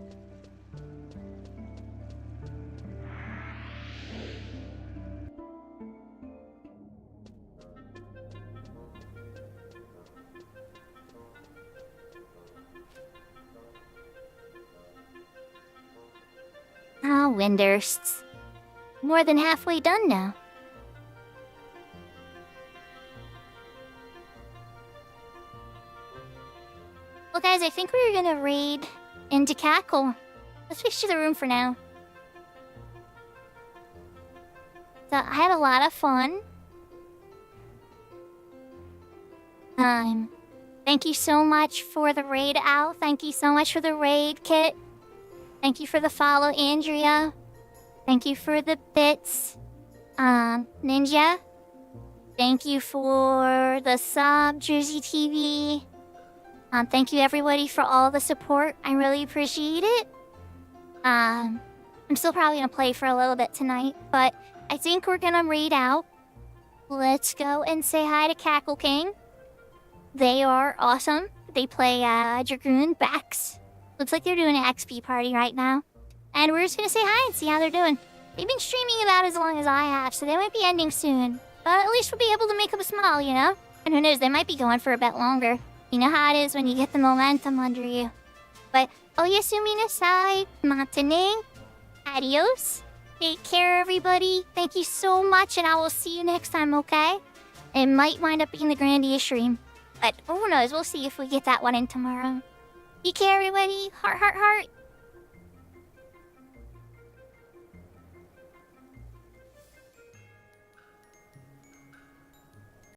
Ah, Windursts. More than halfway done now. Well, guys, I think we were gonna raid into Cackle. Let's switch to the room for now. So, I had a lot of fun. Thank you so much for the raid, Al. Thank you so much for the raid, Kit. Thank you for the follow, Andrea. Thank you for the bits, Ninja. Thank you for the sub, Jersey TV. Thank you everybody for all the support. I really appreciate it. I'm still probably gonna play for a little bit tonight, but I think we're gonna raid out. Let's go and say hi to Cackle King. They are awesome. They play Dragoon Backs. Looks like they're doing an XP party right now. And we're just gonna say hi and see how they're doing. They've been streaming about as long as I have, so they might be ending soon. But at least we'll be able to make them smile, you know? And who knows, they might be going for a bit longer. You know how it is when you get the momentum under you. But, oyasumi nasai, matane, adios. Take care, everybody. Thank you so much, and I will see you next time, okay? It might wind up being the Grandia stream. But who knows, we'll see if we get that one in tomorrow. Take care, everybody. Heart, heart, heart.